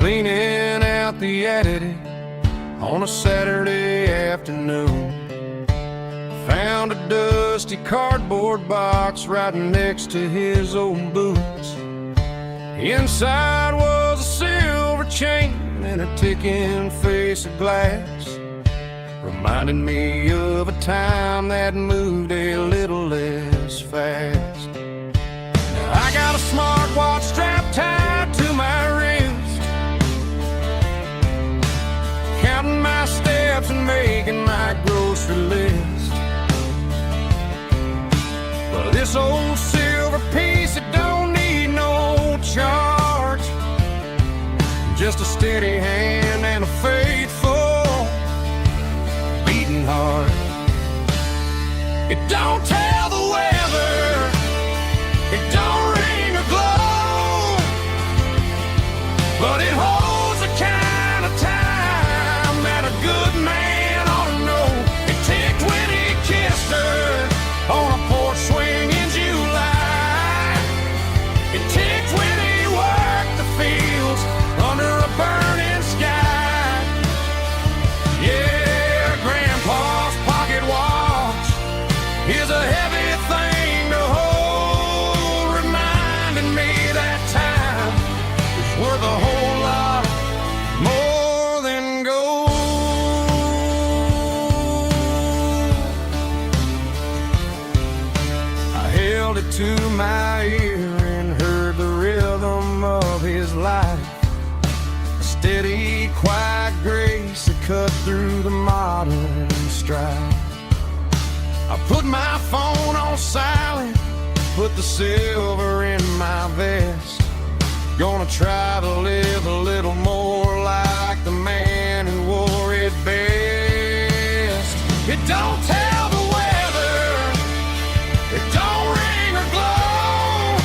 cleaning out the attic on a Saturday afternoon. Found a dusty cardboard box right next to his old boots. Inside was a silver chain and a ticking face of glass, reminding me of a time that moved a little less fast. Now I got a smartwatch strapped tied to my wrist, counting my steps and making my grocery list. But this old silver piece, it don't need no charge, just a steady hand and a faithful beating heart. It don't tell the weather, it don't ring or glow, but it holds the kind of time that a good man ought to know. It ticked when he kissed her on a porch swing in July. It ticked when he worked the fields under a burning sky. Yeah, Grandpa's pocket watch is a heavy thing to hold, reminding me that time is worth a whole lot more than gold. I held it to my ear and heard the rhythm of his life, a steady, quiet grace that cut through the modern strife. I put my phone on silent, put the silver in my vest. Gonna try to live a little more like the man who wore it best. It don't tell the weather, it don't ring or glow,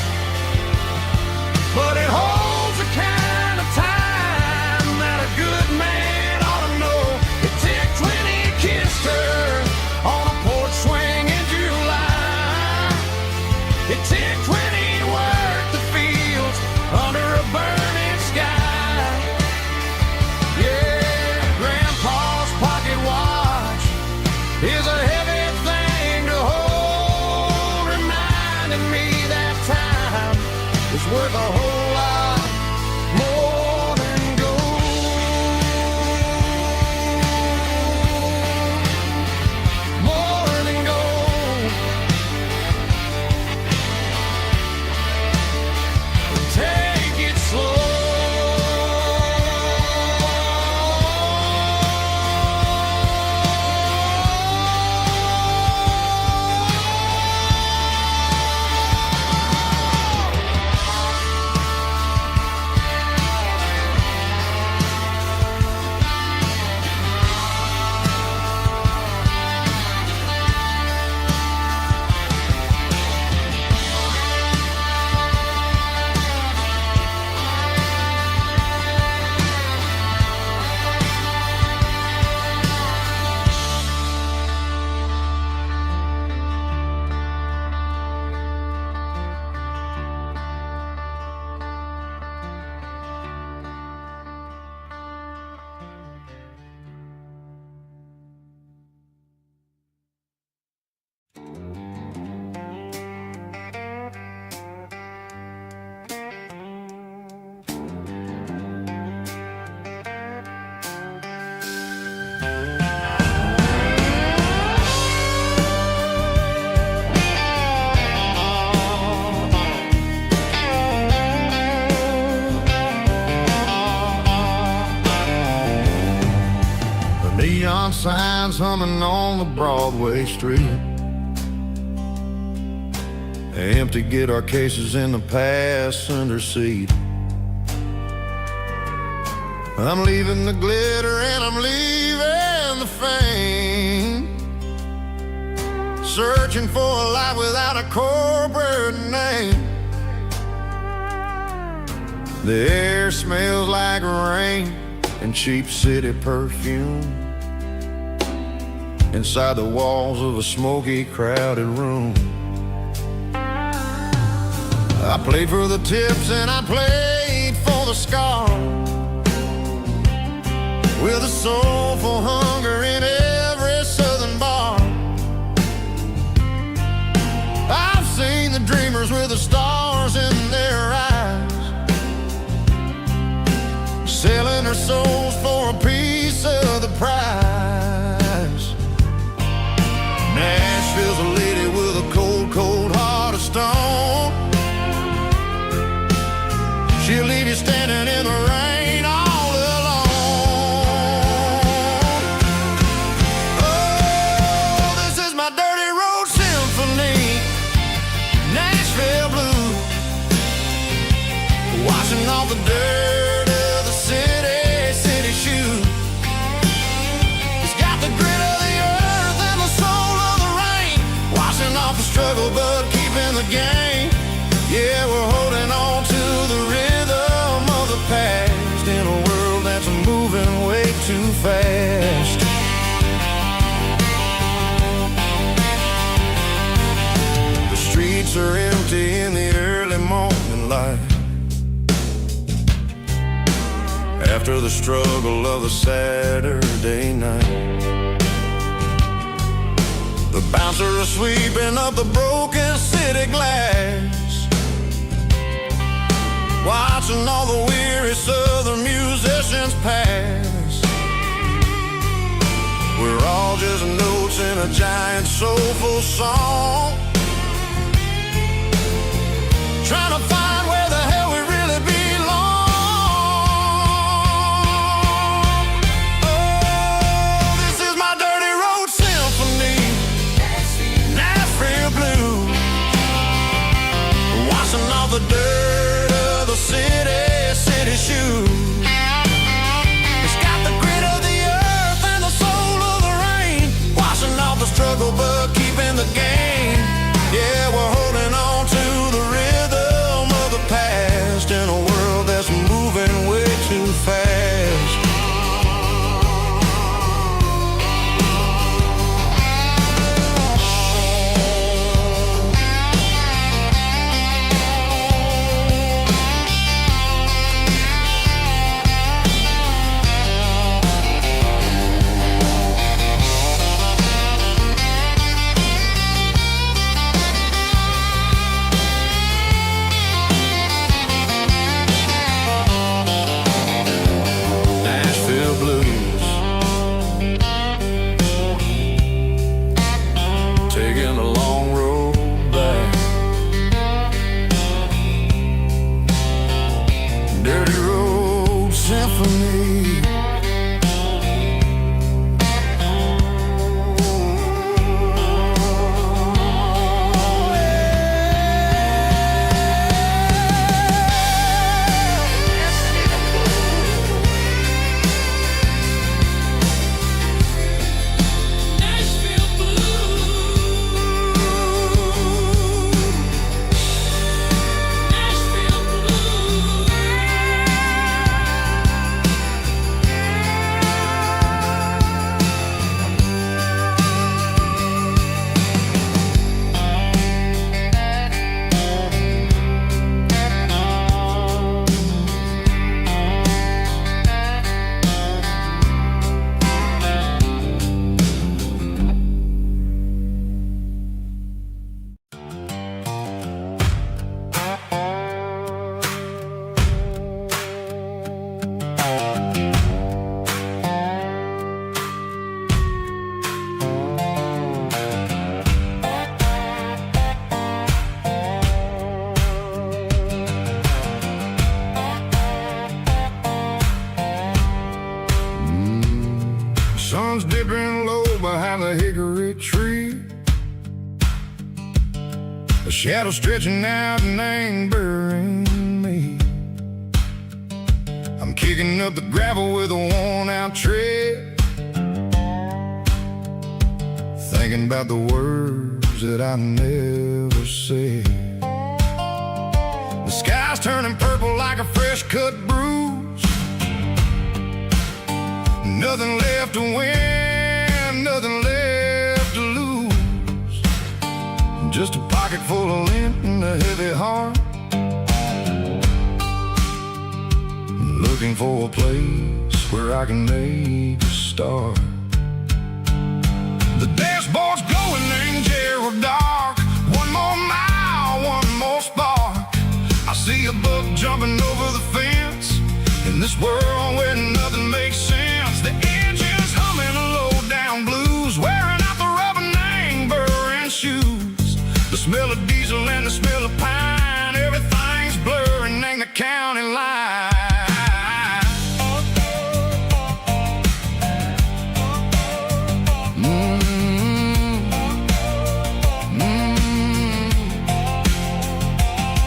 but it holds the kind of time that a good man ought to know. It ticked when he kissed her on a porch swing in July. It ticked when he worked the fields under a burning sky. Yeah, Grandpa's pocket watch is a heavy thing to hold, reminding me that time is worth a whole lot more than gold. More than gold. Take it slow. Neon signs humming on the Broadway street, empty guitar cases in the passenger seat. I'm leaving the glitter and I'm leaving the fame, searching for a life without a corporate name. The air smells like rain and cheap city perfume inside the walls of a smoky, crowded room. I played for the tips and I played for the scars. with a soulful hunger in every southern bar. I've seen the dreamers with the stars in their eyes, selling their souls for a piece of the prize. Nashville's a lady with a cold, cold heart of stone. She'll leave you standing in the rain all alone. Oh, this is my dirty road symphony, Nashville blues, washing off the dirt of the city shoes. It's got the grit of the earth and the soul of the rain, washing off the struggle but keeping the game. Yeah, we're holding on to the rhythm of the past in a world that's moving way too fast. The streets are empty in the early morning light, after the struggle of the Saturday night. The bouncer is sweeping up the broken city glass, watching all the weary southern musicians pass. We're all just notes in a giant soulful song, trying to find where the hell we really belong. Oh, this is my dirty road symphony, Nashville blues, washing off the dirt of the city shoes. It's got the grit of the earth and the soul of the rain, washing off the struggle but keeping the game. Yeah, we're holding on to the rhythm of the past in a world that's moving way too fast. Taking a long road back, dirty road symphony. Sun's dipping low behind the hickory tree, a shadow stretching out and ain't burying me. I'm kicking up the gravel with a worn-out tread, thinking about the words that I never said. The sky's turning purple like a fresh-cut bruise, nothing left to win, nothing left to lose, just a pocket full of lint and a heavy heart, looking for a place where I can make a start. The dashboard's glowing in Gerald dark. One more mile, one more spark. I see a buck jumping over the fence in this world where nothing makes sense. The engine's humming a low-down blues, wearing out the rubber name burring shoes. The smell of diesel and the smell of pine, everything's blurring in the county line.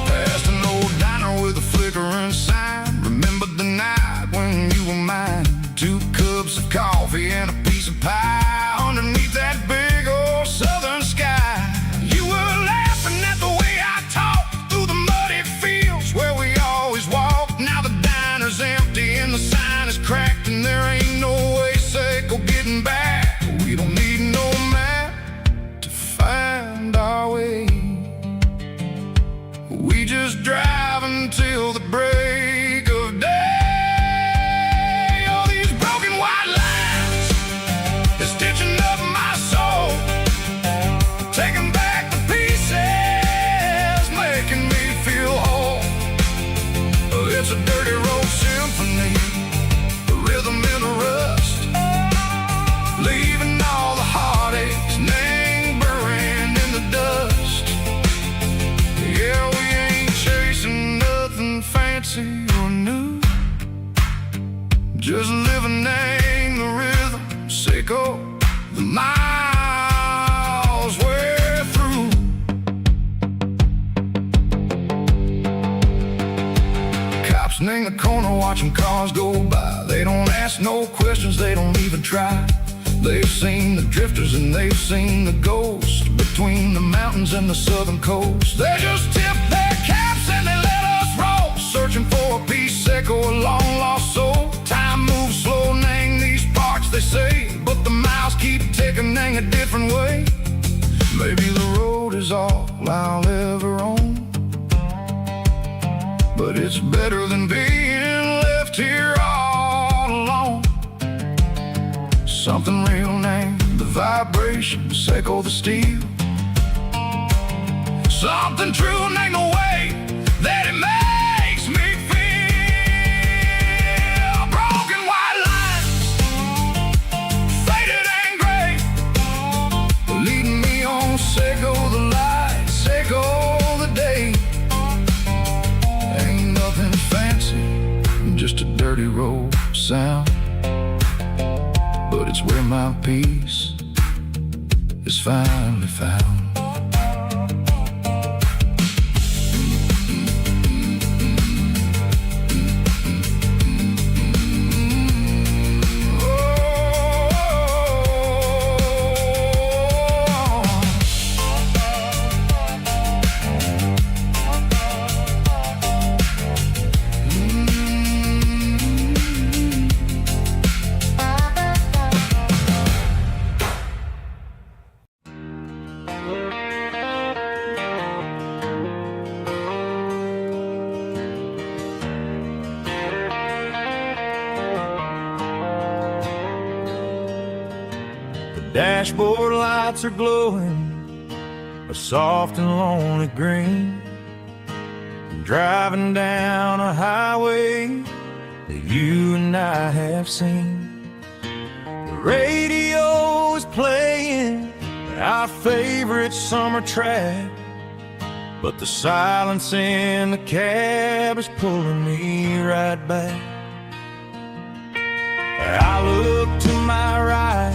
Past an old diner with a flickering sign. Remember the night when you were mine. 2 cups of coffee and a piece of pie underneath that big old southern sky. You were laughing at the way I talked through the muddy fields where we always walked. Now the diner's empty and the sign is cracked, and there ain't no way safe or getting back. We don't need no map to find our way. We just drive until the break of day. All these broken white lines is stitching up my soul, taking back the pieces, making me feel whole. It's a dirty road symphony, a rhythm in the rust, leaving all the heartaches, name burning in the dust. Yeah, we ain't chasing nothing fancy or new, just living in the rhythm, sick of the miles we're through. Cops in the corner watching cars go by. They don't ask no questions, they don't even try. They've seen the drifters and they've seen the ghosts between the mountains and the southern coast. They just tip their caps and they let us roll, searching for a piece echo, a long lost soul. Time moves slow, nang these parts they say, but the miles keep ticking, nang a different way. Maybe the road is all I'll ever own, but it's better than being left here all alone. Something real named the vibrations echo the steel. Something true named the way that it makes me feel. Broken white lines, faded and gray, leading me on, Seco the light, Seco the day. Ain't nothing fancy, just a dirty road sound, but it's where my peace is finally found. Dashboard lights are glowing a soft and lonely green. I'm driving down a highway that you and I have seen. The radio is playing our favorite summer track, but the silence in the cab is pulling me right back. I look to my right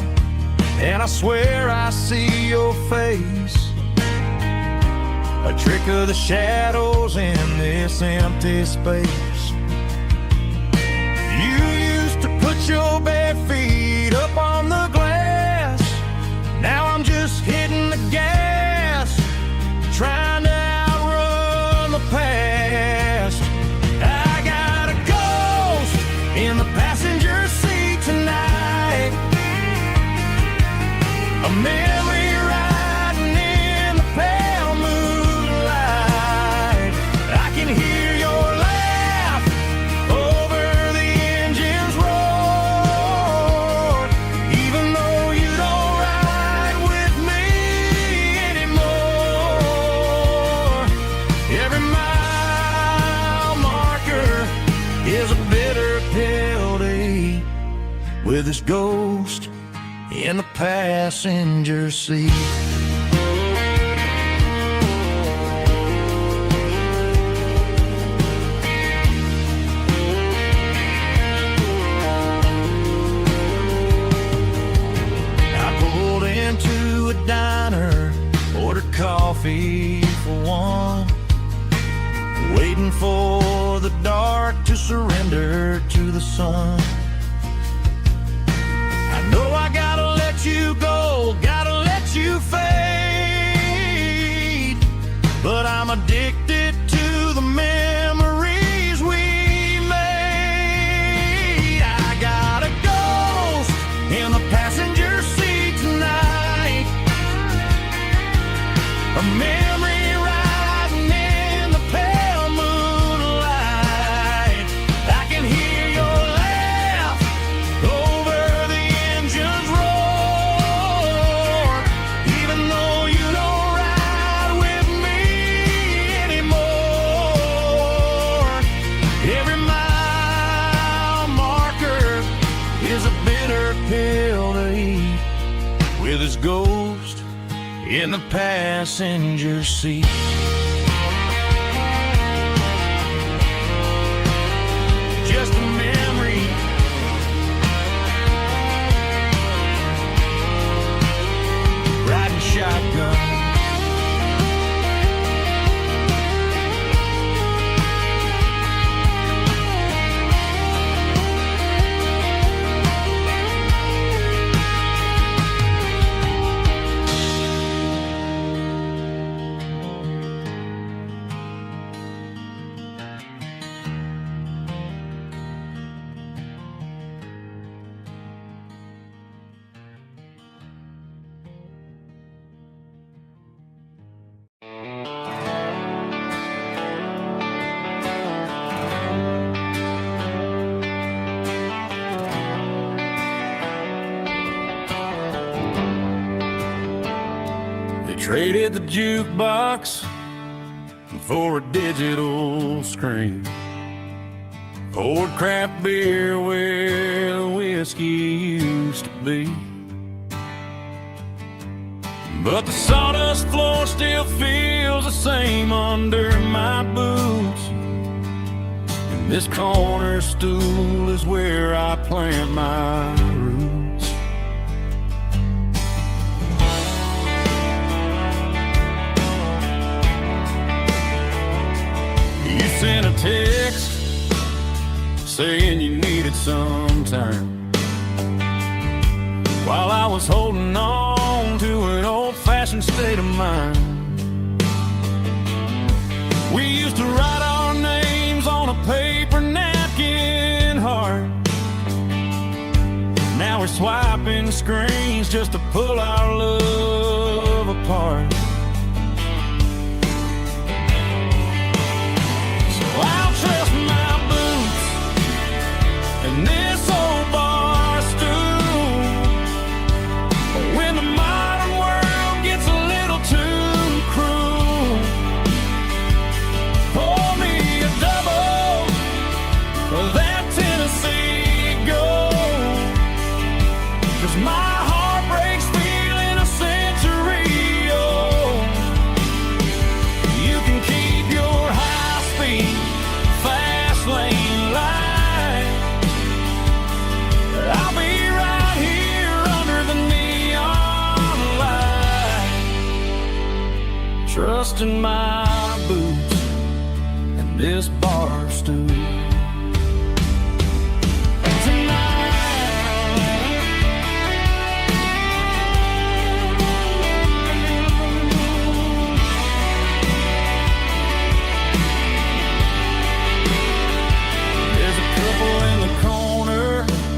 and I swear I see your face, a trick of the shadows in this empty space. You used to put your bare feet up on the glass. Now I'm just hitting the gas, trying to outrun the past. I got a ghost in the passenger seat tonight, a memory riding in the pale moonlight. I can hear your laugh over the engine's roar. this ghost in the passenger seat. I pulled into a diner, ordered coffee for one, waiting for the dark to surrender to the sun. I know I gotta let you go, gotta let you fade, but I'm addicted to the memories we made. I got a ghost in the passenger seat tonight, a memory riding in the pale moonlight. I can hear your laugh over the engine's roar, even though you don't ride with me anymore. Every mile marker is a bitter pill to eat, with his ghost in the passenger seat. Just a memory, riding shotgun. Traded the jukebox for a digital screen, poured craft beer where the whiskey used to be. But the sawdust floor still feels the same under my boots, and this corner stool is where I plant my roots. You sent a text saying you needed some time, while I was holding on to an old-fashioned state of mind. We used to write our names on a paper napkin heart. Now we're swiping screens just to pull our love apart. I'll trust my boots and this old bar stool when the modern world gets a little too cruel. Pour me a double of that Tennessee Gold, 'cause my heart breaks feeling a century old. You can keep your high speed fast lane light, I'll be right here under the neon light, trusting my boots and this bar stool.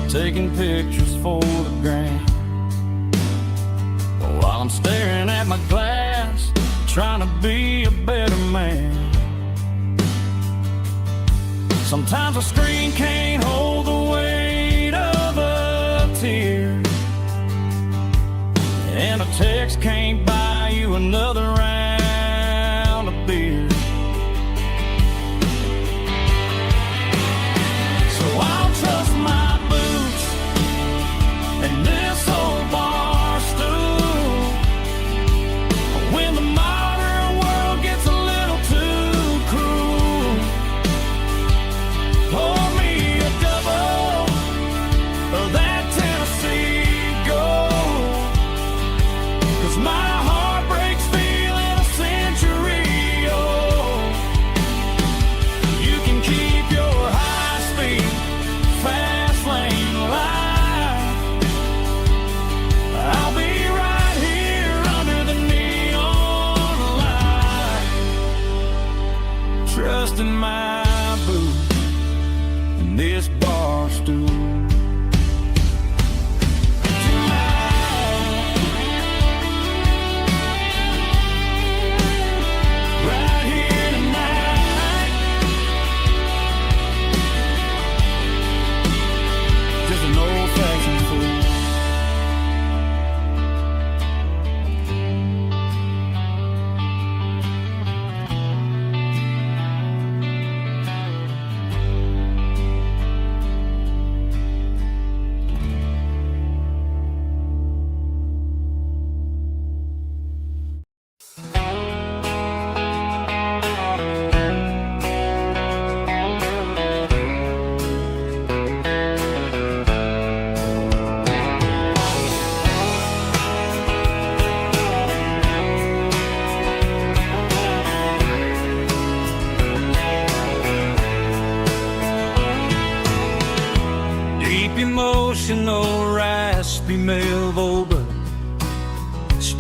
Taking pictures for the gram, while I'm staring at my glass, trying to be a better man. Sometimes a screen can't hold the weight of a tear, and a text can't buy you another round of beer. So I'll trust my boots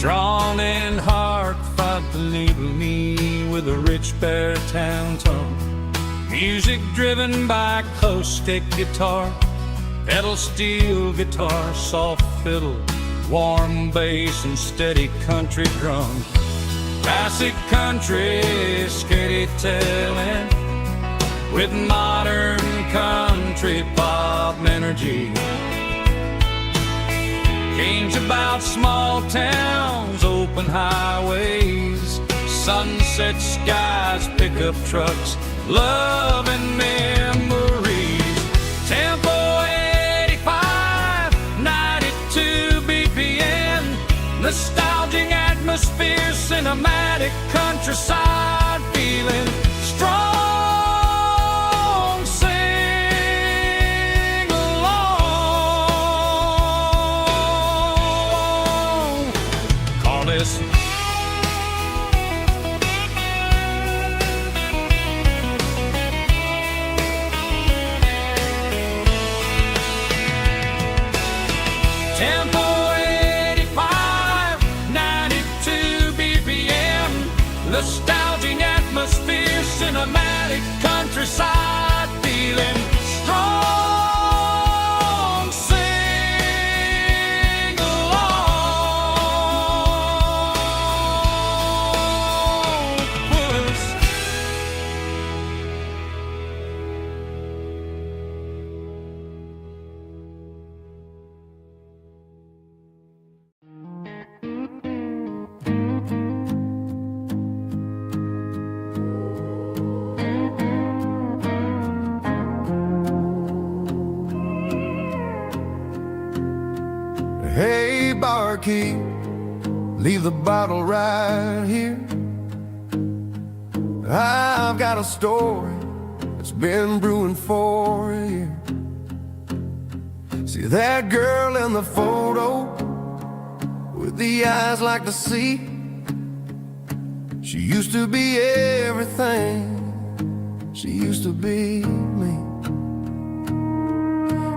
Drawn and heartfelt, believe me, with a rich baritone tone. Music driven by acoustic guitar, pedal steel guitar, soft fiddle, warm bass and steady country drums. Classic country storytelling with modern country pop energy. Games about small towns, open highways, sunset skies, pickup trucks, love and memories. Tempo 85, 92 BPM, nostalgic atmosphere, cinematic countryside feeling strong. Tempo 85, 92 BPM, nostalgic atmosphere, cinematic countryside feeling strong. Sing along, puss. Hey, barkeep, leave the bottle right here. I've got a story that's been brewing for a year. See that girl in the photo with the eyes like the sea? She used to be everything, she used to be me.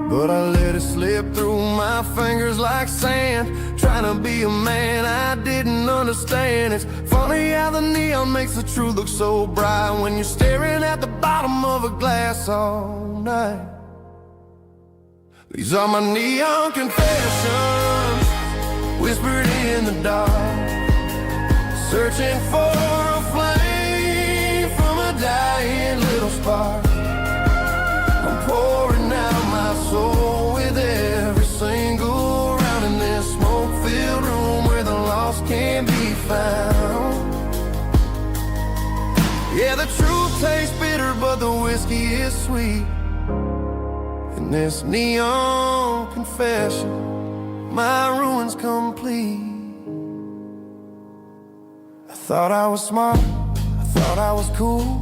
But I let it slip through my fingers like sand, trying to be a man I didn't understand. It's funny how the neon makes the truth look so bright when you're staring at the bottom of a glass all night. These are my neon confessions, whispered in the dark, searching for a flame from a dying little spark. I'm pouring out my soul with every single round in this smoke-filled room where the lost can be found. Yeah, the truth tastes bitter, but the whiskey is sweet. In this neon confession, my ruin's complete. I thought I was smart, I thought I was cool,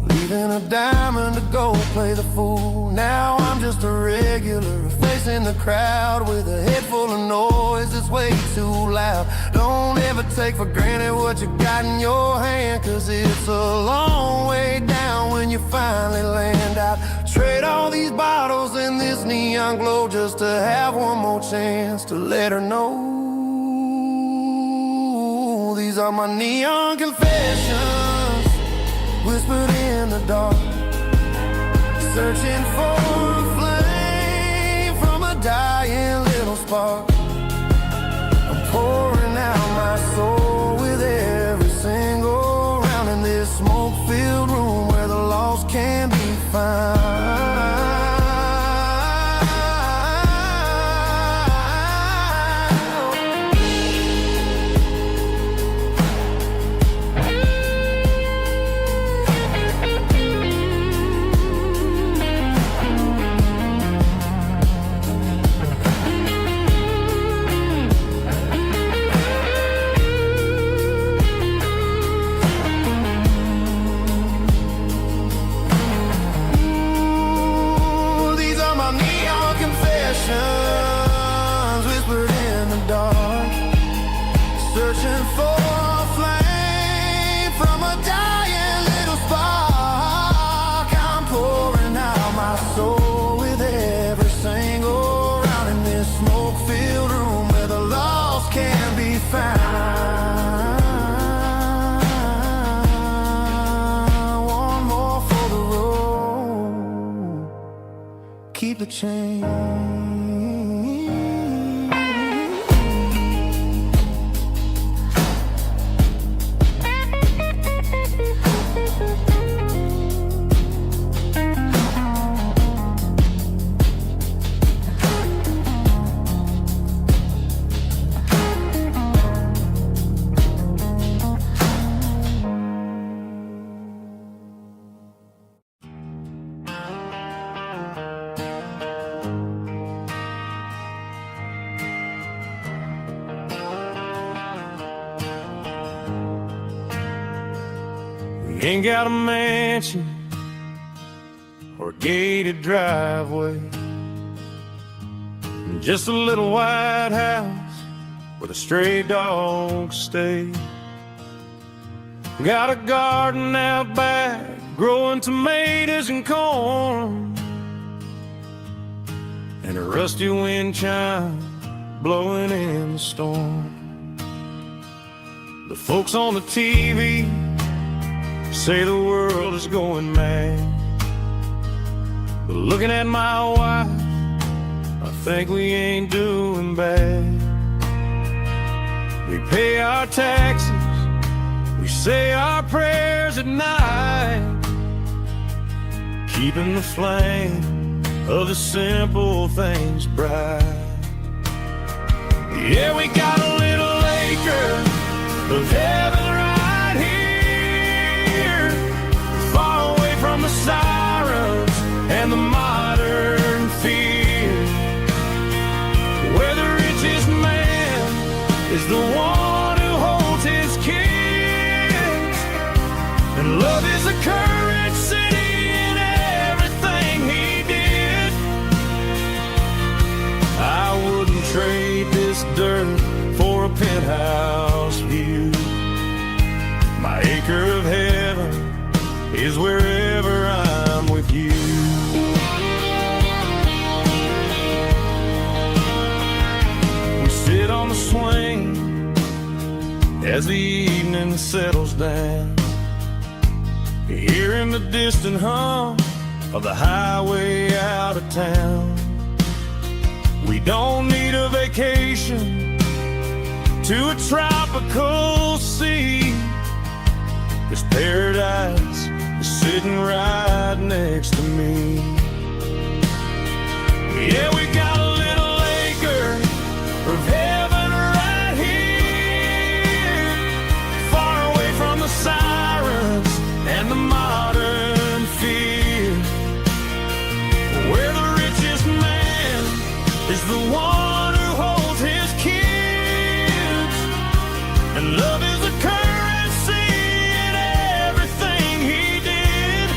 leaving a diamond to go play the fool. Now I'm just a regular, facing the crowd with a head full of noise that's way too loud. Don't ever take for granted what you got in your hand, cause it's a long way down when you finally land out. Trade all these bottles and this neon glow just to have one more chance to let her know. These are my neon confessions, whispered in the dark, searching for a flame from a dying little spark. I'm pouring out my soul with every single round in this smoke-filled room where the lost can be found. need the change. Ain't got a mansion or a gated driveway, just a little white house where the stray dogs stay. Got a garden out back growing tomatoes and corn, and a rusty wind chime blowing in the storm. The folks on the TV say the world is going mad, but looking at my wife, I think we ain't doing bad. We pay our taxes, we say our prayers at night, keeping the flame of the simple things bright. Yeah, we got a little acre of heaven right here, far away from the sirens and the modern fear, where the richest man is the one who holds his kids, and love is the currency in everything he did. I wouldn't trade this dirt for a penthouse view. My acre of heaven is wherever I'm with you. We sit on the swing as the evening settles down, hearing the distant hum of the highway out of town. We don't need a vacation to a tropical sea, 'cause paradise is sitting right next to me. Yeah, we got a little acre of heaven right here, far away from the sirens and the modern fear, where the richest man is the one who holds his kids, and love is a currency in everything he did.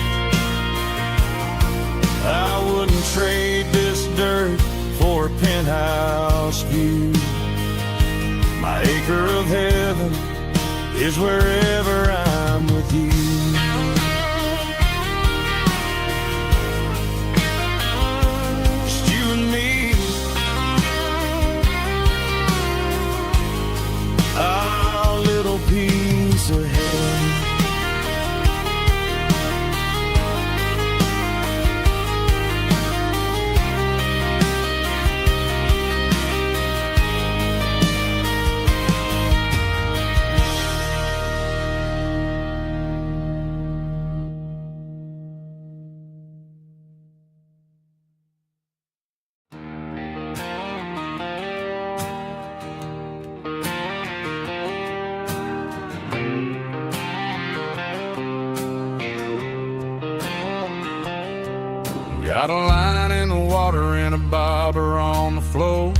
I wouldn't trade this dirt for a penthouse view. My acre of heaven is wherever I'm with you. Just you and me, our little piece of heaven. Got a line in the water and a bobber on the floor,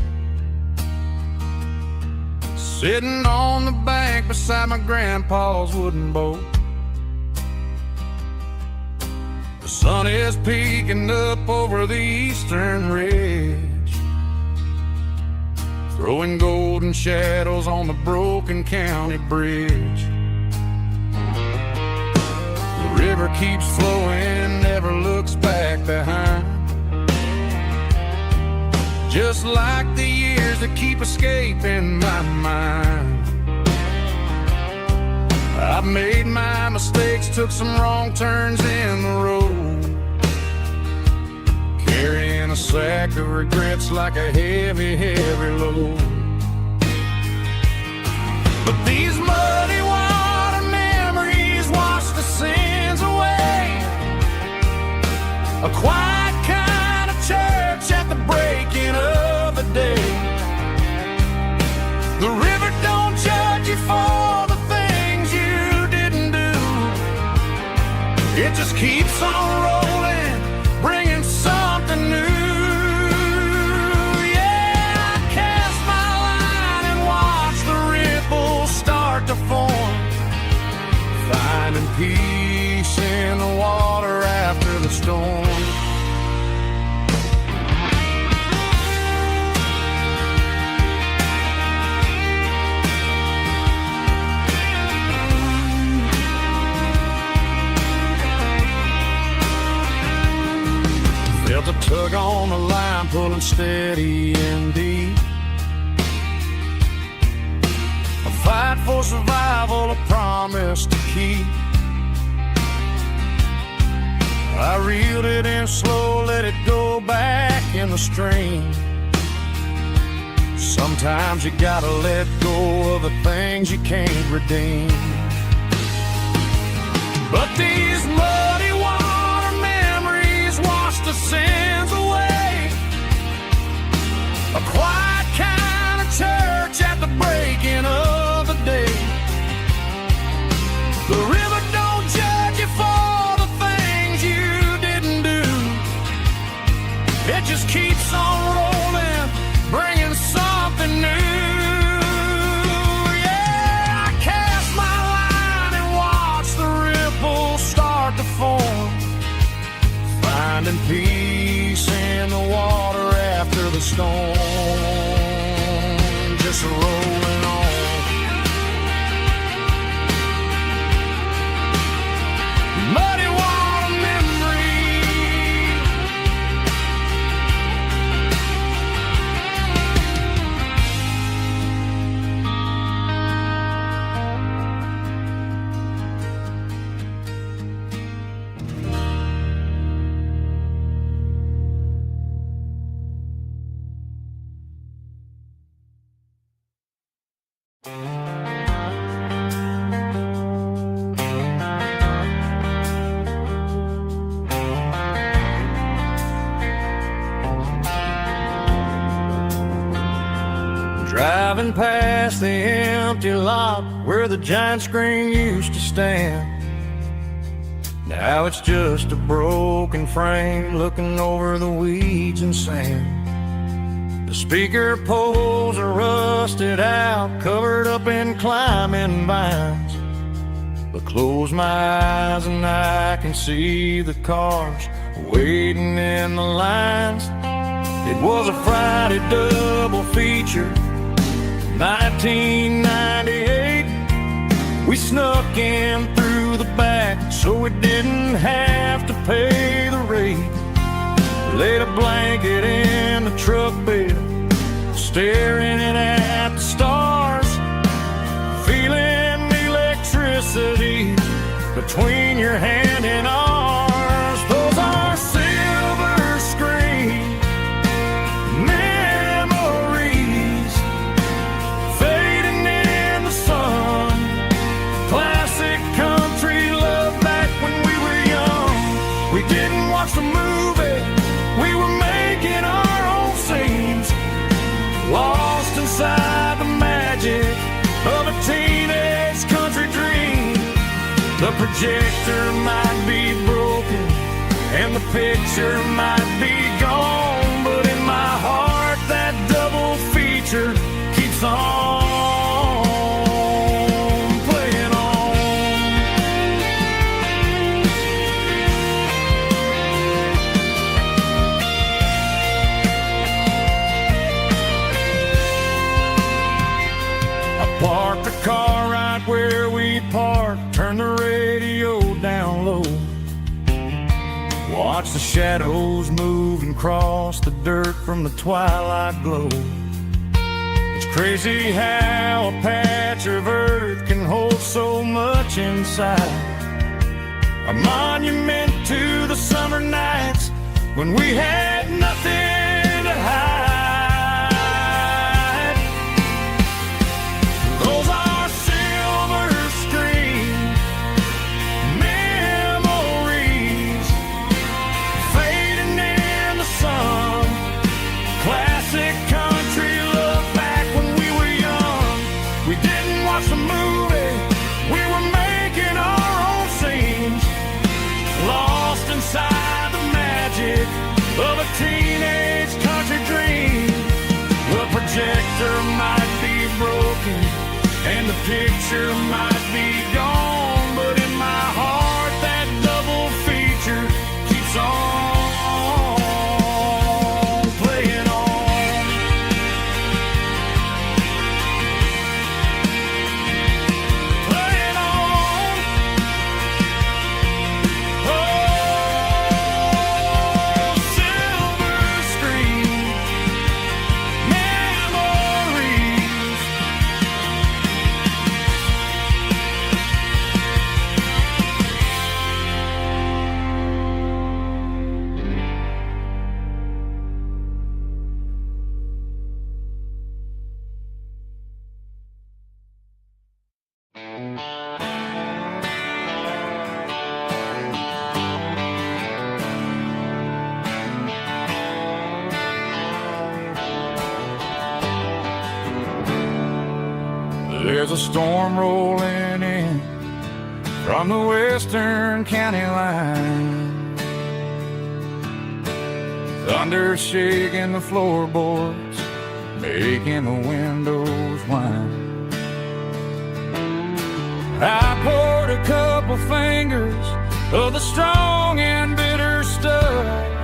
sitting on the bank beside my grandpa's wooden boat. The sun is peeking up over the eastern ridge, throwing golden shadows on the broken county bridge. The river keeps flowing, never looks back behind, just like the years that keep escaping my mind. I've made my mistakes, took some wrong turns in the road, carrying a sack of regrets like a heavy, heavy load. But these muddy water memories wash the sins away. A quiet kind of church at the breaking of the day. The river don't judge you for the things you didn't do. It just keeps on rolling, bringing something new. Yeah, I cast my line and watch the ripples start to form, finding peace in the water after the storm. Felt a tug on the line, pulling steady and deep. A fight for survival, a promise to keep. I reeled it in slow, let it go back in the stream. Sometimes you gotta let go of the things you can't redeem. But these muddy water memories wash the sins away. A quiet kind of church at the breaking of the day. The river don't judge you for the things you didn't do. It just keeps on rolling, bringing something new. Yeah, I cast my line and watch the ripples start to form, finding peace in the water after the storm. Just rolling on. Muddy water memory. Driving past the empty lot where the giant screen used to stand. Now it's just a broken frame looking over the weeds and sand. The speaker poles are rusted out, covered up in climbing vines. But close my eyes and I can see the cars waiting in the lines. It was a Friday double feature, 1998. We snuck in through the back so we didn't have to pay the rate. Laid a blanket in the truck bed, staring at the stars, feeling the electricity between your hand and ours. Those are silver screen memories fading in the sun. Classic country love back when we were young. We didn't watch the movie, we were making our own scenes, lost inside the magic of a teenage country dream. The projector might be broken and the picture might be gone, but in my heart that double feature keeps on playing on. I parked the car right where we parked, turned the radio down low, watch the shadows move and cross the dirt from the twilight glow. It's crazy how a patch of earth can hold so much inside. A monument to the summer nights when we had nothing the picture might be gone, but in my heart that double feature keeps on playing on. Playing on. Oh, silver screen memories. There's a storm rolling in from the western county line. Thunder shaking the floorboards, making the windows whine. I poured a couple fingers of the strong and bitter stuff,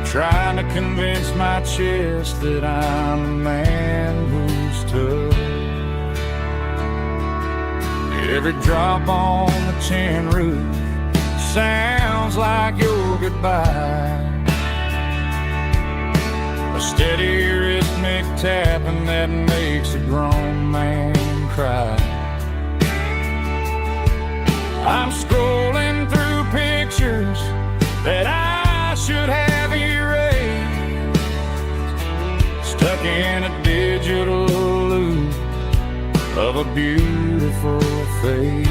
trying to convince my chest that I'm a man who's tough. Every drop on the tin roof sounds like your goodbye, a steady rhythmic tapping that makes a grown man cry. I'm scrolling through pictures that I should have erased, stuck in a digital loop of a beautiful face.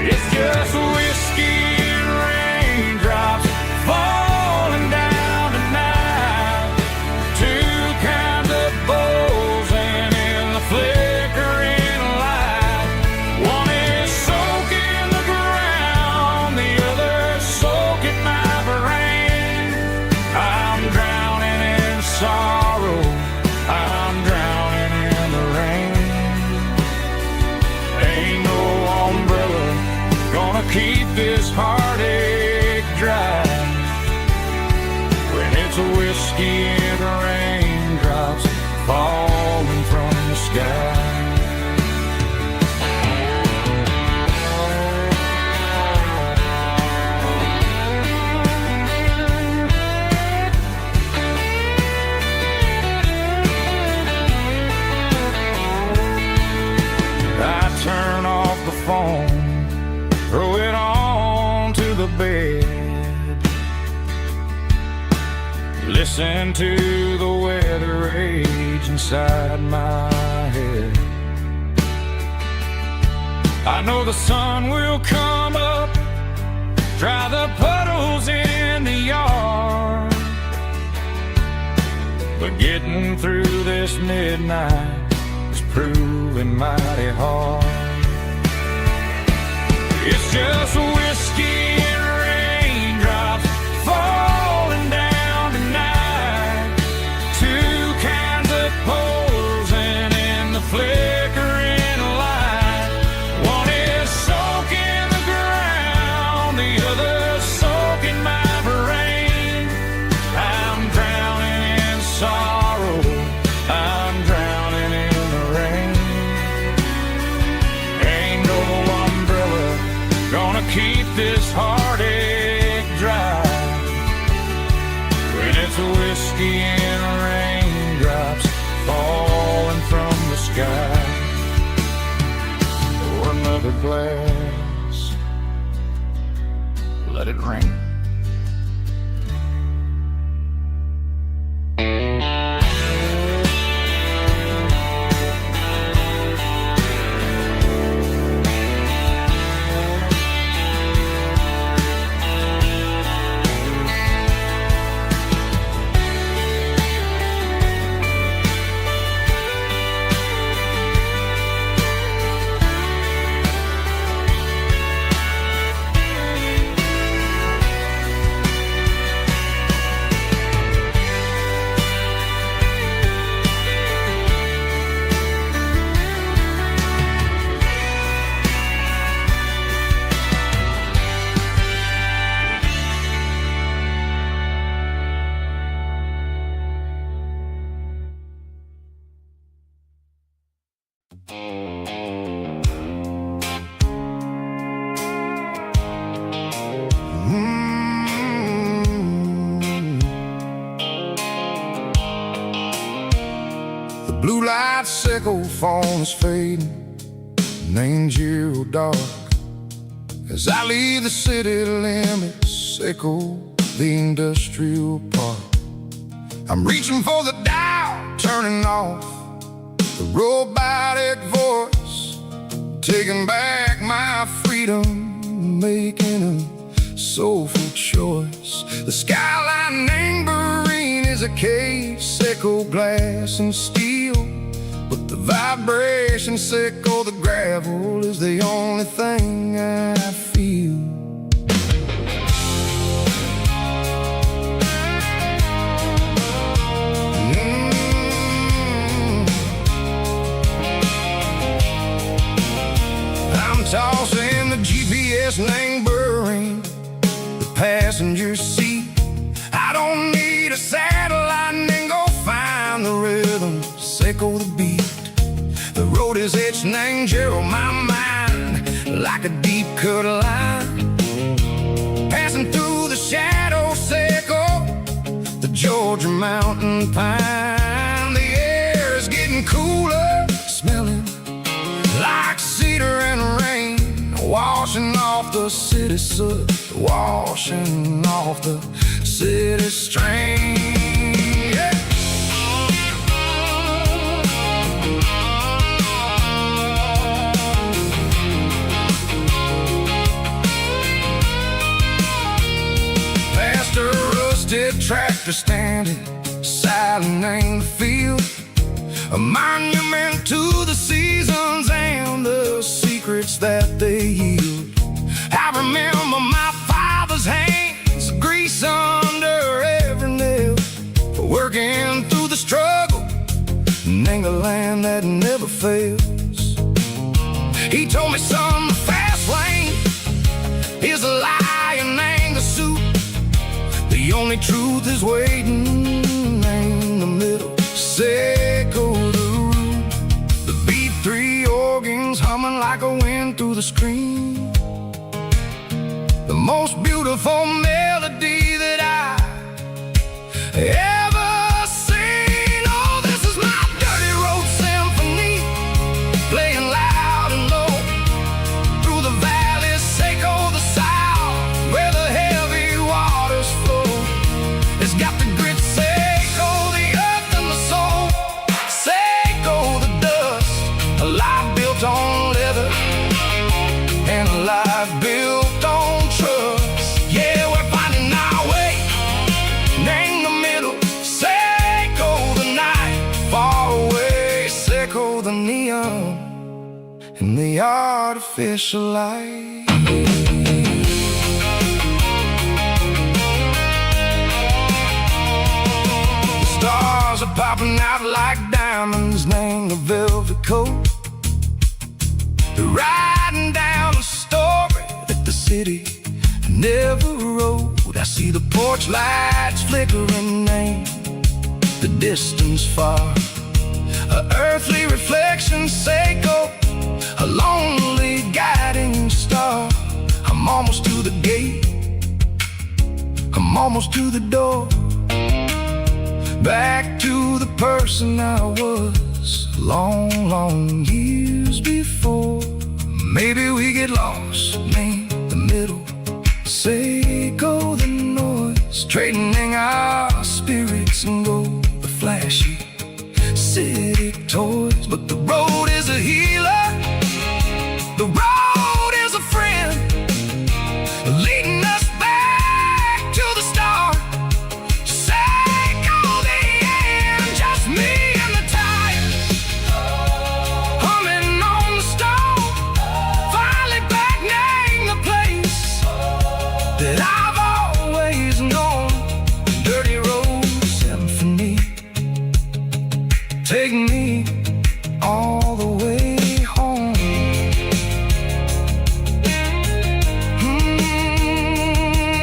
It's just whiskey and raindrops falling down tonight, two kinds of bowls and in the flickering light. One is soaking the ground, the other soaking my brain. I'm drowning in sorrow, I'm drowning in the rain. Ain't no umbrella gonna keep this heartache dry when it's a whiskey and raindrops falling from the sky. I turn off the phone, throw it on to the bed, listen to the weather rage inside my head. I know the sun will come up, dry the puddles in the yard, but getting through this midnight is proving mighty hard. It's just whiskey and raindrops falling down tonight, two kinds of poles and in the flickering light. One is soaking the ground, the other soaking my brain. I'm drowning in sorrow, I'm drowning in the rain. Ain't no umbrella gonna keep this heartache dry when it's a whiskey and raindrops falling from the sky. Pour another glass, let it rain. The blue light sickle phone is fading, named Giro dark. As I leave the city limits, echo the industrial park. I'm reaching for the dial, turning off the robotic voice, taking back my freedom, making a soulful choice. The skyline named Marine is a case, echo glass and steel, but the vibration sickle, the gravel, is the only thing I feel. I'm tossing the GPS named Burring, the passenger seat. I don't need a satellite and go find the rhythm, sickle the beat. The road is etched named Gerald, my mind, like a deep cut line. Passing through the shadow sickle, the Georgia mountain pine. The air is getting cooler, smelling like cedar and rain, washing off the city soot, washing off the city strain. Yeah. Past a rusted tractor standing silent in the field, a monument to the seasons and the secrets that they yield. I remember my father's hands, grease under every nail, for working through the struggle, and a land that never fails. He told me, son, the fast lane is a lie and ain't the suit. The only truth is waiting in the middle, sickle the root. The B3 organs humming like a wind through the screen, the most beautiful melody that I ever seen. Oh, this is my dirty road symphony, playing loud and low through the valleys, sickle the south, where the heavy waters flow. It's got the grit, sickle the earth and the soul, sickle the dust, a life built on leather and a life built on trust. Yeah, we're finding our way, name the middle, sickle the night, far away, sickle the neon and the artificial light. The stars are popping out like diamonds, name the velvet coat. They're riding down a story that the city never wrote. I see the porch lights flickering, name the distance far, a earthly reflection, sickle, a lonely guiding star. I'm almost to the gate, I'm almost to the door, back to the person I was long, long years before. Maybe we get lost, name the middle, sickle the noise, trading our spirits and go the flashy city toys. But the road is a healer, the road is a friend, leading us back to the start, sickle the end, just me and the tires, humming on the stove, finally back, name the place that I've always known. Dirty road symphony, take me all the way home.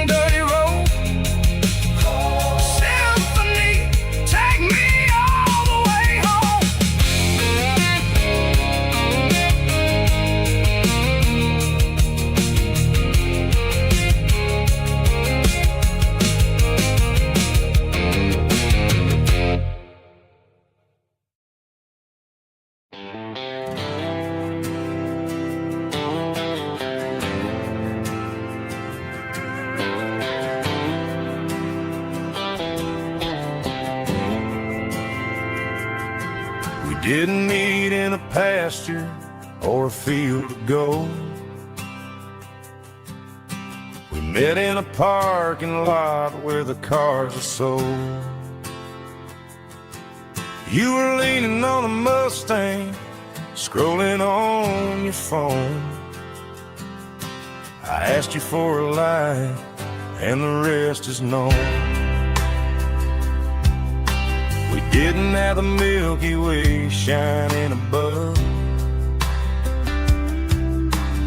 Dirty road symphony, take me all the way home. We didn't meet in a pasture or a field of gold. We met in a parking lot where the cars are sold. You were leaning on a Mustang, scrolling on your phone. I asked you for a light, and the rest is known. We didn't have the Milky Way shining above,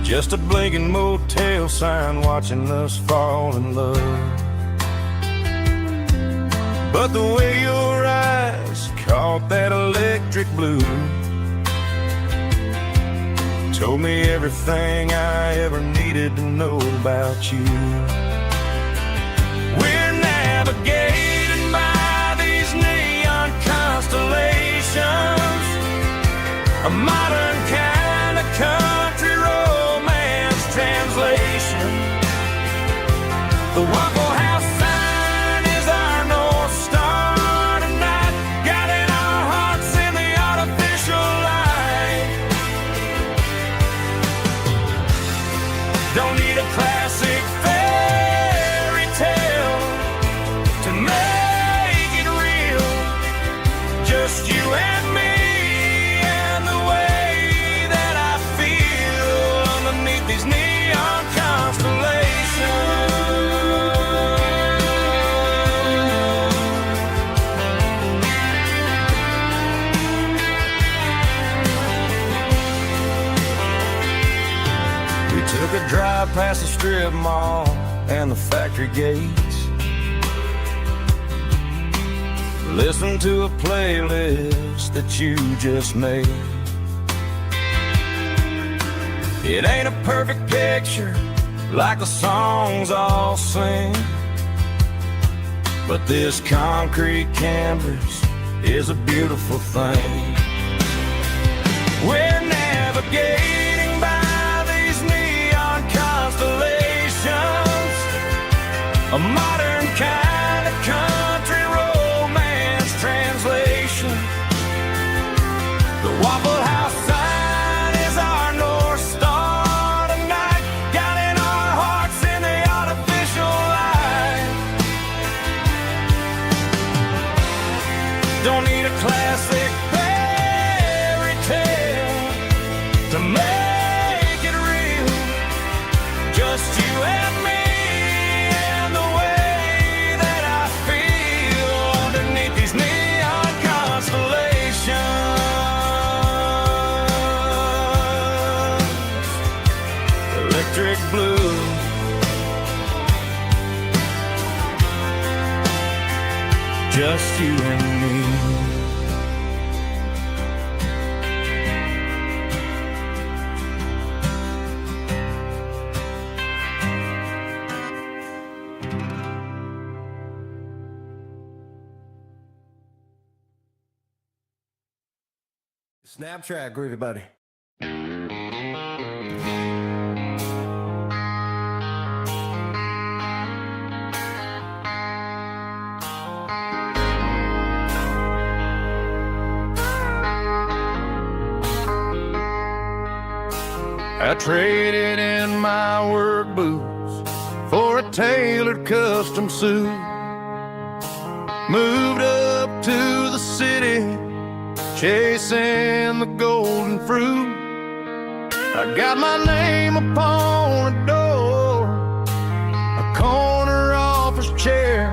just a blinking motel sign watching us fall in love. But the way your eyes caught that electric blue told me everything I ever needed to know about you. We're navigated by these neon constellations, a modern kind of country romance translation. The Waffle House sign is our North Star tonight, guiding our hearts in the artificial light. Don't need a classic fairy tale to make it real. Just you and me and the way that I feel underneath these neon constellations. We took a drive past the strip mall and the factory gates, listened to a playlist that you just made. It ain't a perfect picture like the songs all sing, but this concrete canvas is a beautiful thing. We're navigating by these neon constellations, a modern kind of country romance translation. The Waffle House sign is our North Star tonight, guiding our hearts in the artificial light. Don't need a classic fairy tale to make it real. Just you and me and the way that I feel underneath these neon constellations. Electric blue, just you and me. Snapchat, groovy buddy. I traded in my work boots for a tailored custom suit, moved up to the city chasing the golden fruit. I got my name upon a door, a corner office chair,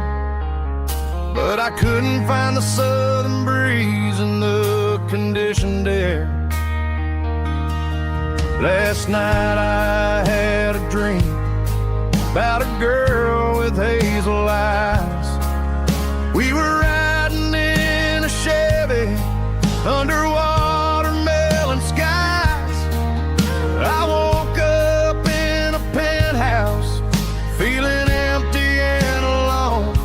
but I couldn't find the southern breeze in the conditioned air. Last night I had a dream about a girl with hazel eyes. We were riding in a Chevy under watermelon skies. I woke up in a penthouse feeling empty and alone.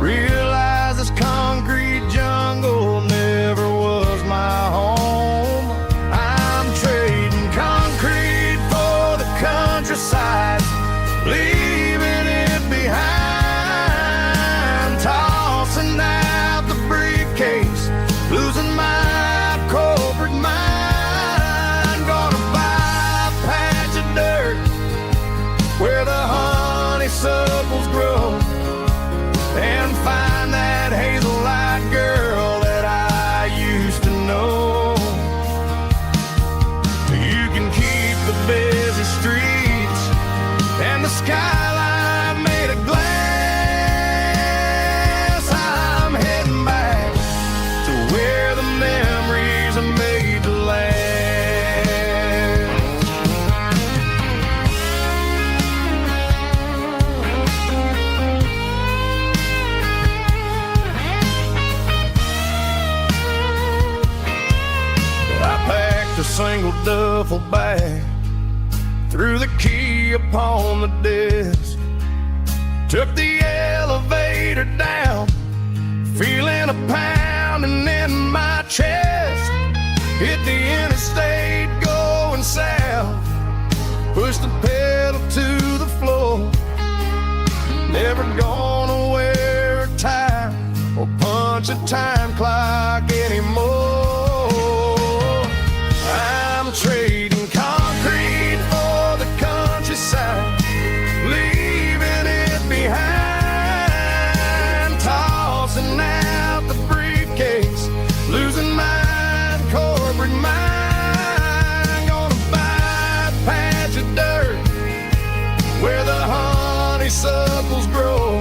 Realized this concrete jungle never was my home. I'm trading concrete for the countryside, single duffel bag, threw the key upon the desk, took the elevator down, feeling a pounding in my chest. Hit the interstate going south, pushed the pedal to the floor. Never gonna wear a tie or punch a time clock anymore. I'm trading concrete for the countryside, leaving it behind, tossing out the briefcase, losing my corporate mind. Gonna buy a patch of dirt where the honeysuckles grow,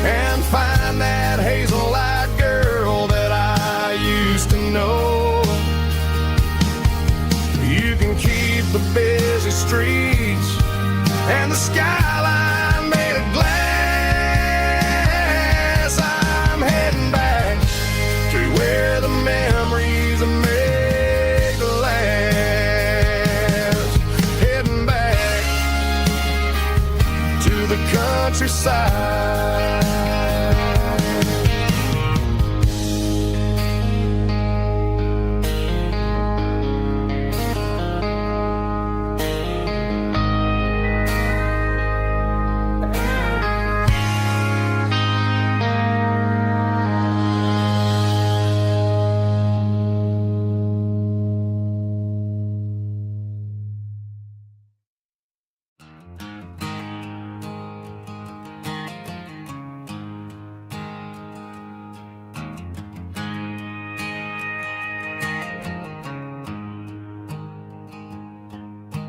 and find that hazel-eyed girl that I used to know. You can keep the busy streets and the skyline made of glass. I'm heading back to where the memories are made to last. Heading back to the countryside.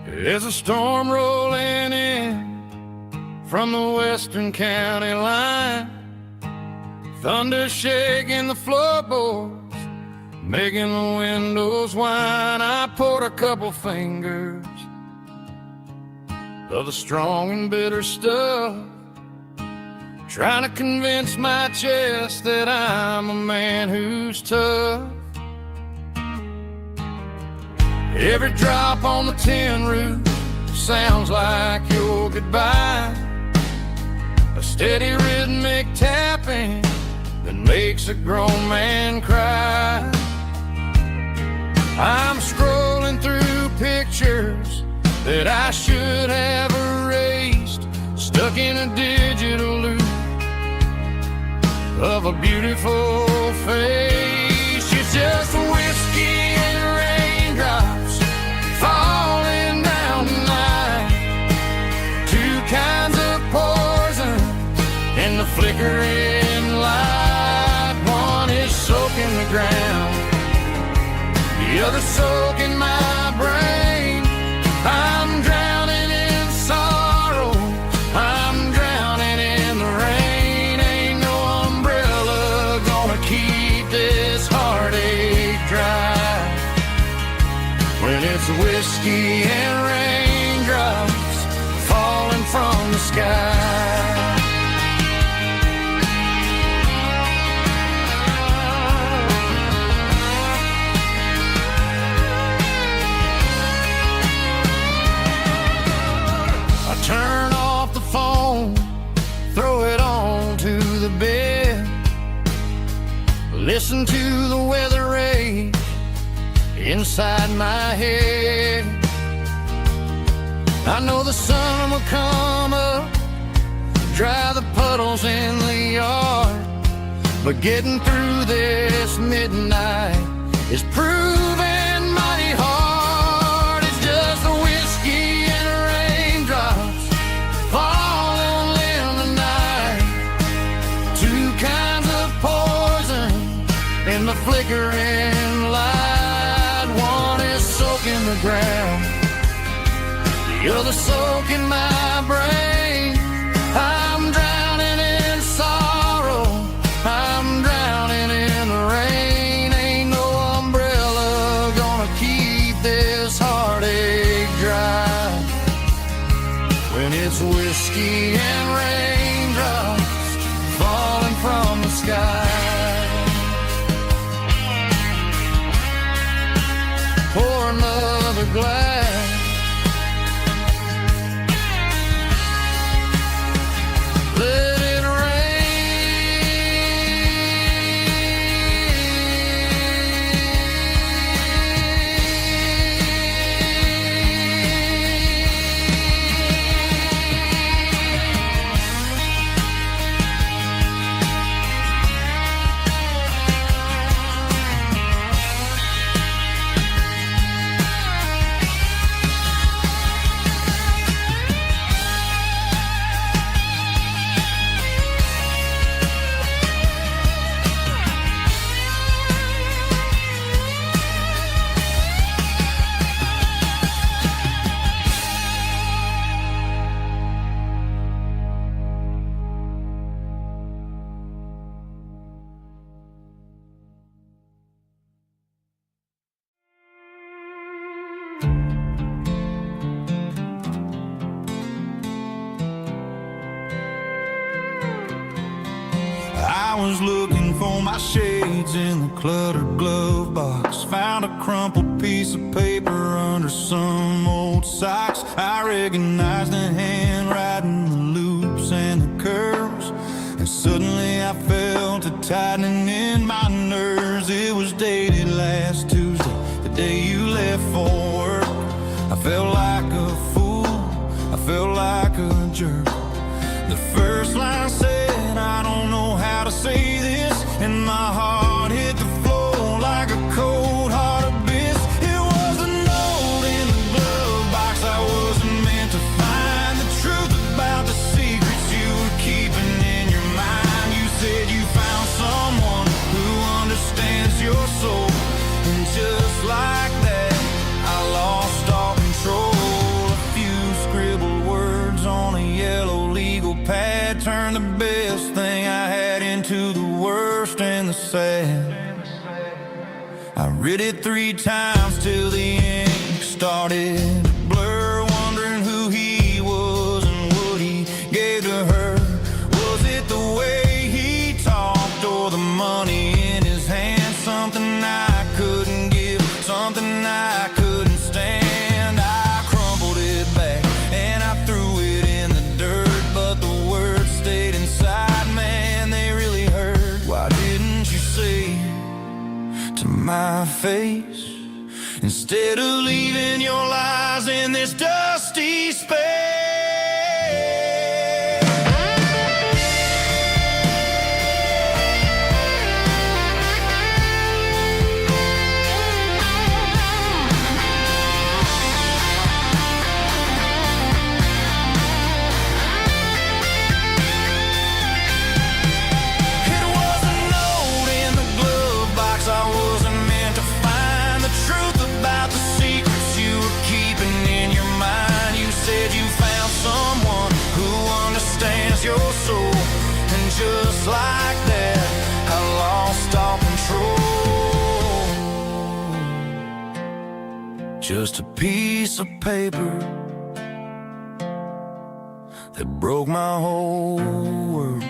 There's a storm rolling in from the western county line, thunder shaking the floorboards, making the windows whine. I poured a couple fingers of the strong and bitter stuff, trying to convince my chest that I'm a man who's tough. Every drop on the tin roof sounds like your goodbye, a steady rhythmic tapping that makes a grown man cry. I'm scrolling through pictures that I should have erased, stuck in a digital loop of a beautiful face. It's just whiskey and raindrops falling down tonight, two kinds of poison in the flickering light. One is soaking the ground, the other soaking my brain. I'm drowning in sorrow, I'm drowning in the rain. Ain't no umbrella gonna keep this heartache dry when it's whiskey and raindrops falling from the sky. Turn off the phone, throw it on to the bed, listen to the weather rage inside my head. I know the sun will come up, dry the puddles in the yard, but getting through this midnight is proving mighty hard. It's just the whiskey and raindrops falling in the night, two kinds of poison in the flickering light. One is soaking the ground, the other soaking my brain. I'm drowning in sorrow, I'm drowning in the rain. Ain't no umbrella gonna keep this heartache dry when it's whiskey and raindrops falling from the sky. Pouring another glass. Let it I was looking for my shades in the cluttered glove box. Found a crumpled piece of paper under some old socks. I recognized the handwriting, the loops and the curves, and suddenly I felt a tightening in my nerves. It was dated last Tuesday, the day you left for work. I felt like a fool, I felt like a jerk. The first line said, I don't know how to say this, and my heart hit the floor like a cold hard abyss. It was a note in the glove box. I wasn't meant to find the truth about the secrets you were keeping in your mind. You said you found someone who understands your soul, and just like that, I lost all control. A few scribbled words on a yellow legal pad turned the best thing I had into the worst and the sad. I read it 3 times till the ink started to blur, wondering who he was and what he gave to her. Was it the way he talked or the money in his hand? Something I couldn't give, something I couldn't stand. I crumpled it back and I threw it in the dirt, but the words stayed inside. Man, they really hurt. Why didn't you say to my face, instead of leaving your lies in this dusty space? It was a note in the glove box. I wasn't meant to find the truth about the secrets you were keeping in your mind. You said you found someone who understands your soul, and just like that, I lost all control. Just a piece of paper that broke my whole world.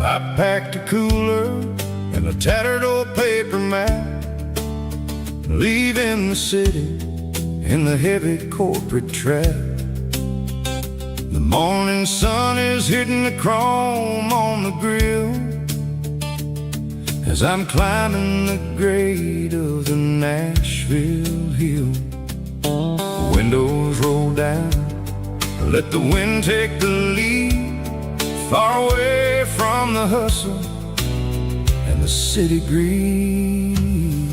I packed a cooler and a tattered old paper map, leaving the city in the heavy corporate trap. The morning sun is hitting the chrome on the grill as I'm climbing the grade of the Nashville hill. Windows roll down, let the wind take the lead, far away from the hustle and the city breeze.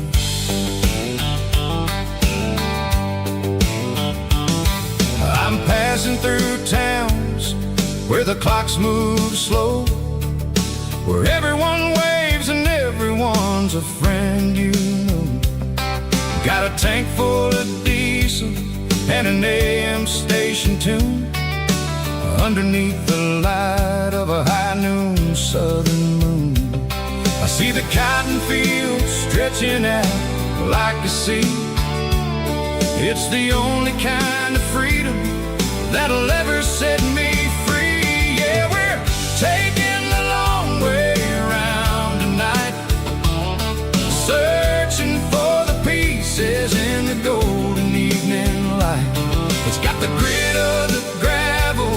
I'm passing through towns where the clocks move slow, where everyone waves and everyone's a friend you know. Got a tank full of diesel and an AM station tune, underneath the light of a high noon southern moon. I see the cotton fields stretching out like a sea. It's the only kind of freedom that'll ever set me free. Yeah, we're taking the long way around tonight, searching for the pieces in the golden evening light. It's got the grit of the gravel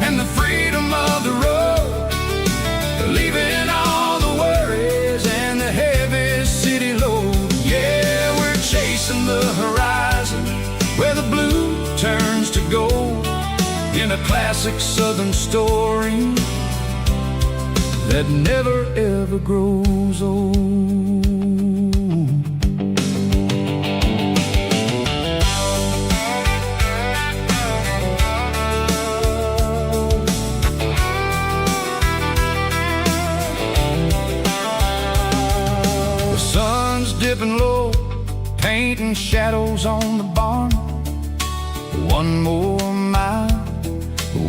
and the freedom of the road, leaving all the worries and the heavy city load. Yeah, we're chasing the horizon where the blue turns to gold, in a classic southern story that never ever grows old. The sun's dipping low, painting shadows on the barn. One more mile,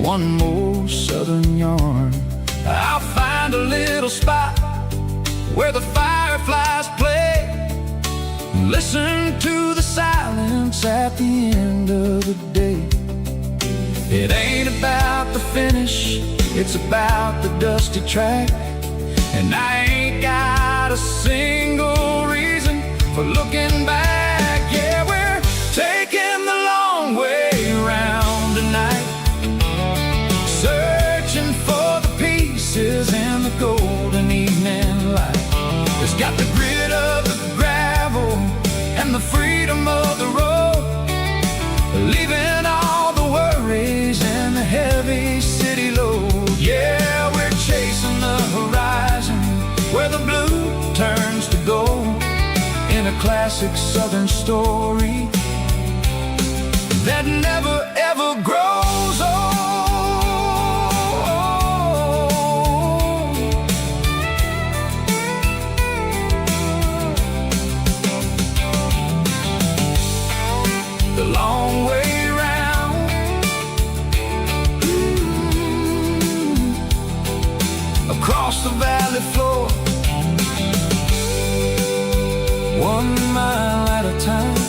one more southern yarn. I'll find a little spot where the fireflies play, listen to the silence at the end of the day. It ain't about the finish, it's about the dusty track. And I ain't got a single reason for looking back. Yeah, we're taking the long way around tonight, searching for the pieces in the golden evening light. It's got the grit of the gravel and the freedom of the road, leaving all the worries and the heavy city load. Yeah, we're chasing the horizon where the blue turns to gold, in a classic southern story that never ever grows old. The long way round, across the valley floor, 1 mile at a time.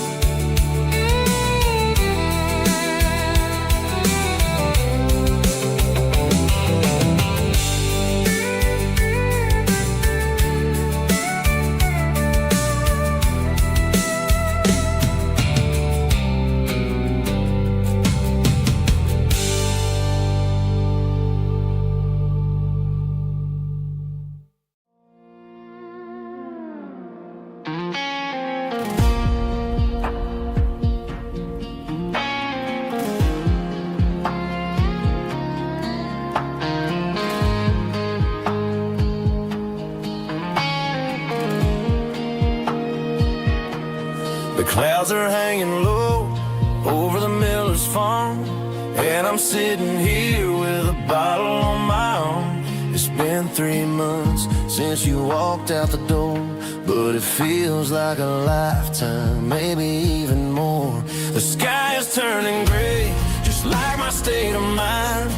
The clouds are hanging low over the miller's farm, and I'm sitting here with a bottle on my arm. It's been 3 months since you walked out the door, but it feels like a lifetime, maybe even more. The sky is turning gray, just like my state of mind,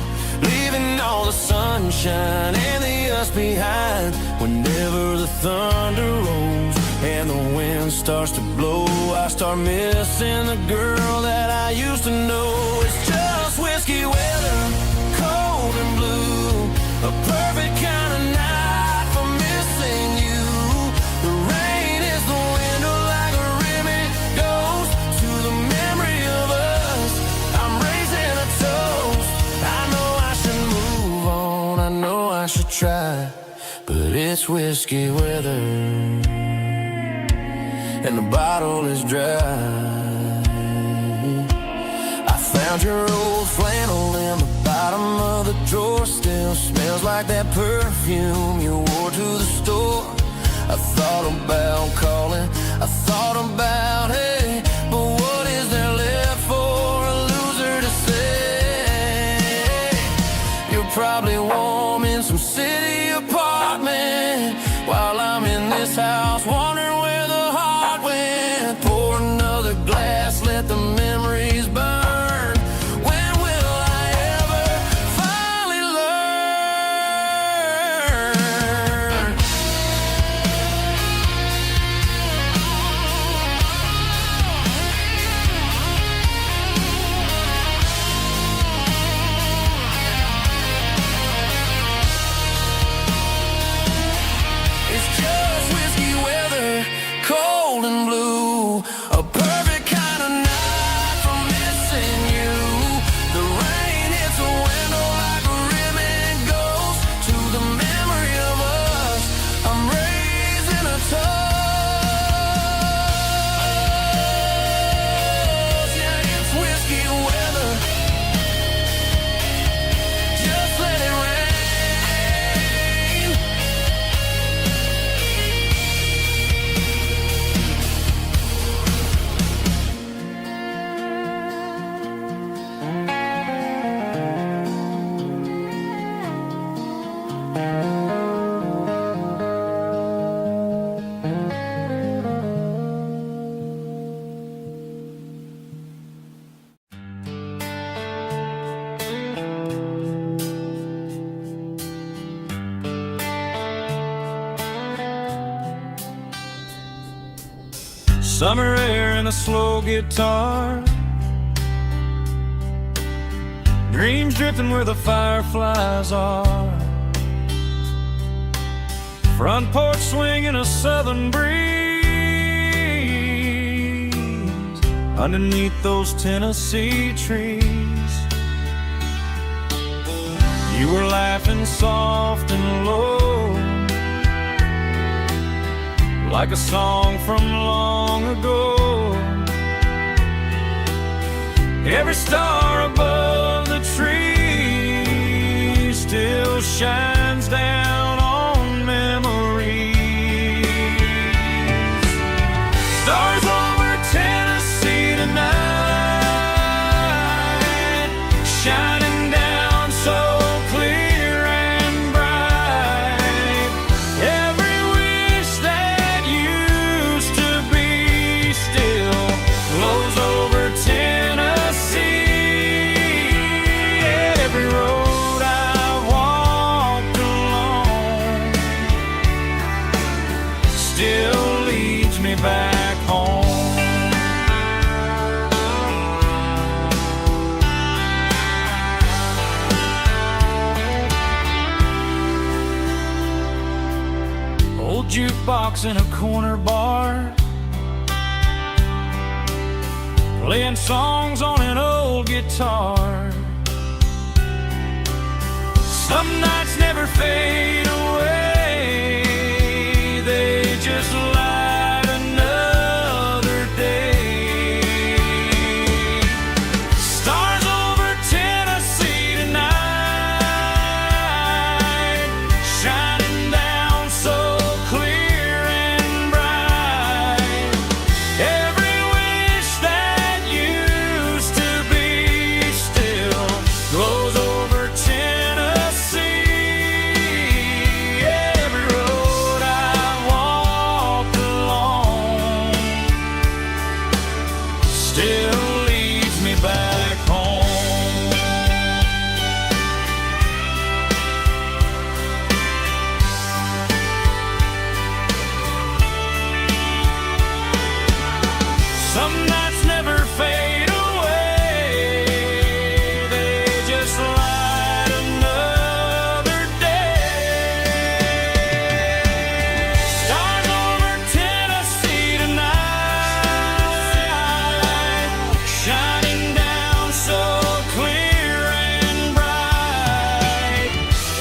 leaving all the sunshine and the us behind. Whenever the thunder rolls and the wind starts to blow, I start missing the girl that I used to know. It's just whiskey weather, cold and blue, a perfect kind of night for missing you. The rain is the window like a ribbon goes to the memory of us. I'm raising a toast. I know I should move on, I know I should try, but it's whiskey weather and the bottle is dry. I found your old flannel in the bottom of the drawer, still smells like that perfume you wore to the store. I thought about calling, I thought about, hey, but what is there left for a loser to say? You're probably warm in some city apartment, while I'm in this house wondering where the heart went. Pour another glass, let the memories burn. When will I ever Summer air and a slow guitar, dreams drifting where the fireflies are. Front porch swinging a southern breeze underneath those Tennessee trees. You were laughing soft and low, like a song from long ago. Every star above the tree still shines down on memories. Stars over Tennessee tonight, shining down so clear and bright. Every wish that used to be still glows over Tennessee. Every road I walked along still leads me back home. Old jukebox in a corner bar, playing songs on an old guitar. Some nights never fade away, they just light another day. Stars over Tennessee tonight, shining down so clear and bright. Every wish that used to be still glows over Tennessee. Every road I walked along still leads me back home. Some nights never fade away, they just light another day. Stars over Tennessee tonight, shining down so clear and bright.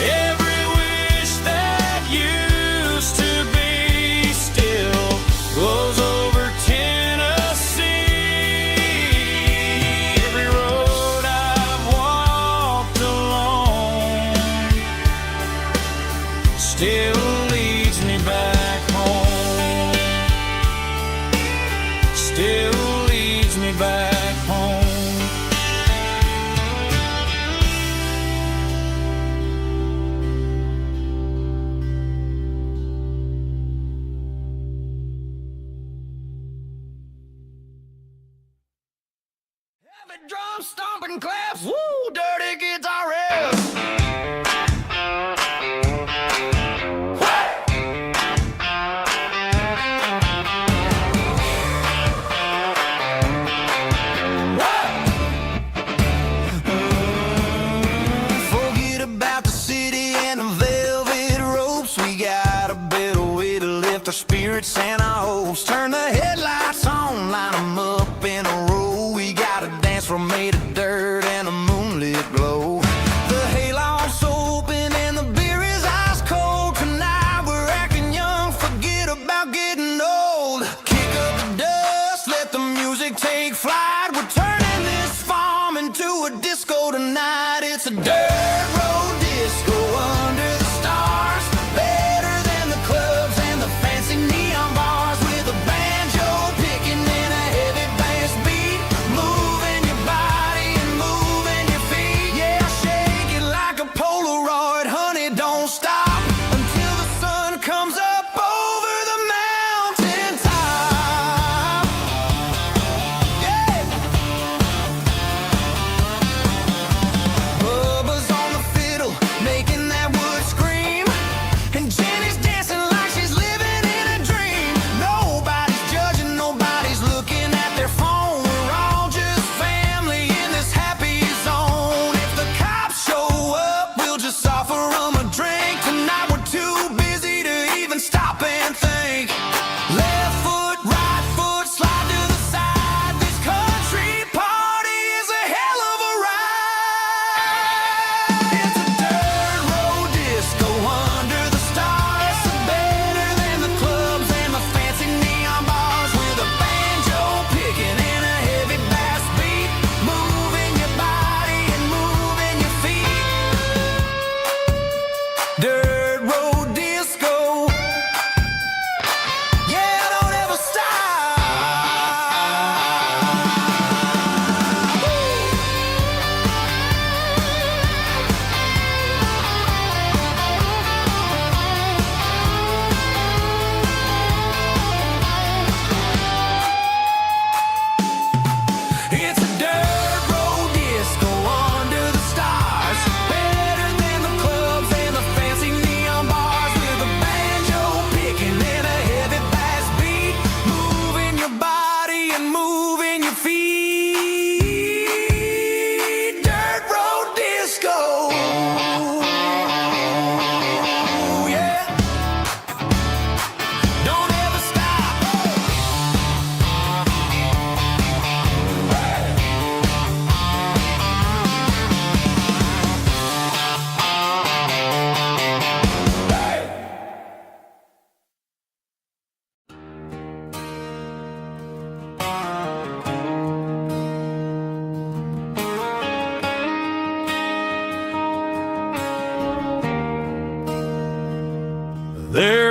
Every wish that used to be still glows over Tennessee. Every road I've walked along still leads me back home. Still leads me back home. Heavy drum stomping claps, woo, dirty guitar riffs. Forget about the city and the velvet ropes. We got a better way to lift our spirits and our hopes. Turn the headlights on, line them up in a row. We got a dance floor made of dirt and a moonlit glow. The hayloft's open and the beer is ice cold. Tonight we're acting young, forget about getting old. Kick up the dust, let the music take flight. We're turning this farm into a disco tonight. It's a dirt road disco under the stars. Better than the clubs and the fancy neon bars. With a banjo picking in a heavy bass beat. Moving your body and moving your feet. Yeah, shake it like a Polaroid, honey, don't stop until the sun comes up over the mountain top. Yeah. Bubba's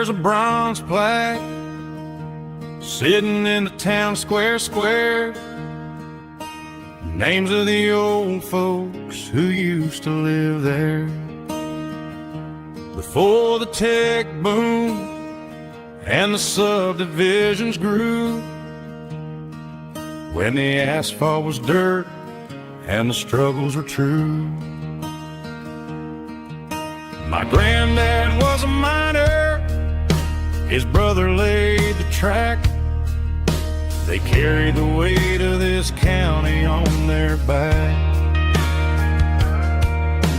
there's a bronze plaque sitting in the town square. Names of the old folks who used to live there. Before the tech boom and the subdivisions grew, when the asphalt was dirt and the struggles were true. My granddad was a miner, his brother laid the track. They carried the weight of this county on their back.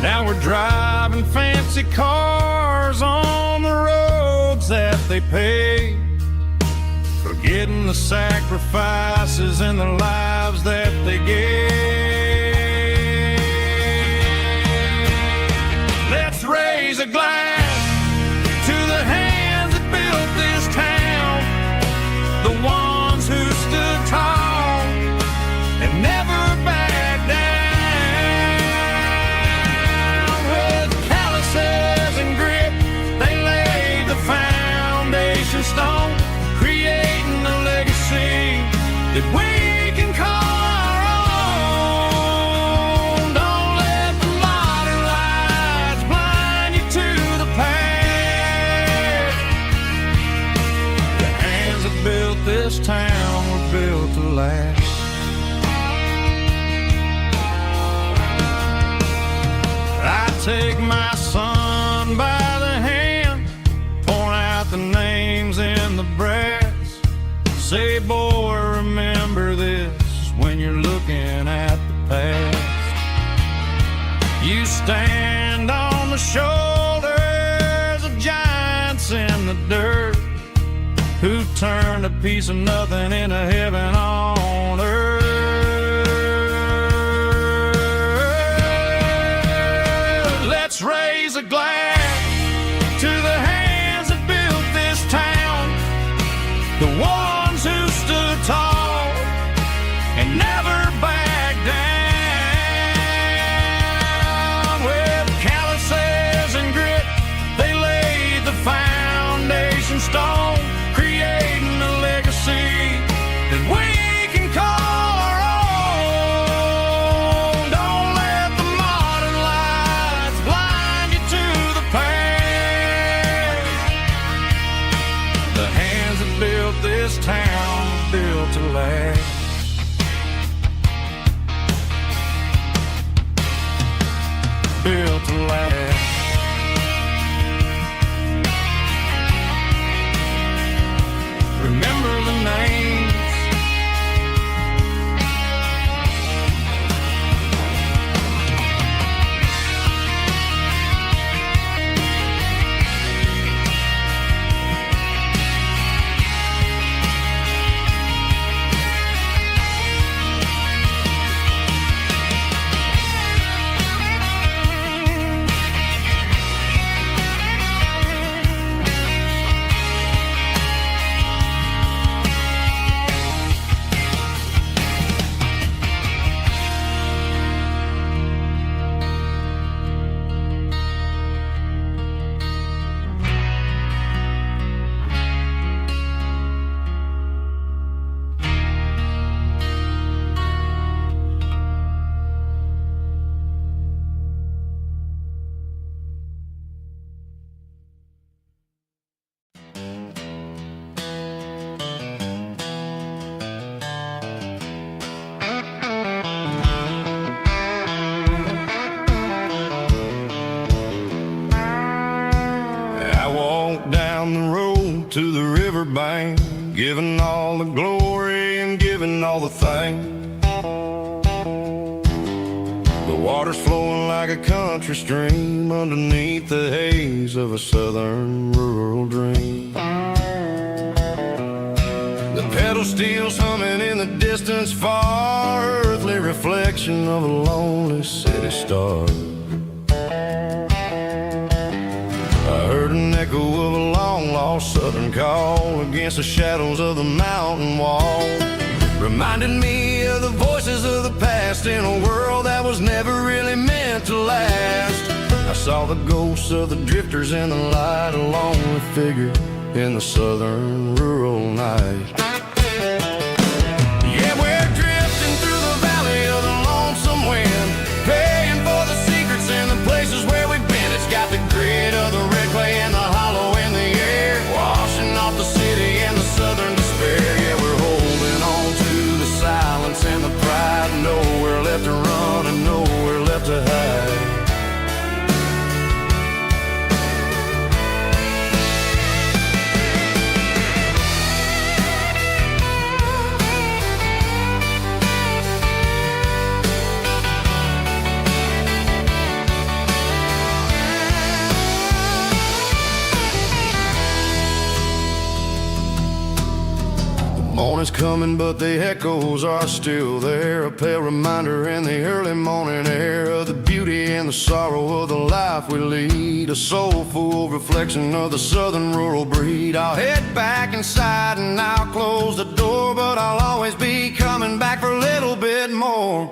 Now we're driving fancy cars on the roads that they paved, forgetting the sacrifices and the lives that they gave. Let's raise a glass to the hands that built this town, the ones who stood tall and never backed down. With calluses and grit, they laid the foundation stone, creating a legacy that we can call our own. Don't let the modern lights blind you to the past. The hands that built this town were built to last. I take my son by the hand, point out the names in the brass. Say, boy, remember this when you're looking at the past. You stand on the shoulders of giants in the dirt, who turned a piece of nothing into heaven on earth. Let's raise a glass to the hands that built this town, the ones who stood tall and never backed down. With calluses and grit, they laid the foundation stone, creating a legacy that we can call our own. Don't let the modern lights blind you to the past. The hands that built this town were built to last. Built to last. Remember the names. To the riverbank, giving all the glory and giving all the thanks. The water's flowing like a country stream underneath the haze of a southern rural dream. The pedal steel's humming in the distance far, earthly reflection of a lonely city star. I heard an echo of a long-lost southern call against the shadows of the mountain wall. Reminded me of the voices of the past in a world that was never really meant to last. I saw the ghosts of the drifters in the light, a lonely figure in the southern rural night. Yeah, we're drifting through the valley of the lonesome wind, paying for the secrets and the places where we've been. It's got the grit of the red clay and the hollow in the air, washing off the city and the southern despair. Yeah, we're holding on to the silence and the pride, nowhere left to run and nowhere left to hide. Morning's coming, but the echoes are still there, a pale reminder in the early morning air of the beauty and the sorrow of the life we lead, a soulful reflection of the southern rural breed. I'll head back inside and I'll close the door, but I'll always be coming back for a little bit more.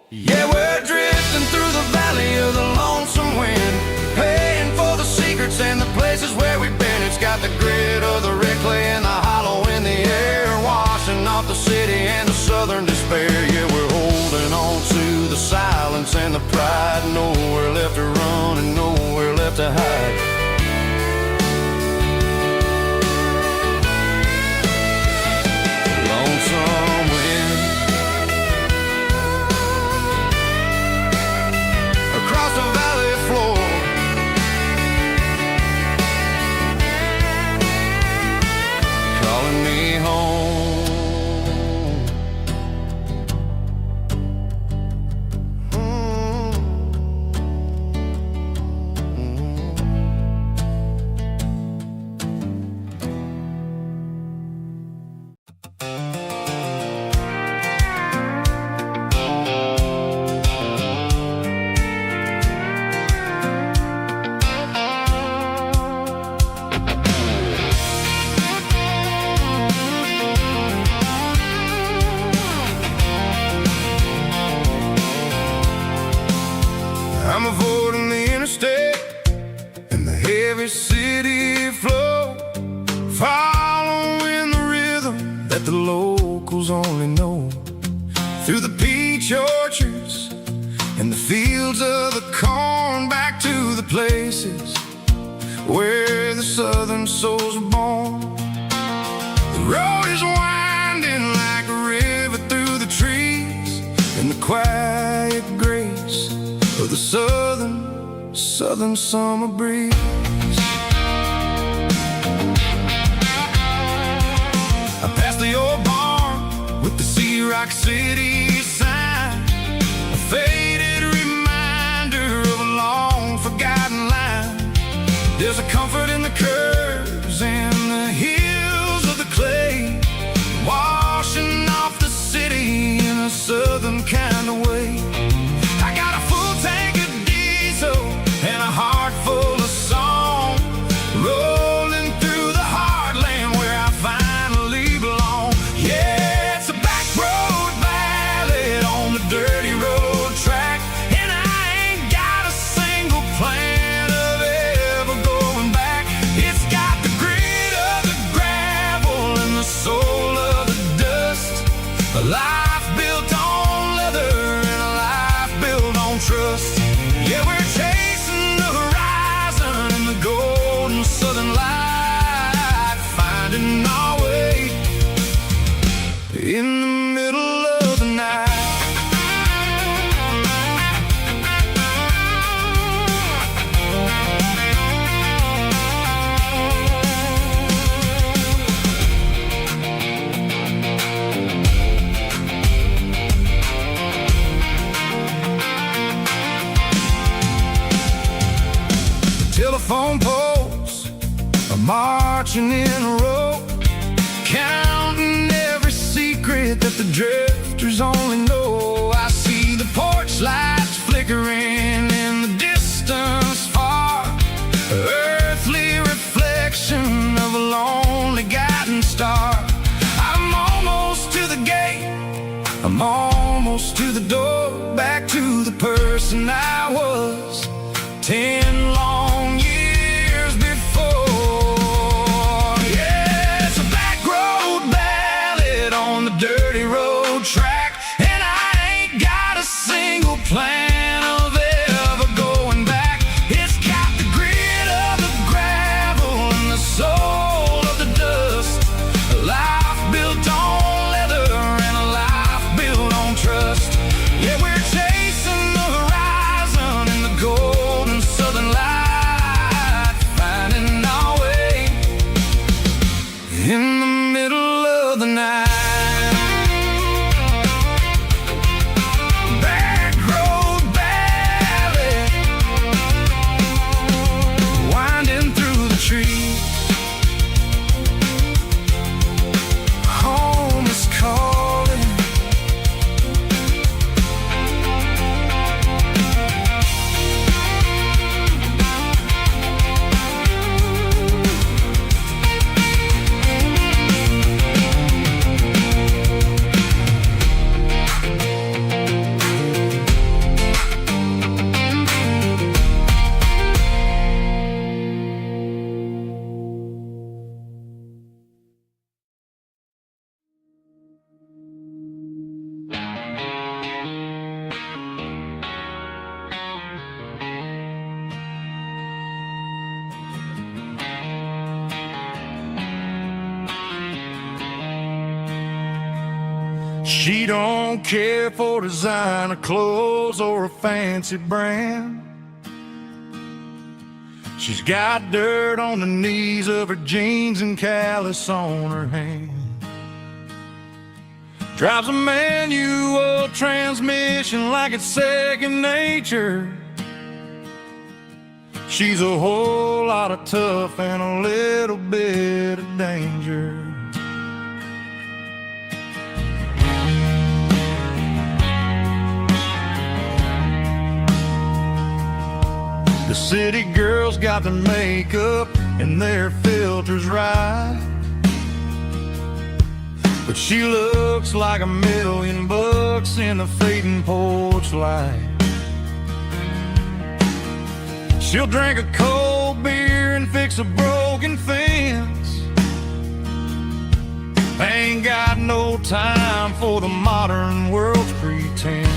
Yeah, we're drifting through the valley of the lonesome wind, paying for the secrets and the places where we've been. It's got the grit of the red clay and the hollow in the air, washing off the city and the southern despair. Yeah, we're holding on to the silence and the pride, nowhere left to run and nowhere left to hide. Lonesome wind across the valley floor, calling me home. I'm avoiding the interstate and the heavy city flow, following the rhythm that the locals only know, through the peach orchards and the fields of the corn, back to the places where the southern souls were born. The road is winding like a river through the trees, in the quiet grace of the southern summer breeze. I passed the old barn with the Sea Rock City sign, a faded reminder of a long forgotten line. There's a comfort in the curves and the hills of the clay, washing off the city in a southern kind of way. I got a full tank of diesel and a heart full of song, rolling through the heartland where I finally belong. Yeah, it's a back road ballad on the dirty road track, and I ain't got a single plan of ever going back. It's got the grit of the gravel and the soul of the dust, a life built on leather and a life built on trust. Yeah, we're chasing the horizon in the golden southern light, finding our way in the middle of the night. Telephone poles are marching in a row, counting every secret that the drifters only know. I see the porch lights flickering in the distance far, earthly reflection of a lonely guiding star. I'm almost to the gate, I'm almost to the door, back to the person I was, 10 long years before. Yeah, it's a back road ballad on the dirty road track, and I ain't got a single plan of ever going back. It's got the grit of the gravel and the soul of the dust. A life built on leather and a life built on trust. Yeah, we're chasing the horizon in the golden southern light, finding our way in the middle of the night. Back road ballad, winding through the trees. Home is calling. She don't care for designer clothes or a fancy brand. She's got dirt on the knees of her jeans and callus on her hand. Drives a manual transmission like it's second nature. She's a whole lot of tough and a little bit of danger. The city girls got their makeup and their filters right, but she looks like $1,000,000 in the fading porch light. She'll drink a cold beer and fix a broken fence. Ain't got no time for the modern world's pretense.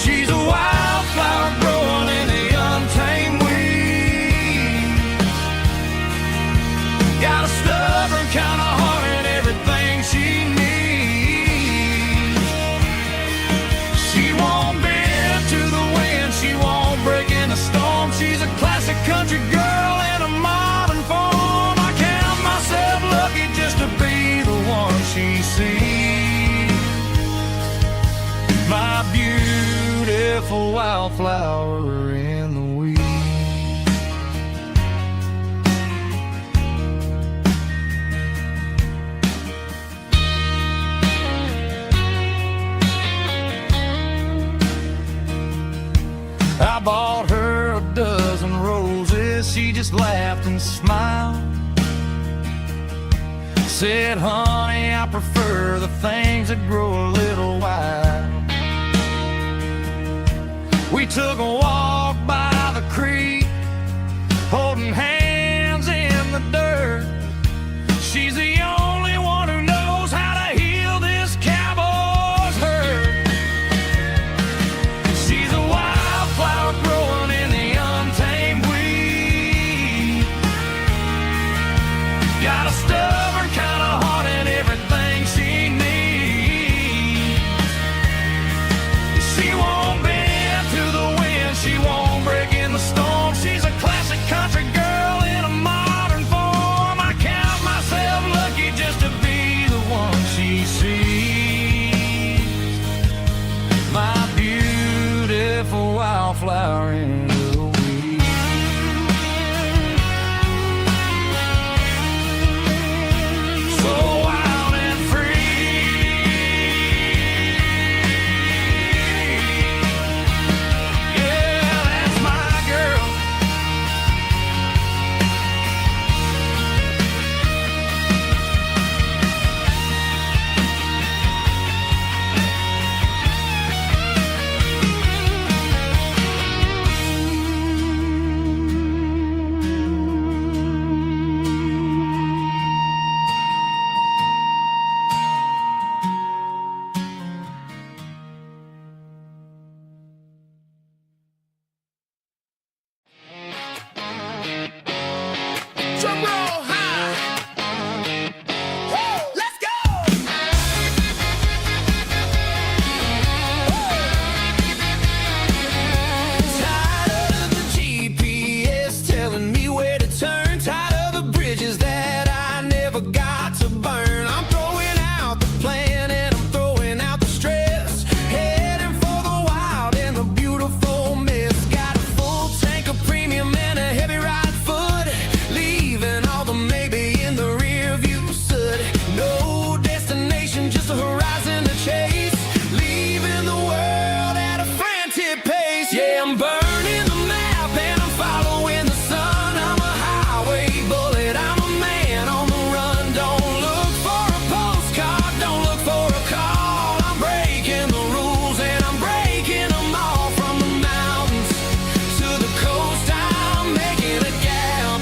She's a wildflower growing in the untamed weeds. Got a stubborn kind of heart and everything she needs. She won't bend to the wind, she won't break in the storm. She's a classic country girl in a modern form. I count myself lucky just to be the one she sees. My beautiful wildflower in the weeds. I bought her a dozen roses, she just laughed and smiled. Said, honey, I prefer the things that grow a little wild. We took a walk by the creek, holding hands in the dirt. She's the only one who knows how to heal this cowboy's hurt. She's a wildflower growing in the untamed weed. Got a stubborn kind of heart and everything she needs. She won't bend to the wind, she I'm burning the map and I'm following the sun. I'm a highway bullet, I'm a man on the run. Don't look for a postcard, don't look for a call. I'm breaking the rules and I'm breaking them all. From the mountains to the coast, I'm making a gap.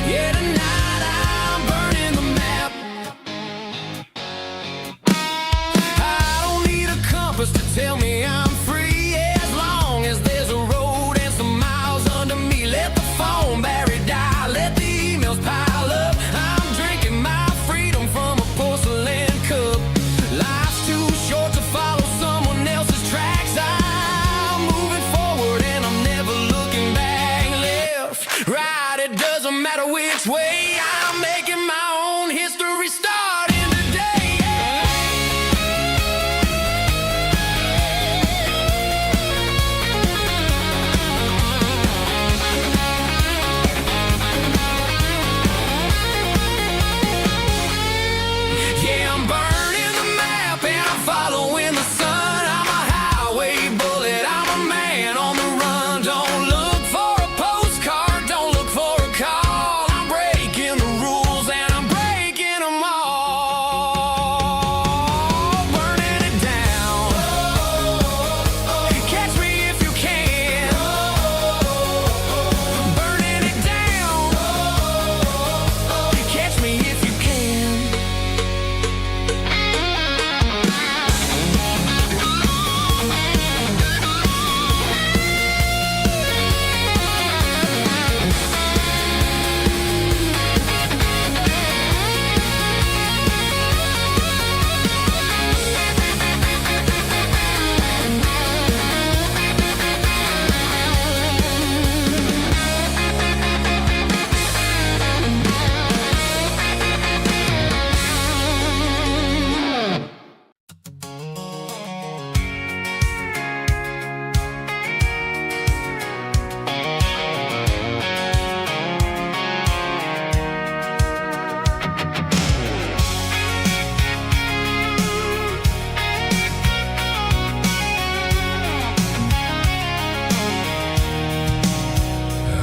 Yeah, tonight I'm burning the map. I don't need a compass to tell me I'm free, as long as there's a road and some miles under me. Let the phone battery die, let the emails pile up. I'm drinking my freedom from a porcelain cup. Life's too short to follow someone else's tracks. I'm moving forward and I'm never looking back. Left, right, it doesn't matter which way. I'm making my own history starting today. Yeah, I'm burning the map and I'm following the sun. I'm a highway bullet, I'm a man on the run. Don't look for a postcard, don't look for a call. I'm breaking the rules and I'm breaking them all. Burning it down. Catch me if you can. Burning it down. Catch me if you can.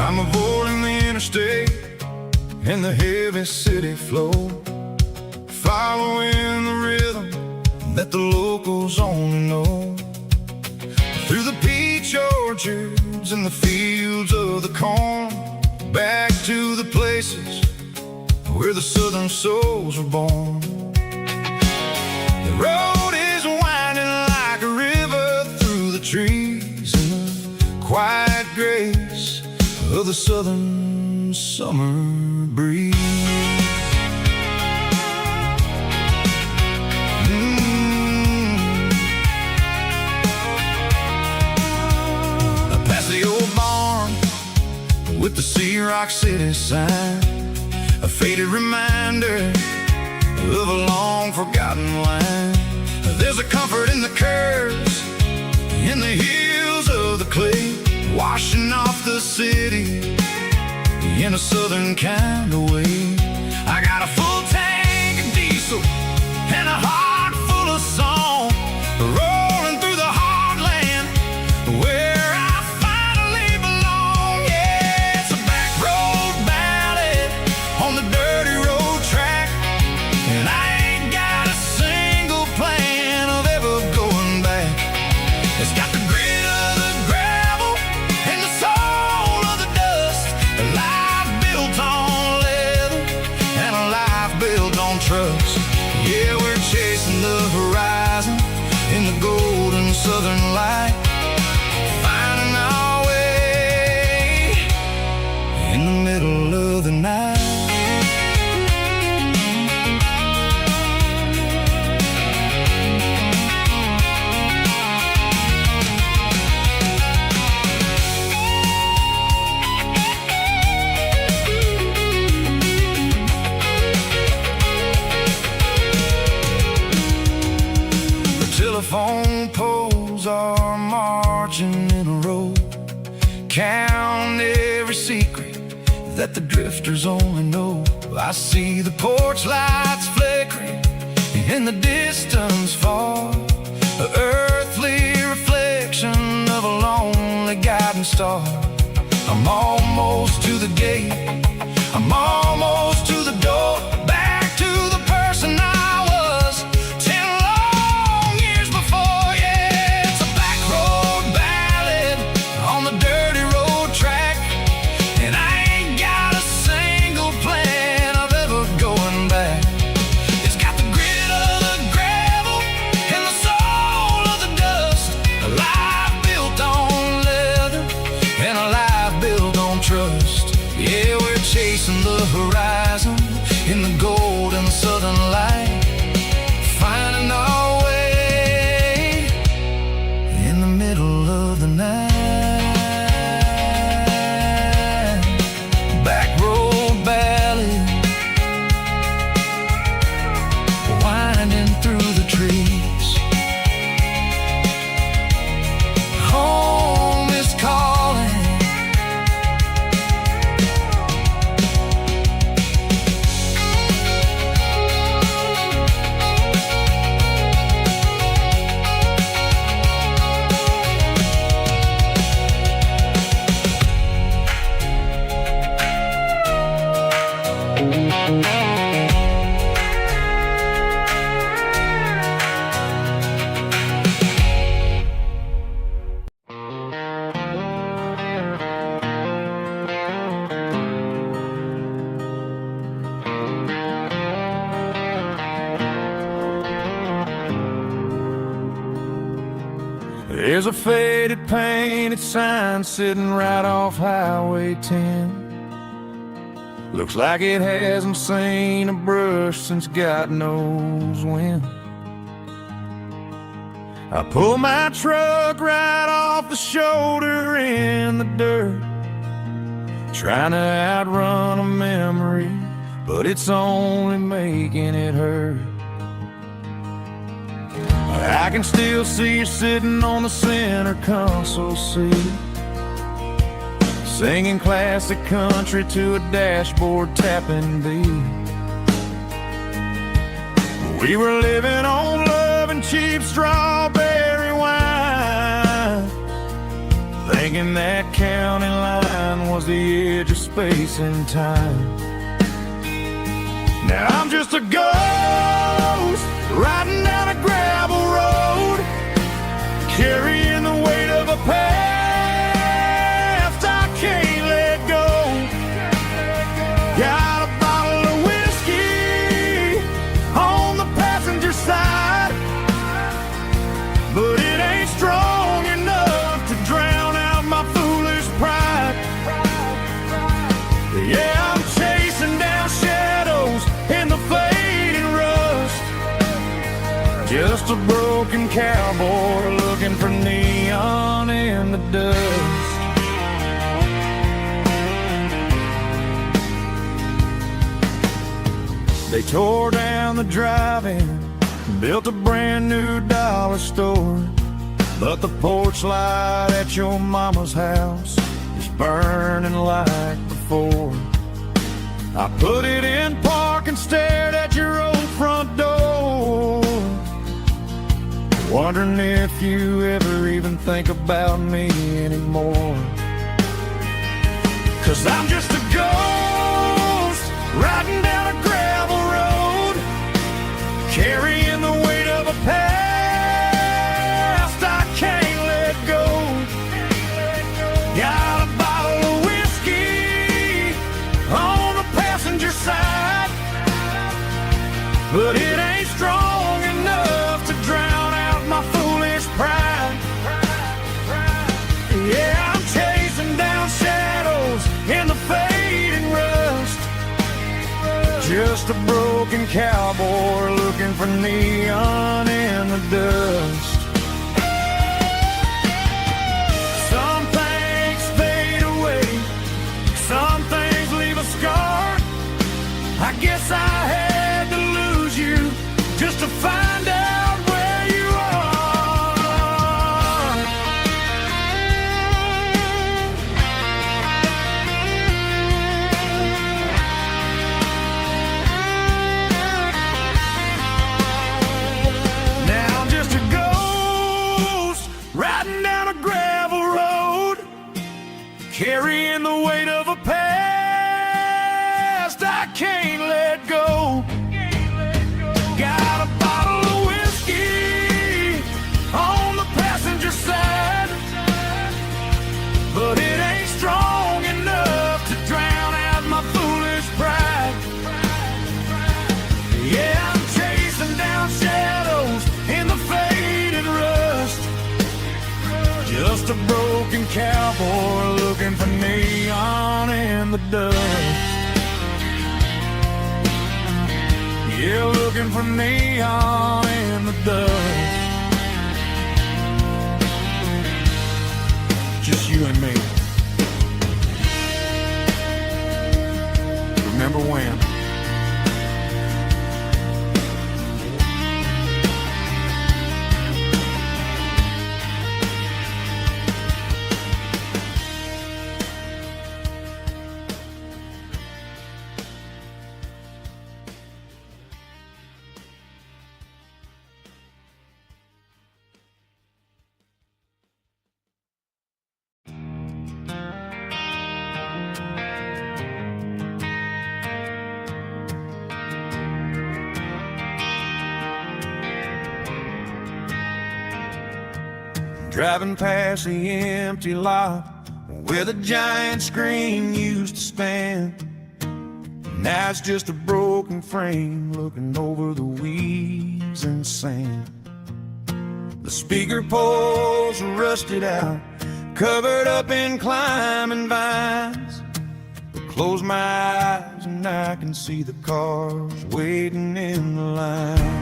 I'm avoiding the interstate and the heavy city flow, following the rhythm that the locals only know. Through the peach orchards and the fields of the corn, back to the places where the southern souls were born. The road is winding like a river through the trees in the quiet grace of the southern summer breeze. Past the old barn with the Sea Rock City sign, a faded reminder of a long forgotten line. There's a comfort in the curves, in the hills of the clay, washing off the city in a southern kind of way. I got a full tank of diesel and a heart full of song, rolling through the heartland where I finally belong. Yeah, it's a back road ballad on the dirty road track, and I ain't got a single plan of ever going back. It's got the grit of the gravel and the soul of the dust, a life built on leather and a life built on trust. Yeah, we're chasing the horizon in the golden southern light, finding our way in the middle of the night. Telephone poles are marching in a row, count every secret that the drifters only know. I see the porch lights flickering in the distance far, an earthly reflection of a lonely guiding shooting star. I'm almost to the gate, I'm almost to the door, back to the person I was 10 long years before. Yeah, it's a back road ballad on the dirty road track, and I ain't got a single plan of ever going back. It's got the grit of the gravel and the soul of the dust, a life built on leather and a life built on trust. Yeah, we're chasing the horizon in the golden southern light, finding our way in the middle of the night. Back road ballad, winding through the trees. Home is calling. There's a faded painted sign sitting right off Highway 10. Looks like it hasn't seen a brush since God knows when. I pull my truck right off the shoulder in the dirt, trying to outrun a memory, but it's only making it hurt. I can still see you sitting on the center console seat, singing classic country to a dashboard tapping beat. We were living on love and cheap strawberry wine, thinking that county line was the edge of space and time. Now I'm just a ghost riding down a gravel road, carrying the weight of a past I can't let go. Got a bottle of whiskey on the passenger side, but it ain't strong enough to drown out my foolish pride. Yeah, I'm chasing down shadows in the fading rust, just a broken cowboy looking for neon in the dust. They tore down the drive-in, built a brand new dollar store, but the porch light at your mama's house is burning like before. I put it in park and stared at your old front door, wondering if you ever even think about me anymore. 'Cause I'm just a ghost riding down a gravel road, carrying the weight of a past I can't let go. Got a bottle of whiskey on the passenger side, but it ain't strong enough to drown out my foolish pride. Yeah, I'm chasing down shadows in the fading rust, just a broken cowboy looking for neon in the dust. Some things fade away, some things leave a scar. I guess I had to lose you just to find out where you are. Now I'm just a ghost carrying the weight of a past I can't let go. Got a bottle of whiskey on the passenger side, but it ain't strong enough to drown out my foolish pride. Yeah, I'm chasing down shadows in the faded rust, just a broken cowboy looking for neon in the dust. Yeah, looking for neon in the dust. Just you and me. Remember when? Driving past the empty lot where the giant screen used to stand. Now it's just a broken frame looking over the weeds and sand. The speaker poles are rusted out, covered up in climbing vines. But close my eyes and I can see the cars waiting in the lines.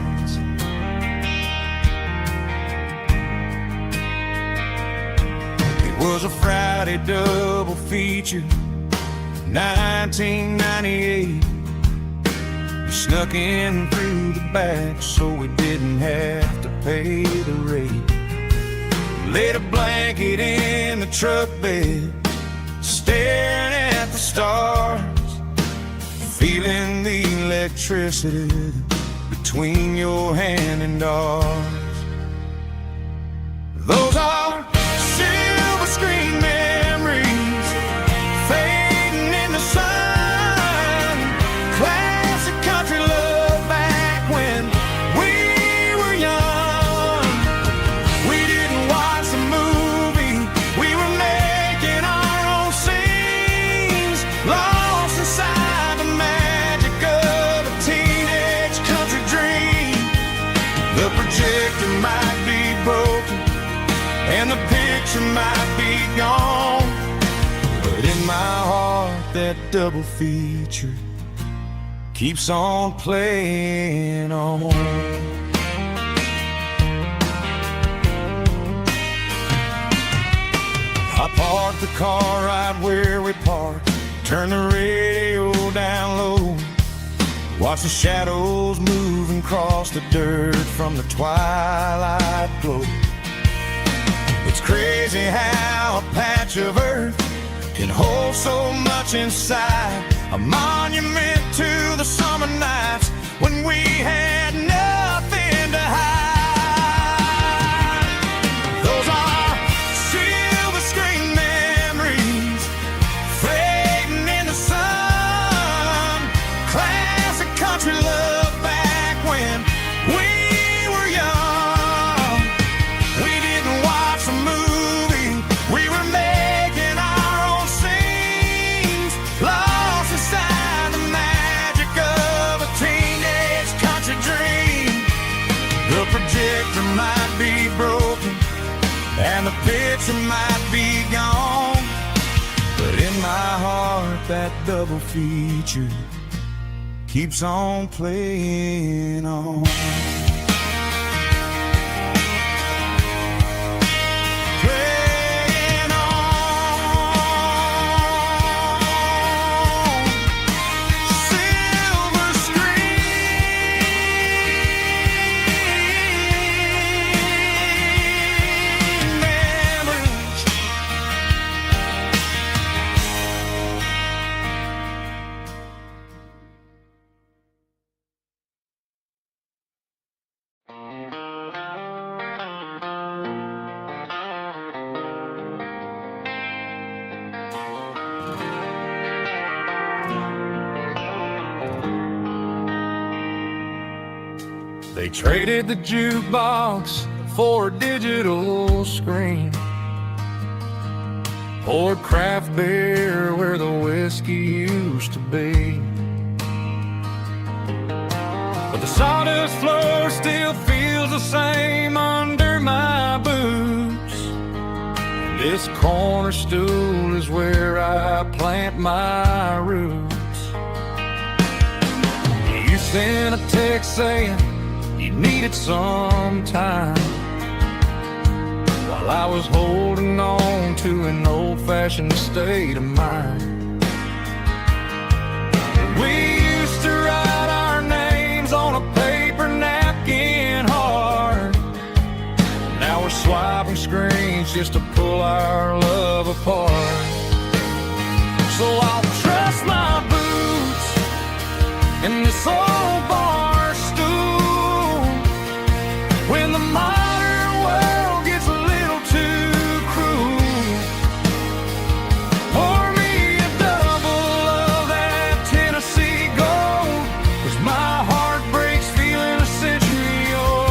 Was a Friday double feature, 1998. We snuck in through the back so we didn't have to pay the rate. Laid a blanket in the truck bed, staring at the stars, feeling the electricity between your hand and ours. Those are screen memories fading in the sun. Classic country love back when we were young. We didn't watch a movie, we were making our own scenes, lost inside the magic of a teenage country dream. The projector might be broken and the picture might be gone, but in my heart that double feature keeps on playing on. I parked the car right where we parked, turned the radio down low, watched the shadows moving across the dirt from the twilight glow. It's crazy how a patch of earth can hold so much inside, a monument to the summer nights when we had nothing to hide. Those are silver screen memories fading in the sun. Classic country love back when we were young. We didn't watch a movie, we were making our own scenes, lost inside the magic of a teenage country dream. The projector might be broken and the picture might be gone, but in my heart that double feature keeps on playing on. They traded the jukebox for a digital screen, poured craft beer where the whiskey used to be. But the sawdust floor still feels the same under my boots. This corner stool is where I plant my roots. You sent a text saying you needed some time, while I was holding on to an old-fashioned state of mind. We used to write our names on a paper napkin hard. Now we're swiping screens just to pull our love apart. So I'll trust my boots in this old bar stool when the modern world gets a little too cruel. Pour me a double of that Tennessee Gold, 'cause my heart breaks feeling a century old.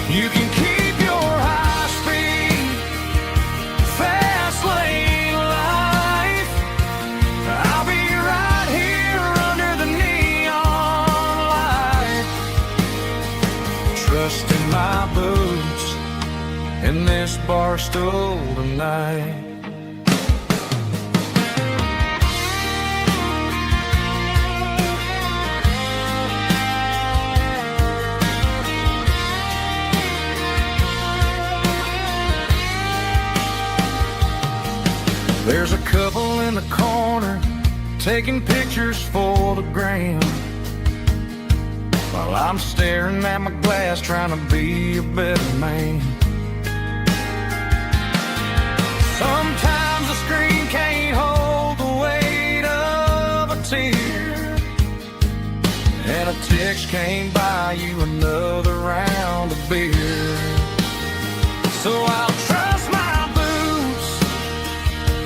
You can keep your high-speed, fast-lane life. I'll be right here under the neon light, trusting my boots in this bar stool tonight. There's a couple in the corner taking pictures for the gram, while I'm staring at my glass trying to be a better man. Sometimes the screen can't hold the weight of a tear, and a text can't buy you another round of beer. So I'll trust my boots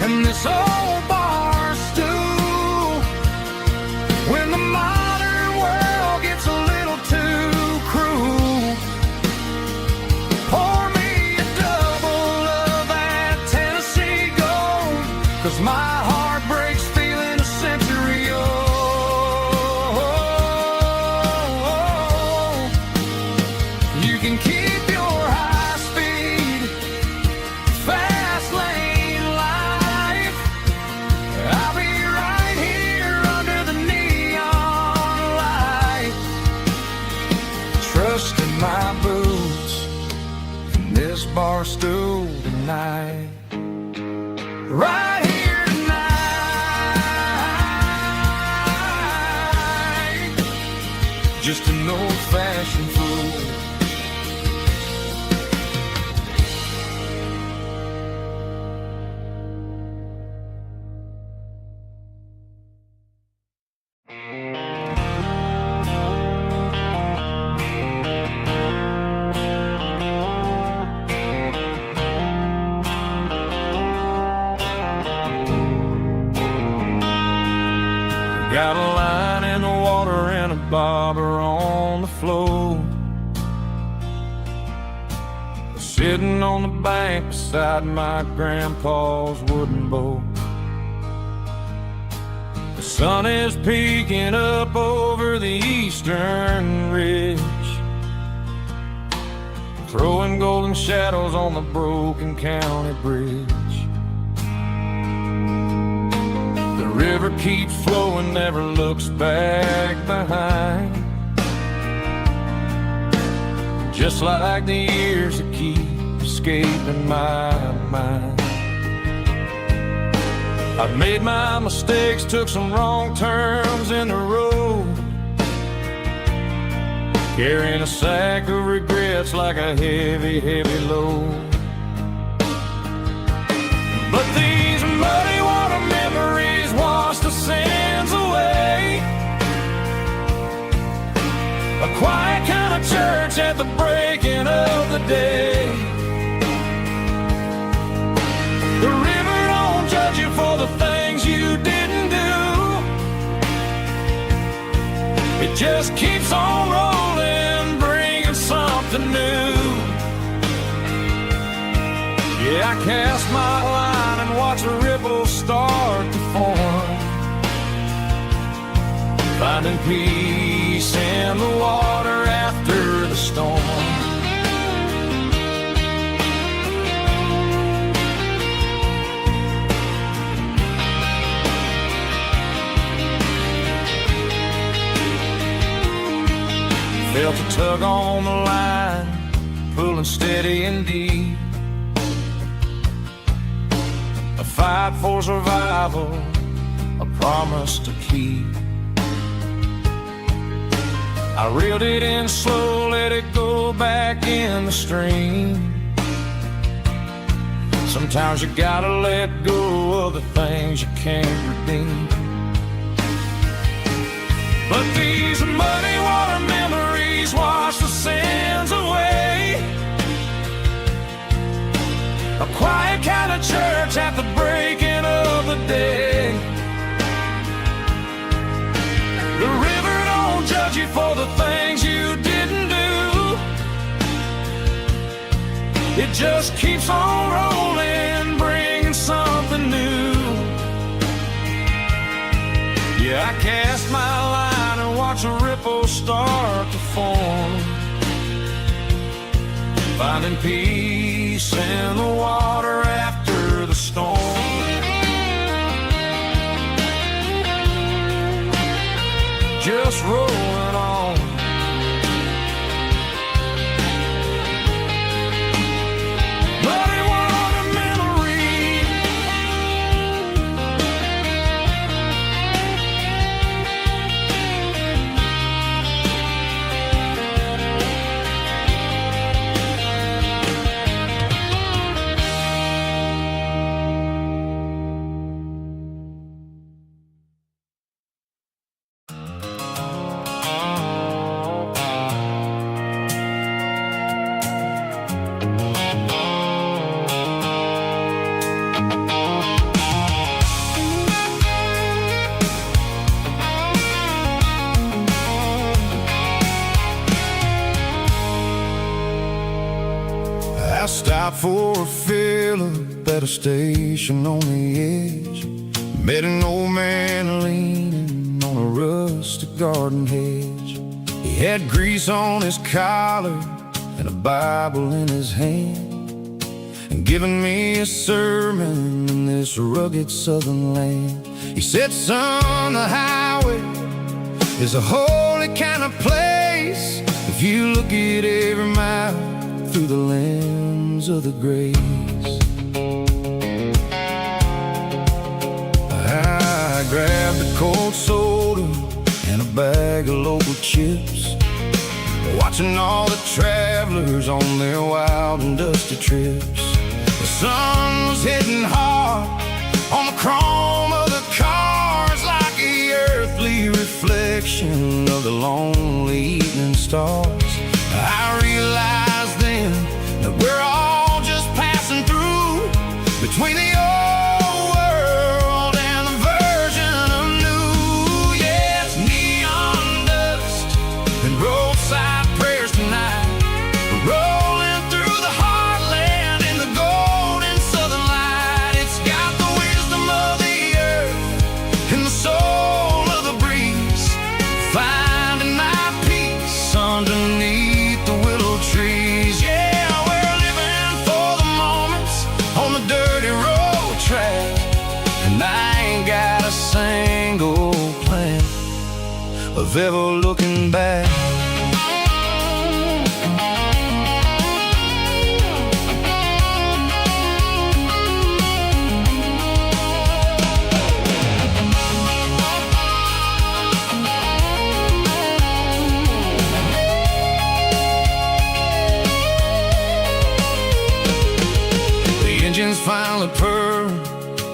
in this old bar stool when the modern world gets a little too cruel. Pour me a double of that Tennessee Gold, 'cause my heart breaks feeling a century old. You can keep your high-speed, fast-lane life. I'll be right here under the neon light, trusting my boots in this bar stool tonight. Right here tonight, just an old-fashioned fool. Got a line in the water and a bobber on the floor, sitting on the bank beside my grandpa's wooden boat. The sun is peeking up over the eastern ridge, throwing golden shadows on the broken county bridge. The river keeps flowing, never looks back behind, just like the years that keep escaping my mind. I've made my mistakes, took some wrong turns in the road, carrying a sack of regrets like a heavy, heavy load. But these muddy water memories wash the sins away. A quiet kind of church at the breaking of the day. The river don't judge you for the things you didn't do. just keeps on rolling, bringing something new. Yeah, I cast my line and watch a ripple start to form, finding peace in the water after the storm. Felt a tug on the line, pulling steady and deep. A fight for survival, a promise to keep. I reeled it in slow, let it go back in the stream. Sometimes you gotta let go of the things you can't redeem. But these muddy water memories wash the sins away. A quiet kind of church at the breaking of the day. The river don't judge you for the things you didn't do. It just keeps on rolling, bringing something new. Yeah, I cast my line and watch a ripple start to form, finding peace in the water after the storm. Just rolling on. Muddy water memory. I stopped for a fill-up at a station on the edge. Met an old man leaning on a rustic garden hedge. He had grease on his collar and a Bible in his hand, and giving me a sermon in this rugged southern land. He said, son, the highway is a holy kind of place if you look at every mile through the lens of the grace. I grabbed a cold soda and a bag of local chips, watching all the travelers on their wild and dusty trips. The sun was hitting hard on the chrome of the cars, like the earthly reflection of the lonely evening stars. I realized then that we're all just passing through between the old world and the version of new. Yeah, it's neon dust and roadside prayers tonight. We're rolling through the heartland in the golden southern light. It's got the wisdom of the earth and the soul of the breeze, finding my peace underneath the willow trees. Yeah, we're living for the moments on the dirty road track, and I ain't got a single plan of ever looking back. Engines finally purr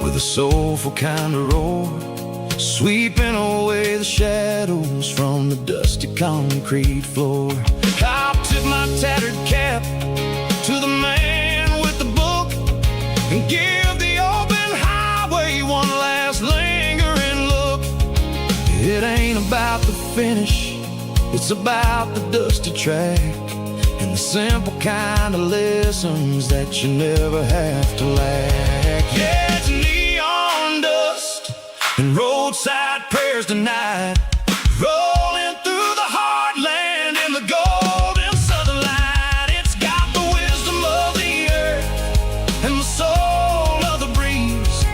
with a soulful kind of roar, sweeping away the shadows from the dusty concrete floor. I tip my tattered cap to the man with the book and give the open highway one last lingering look. It ain't about the finish, It's about the dusty track and the simple kind of lessons that you never have to lack. Yeah, it's neon dust and roadside prayers tonight, rolling through the heartland in the golden southern light. It's got the wisdom of the earth and the soul of the breeze,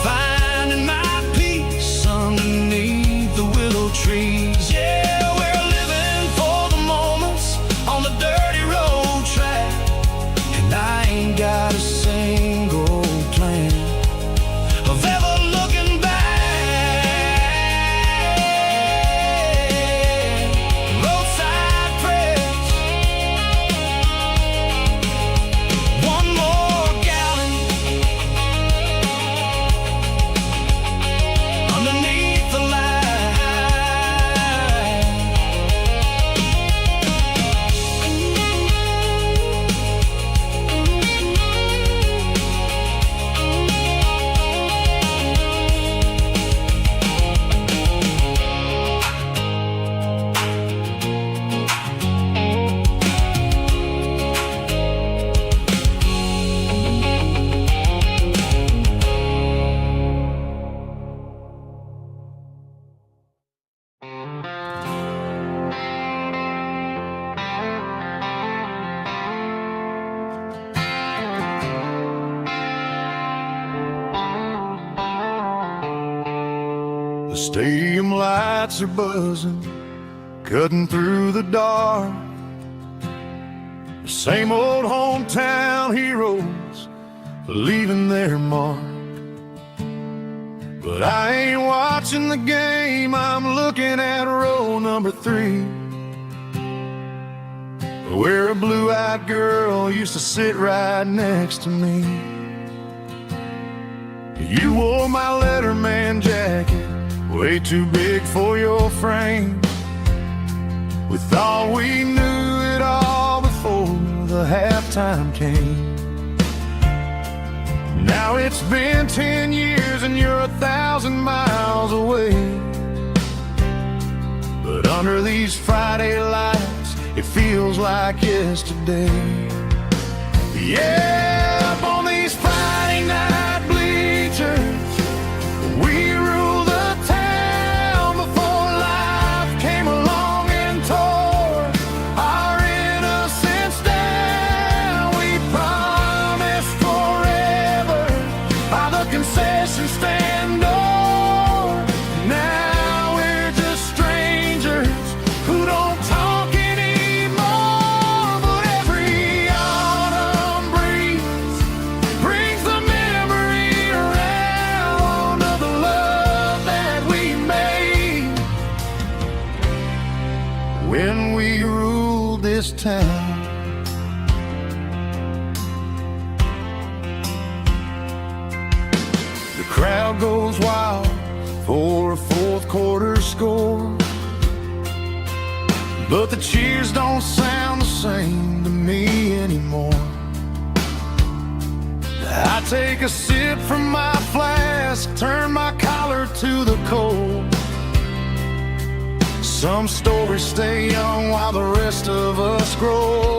finding my peace underneath the willow trees. Yeah, we're living for the moments on the dirty road track, and I ain't got a single plan of ever looking back. Roadside prayers, one more gallon underneath the light. The stadium lights are buzzing, cutting through the dark. The same old hometown heroes leaving their mark. But I ain't watching the game, I'm looking at row number 3, where a blue-eyed girl used to sit right next to me. You wore my Letterman jacket, way too big for your frame. We thought we knew it all before the halftime came. Now it's been 10 years and you're 1,000 miles away. But under these Friday lights, it feels like yesterday. Yeah, up on these Friday night bleachers, we rule the town before life came along and tore our innocence down. We promised forever by the concession stand door. Now we're just strangers who don't talk anymore. But every autumn breeze brings the memory around of the love that we made when we ruled this town. The crowd goes wild for a fourth quarter score, but the cheers don't sound the same to me anymore. I take a sip from my flask, turn my collar to the cold. Some stories stay young while the rest of us grow.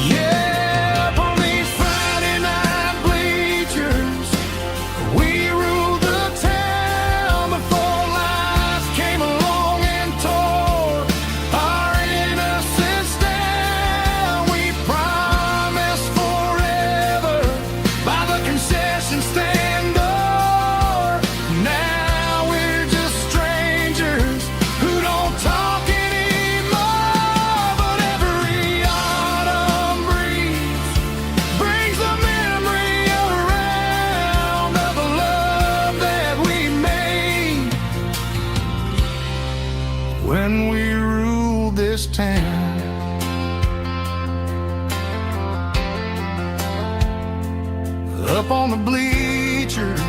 Yeah, up on these Friday night bleachers, we ruled the town before life came along and tore our innocence down. We promised forever by the concession stand door. Now we're just strangers who don't talk anymore. But every autumn breeze brings the memory around of the love that we made when we ruled this town. Up on the bleachers,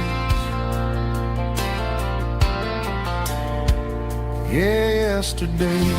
yesterday.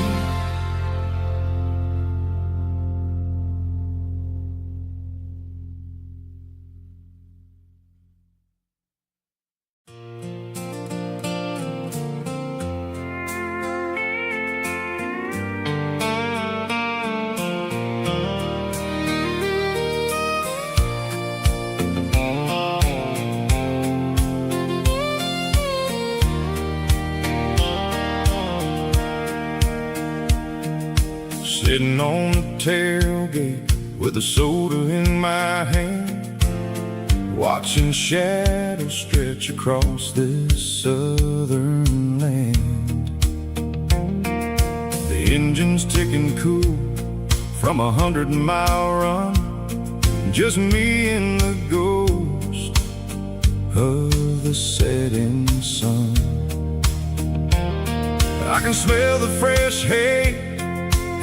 Sitting on the tailgate with a soda in my hand, watching shadows stretch across this southern land. The engine's ticking cool from 100-mile run, just me and the ghost of the setting sun. I can smell the fresh hay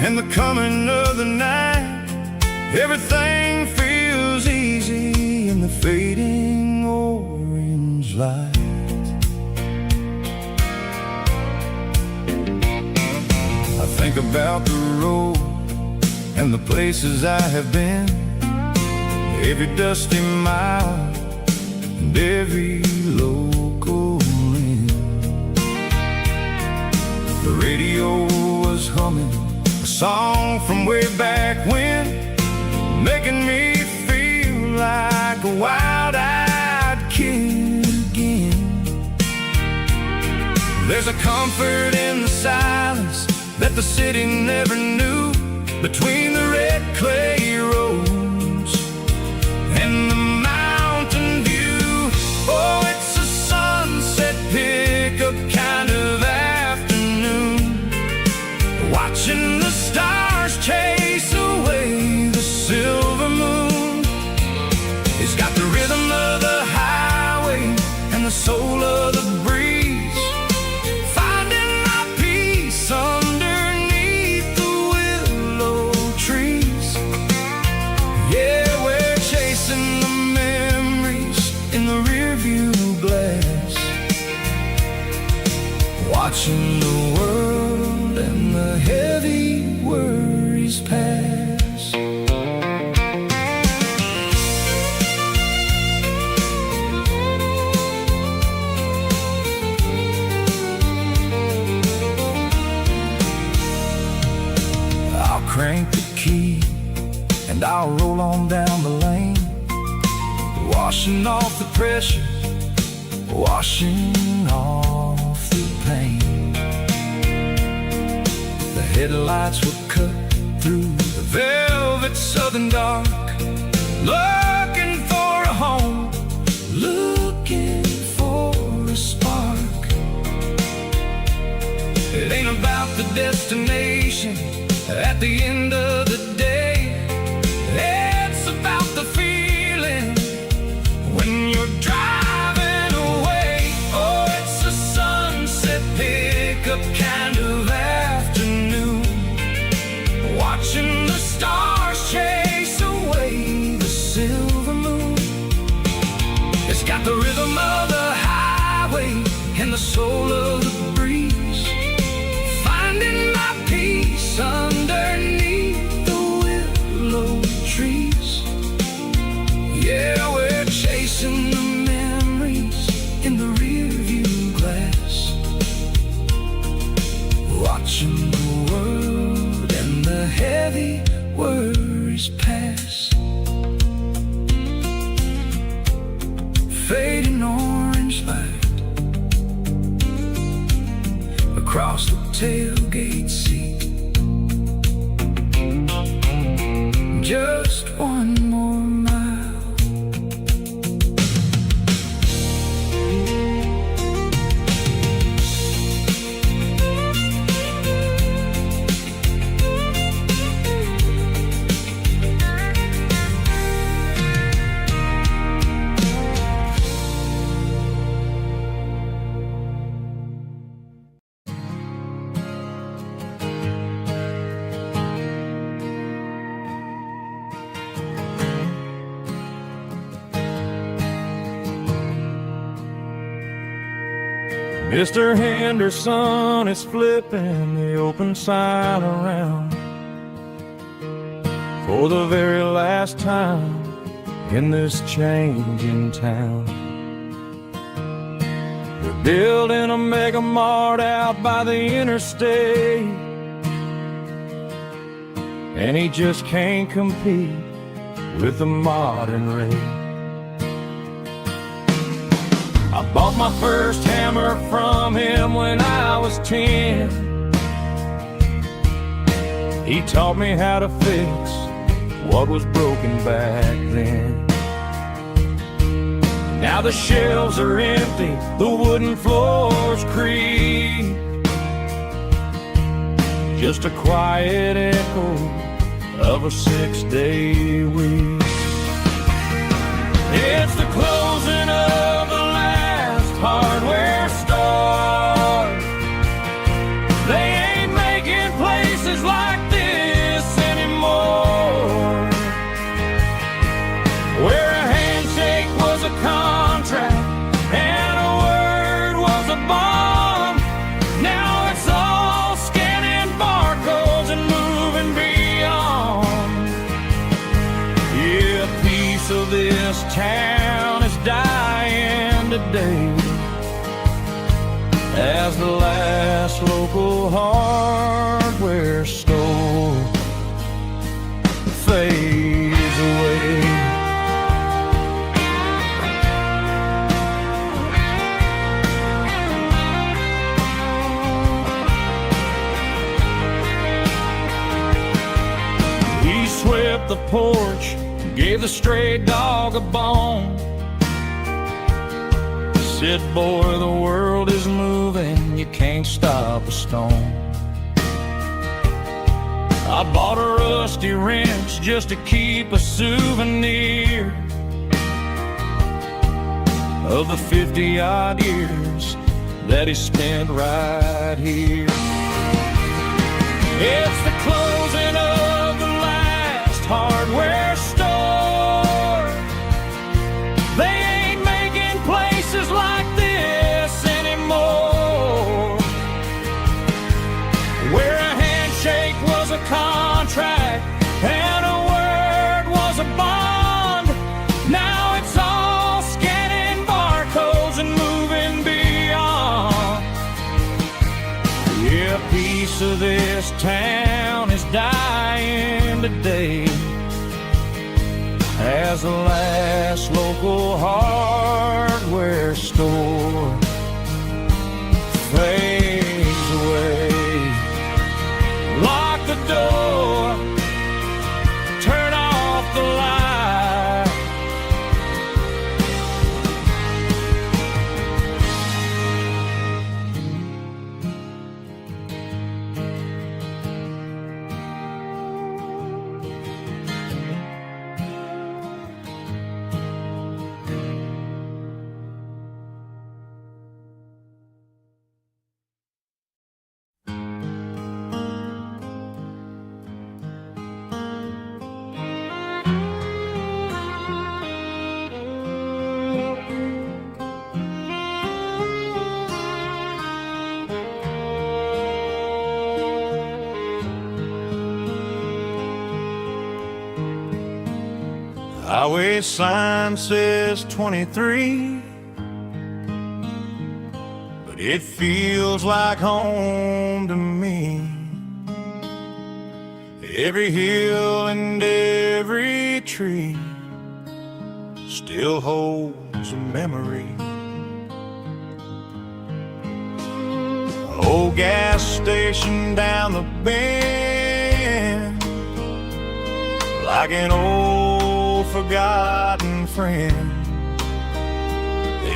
and the coming of the night. Everything feels easy in the fading orange light. I think about the road and the places I have been, every dusty mile and every local inn. The radio was humming a song from way back when, making me feel like a wild-eyed kid again. There's a comfort in the silence that the city never knew, between the red clay roads and the mountain view. Oh, it's a sunset pickup kind of afternoon, watching the stars chase away the silver moon. It's got the rhythm of the highway and the soul of the breeze, finding my peace underneath the willow trees. Yeah, we're chasing the memories in the rearview glass, watching the world and the heavy worries pass. I'll crank the key and I'll roll on down the lane, washing off the pressure, washing off the pain. The headlights will cut through the velvet southern dark, looking for a home, looking for a spark. It ain't about the destination at the end of the day, it's about the feeling when you're driving away. Oh, it's a sunset pickup kind of afternoon, watching the stars chase away the silver moon. It's got the rhythm of the highway and the soul of the breeze, finding my peace underneath the willow trees. Yeah, we're chasing the memories in the rearview glass, watching the world and the heavy worries pass. Fading orange light across the tailgate seat. Just one more mile. Mr. Henderson is flipping the open sign around for the very last time in this changing town. They're building a mega mart out by the interstate, and he just can't compete with the modern rate. I bought my first hammer from him when I was 10. He taught me how to fix what was broken back then. Now the shelves are empty, the wooden floors creak, just a quiet echo of a 6-day week. It's the closing of the last hardware store. They ain't making places like this anymore, where a handshake was a contract and a word was a bond. Now it's all scanning barcodes and moving beyond. Yeah, a piece of this town is dying today as the last local hardware store fades away. He swept the porch, gave the stray dog a bone, said, boy, the world is moving, you can't stop a stone. I bought a rusty wrench just to keep a souvenir of the 50-odd years that he spent right here. It's the closing of the last hardware store. They ain't making places like this anymore, where a handshake was a contract and a word was a bond. Now it's all scanning barcodes and moving beyond. Yeah, a piece of this town is dying today as the last local hardware store fades away. Lock the door, turn off the light. Highway sign says 23, but it feels like home to me. Every hill and every tree still holds a memory. Old gas station down the bend, like an old forgotten friend.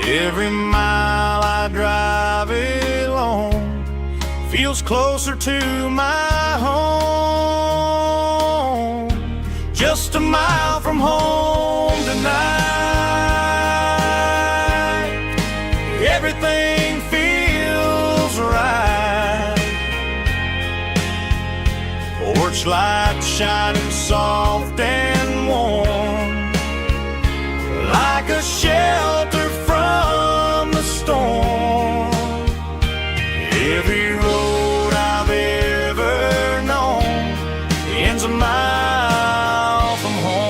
Every mile I drive it along feels closer to my home. Just a mile from home tonight, everything feels right. Porch light shining soft and warm, like a shelter from the storm. Every road I've ever known ends a mile from home.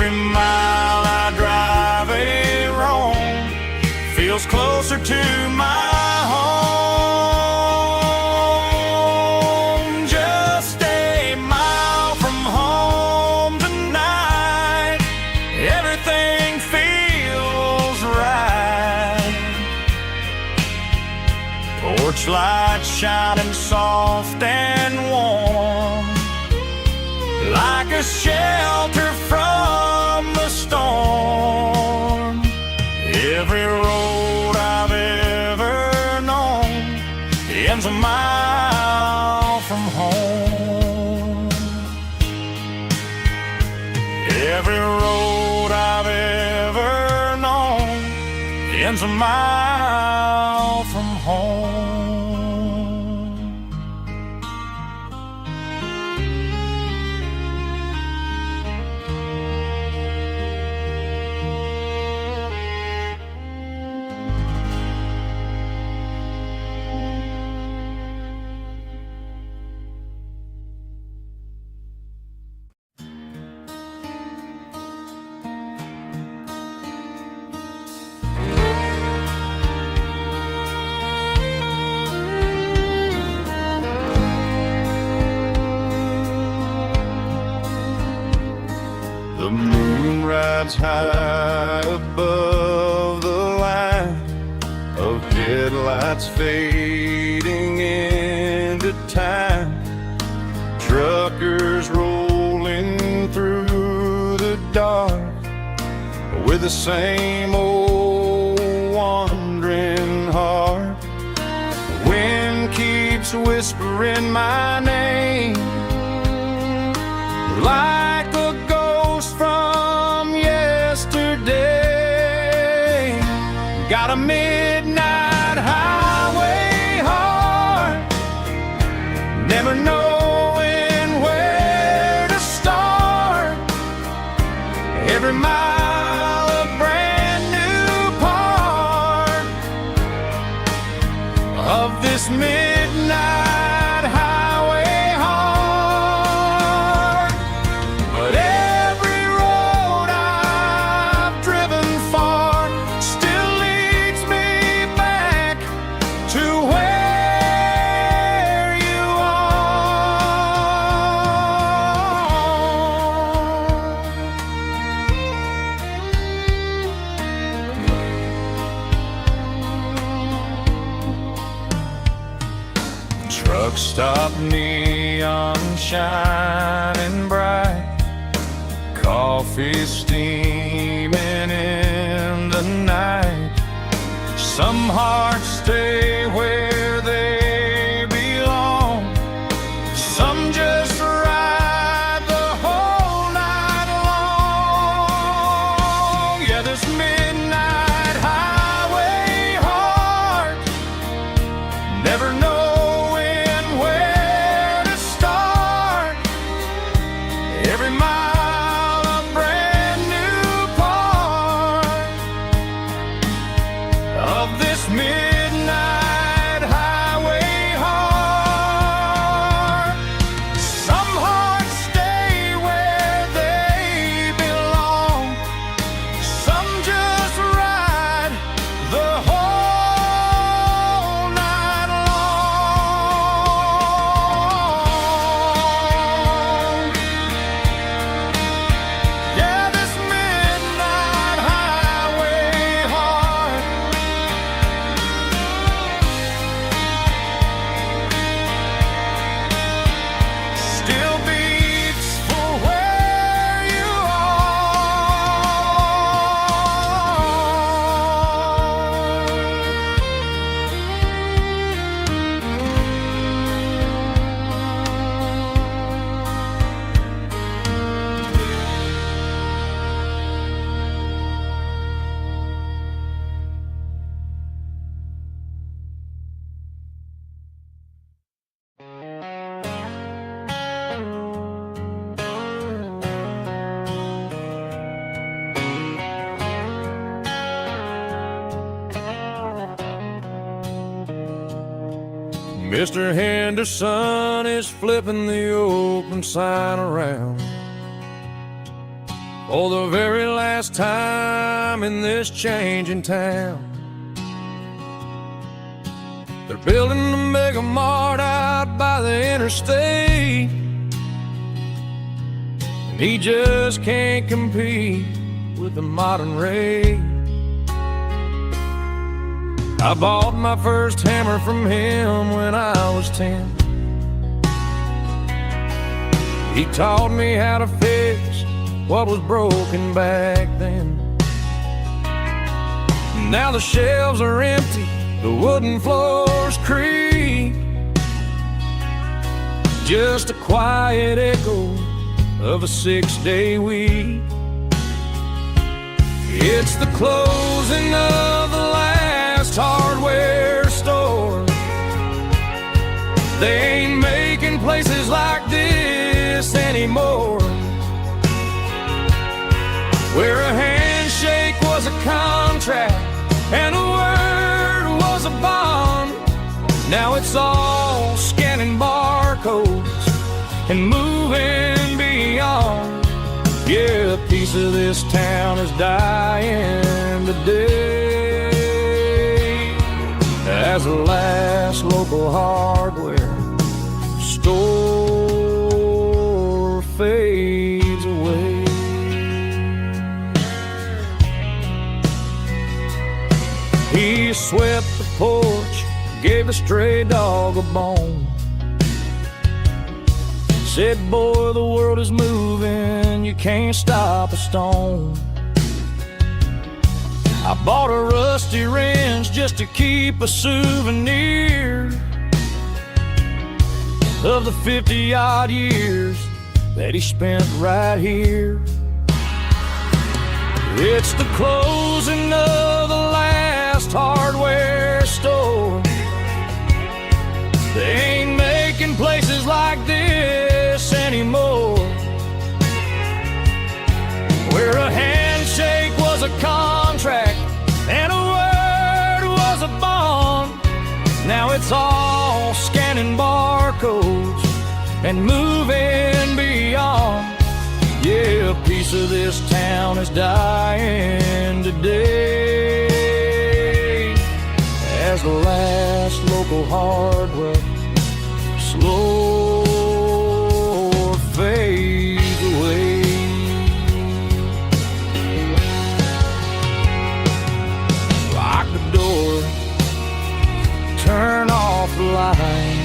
Every mile I drive a roam feels closer to my home. Just a mile from home tonight, everything feels right. Porch light shining soft and warm, like a shelter from the storm. Every road I've ever known ends a mile from home. Every road I've ever known ends a mile from home. The moon rides high above the line of headlights fading into time. Truckers rolling through the dark with the same old wandering heart. The wind keeps whispering my name like a ghost from yesterday. Got a midnight highway heart, never knowing where to start. Every mile a brand new part of this midnight highway heart. But every road I've driven far still leads me back to where you are. Truck stop, neon shining bright, coffee steaming in the night. Some hearts stay where they belong, some just ride the whole night long. Yeah, this midnight highway heart, never knowing where to start. Every mile a brand new part of this midnight highway heart. Some hearts stay where they belong, some just ride the whole night long. Yeah, this midnight highway heart still beats for where you Mr. Henderson is flipping the open sign around. For the very last time in this changing town. They're building a mega mart out by the interstate, and he just can't compete with the modern rate. I bought my first hammer from him when I was 10. He taught me how to fix what was broken back then. Now the shelves are empty, the wooden floors creak, just a quiet echo of a 6-day week. It's the closing of the last hardware store. They ain't making places like this anymore, where a handshake was a contract and a word was a bond. Now it's all scanning barcodes and moving beyond. Yeah, a piece of this town is dying today as the last local hardware store fades away. He swept the porch, gave the stray dog a bone. Said, boy, the world is moving, you can't stop a stone. I bought a rusty wrench just to keep a souvenir of the 50-odd years that he spent right here. It's the closing of the last hardware store. They ain't making places like this anymore, where a handshake was a contract and a word was a bond. Now it's all scanning barcodes and moving beyond. Yeah, a piece of this town is dying today as the last local hardware slow fades away. Lock the door, turn off the light.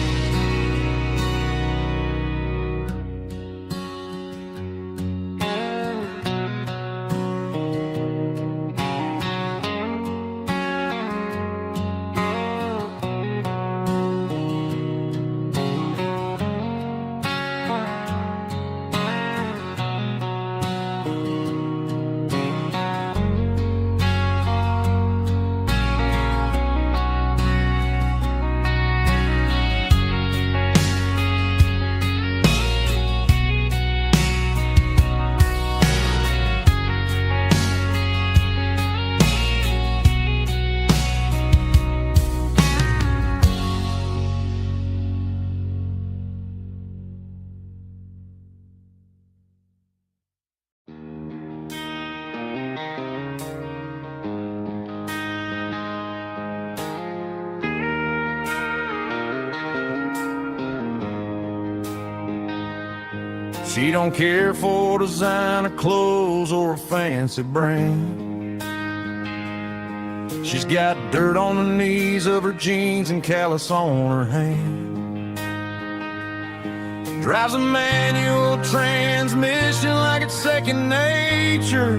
She don't care for designer clothes or a fancy brand. She's got dirt on the knees of her jeans and callus on her hand. Drives a manual transmission like it's second nature.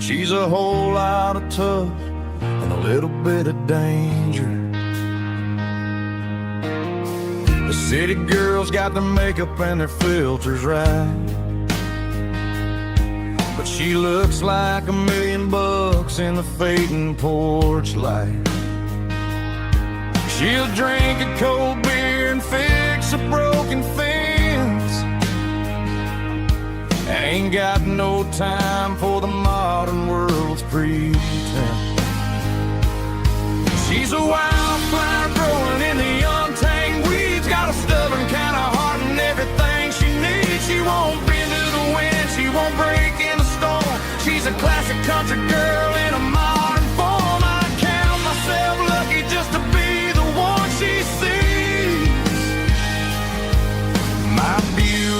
She's a whole lot of tough and a little bit of danger. The city girls got their makeup and their filters right, but she looks like $1 million in the fading porch light. She'll drink a cold beer and fix a broken fence. Ain't got no time for the modern world's pretense. She's a wildflower growing in the untamed weeds, got a stubborn kind of heart and everything she needs. She won't bend to the wind, she won't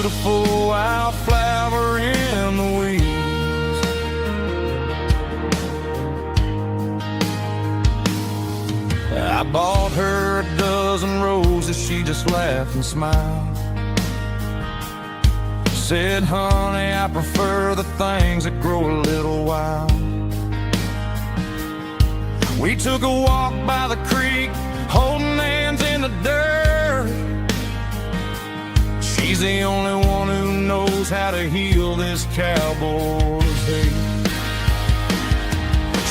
beautiful wildflower in the weeds. I bought her a dozen roses, she just laughed and smiled. Said, honey, I prefer the things that grow a little wild. We took a walk by the creek, holding hands in the dirt. She's the only one who knows how to heal this cowboy's hate.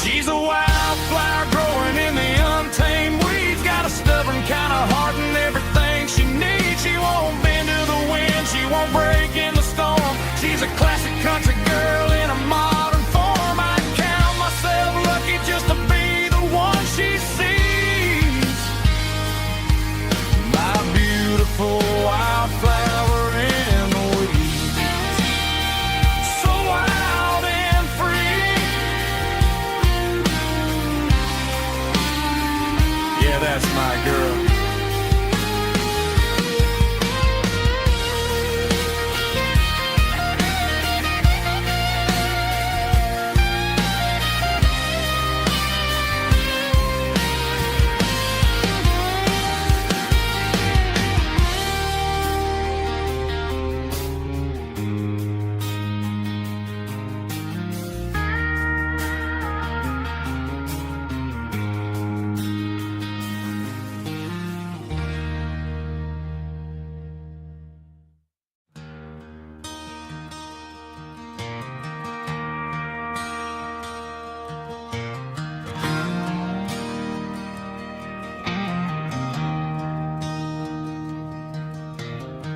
She's a wildflower growing in the untamed weeds. Got a stubborn kind of heart and everything she needs. She won't bend to the wind, she won't break in the storm. She's a classic country girl in a modern form. I count myself lucky just to be the one she sees. My beautiful wildflower in the weeds, so wild and free. Yeah, that's my girl.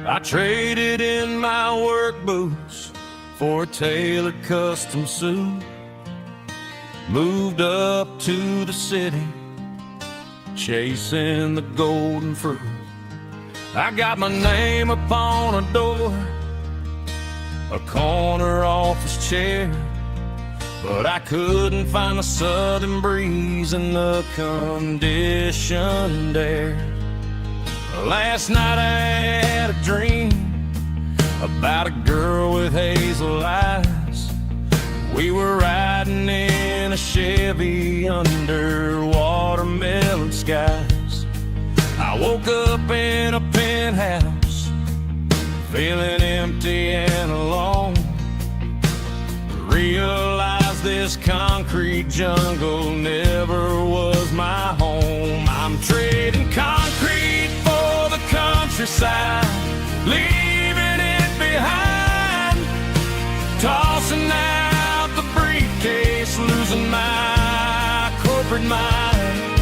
I traded in my work boots for a tailored custom suit. Moved up to the city, chasing the golden fruit. I got my name upon a door, a corner office chair, but I couldn't find the southern breeze in the conditioned air. Last night I had a dream about a girl with hazel eyes. We were riding in a Chevy under watermelon skies. I woke up in a penthouse, feeling empty and alone. Realized this concrete jungle never was my home. I'm trading concrete for the countryside, leaving it behind. Tossing out the briefcase, losing my corporate mind.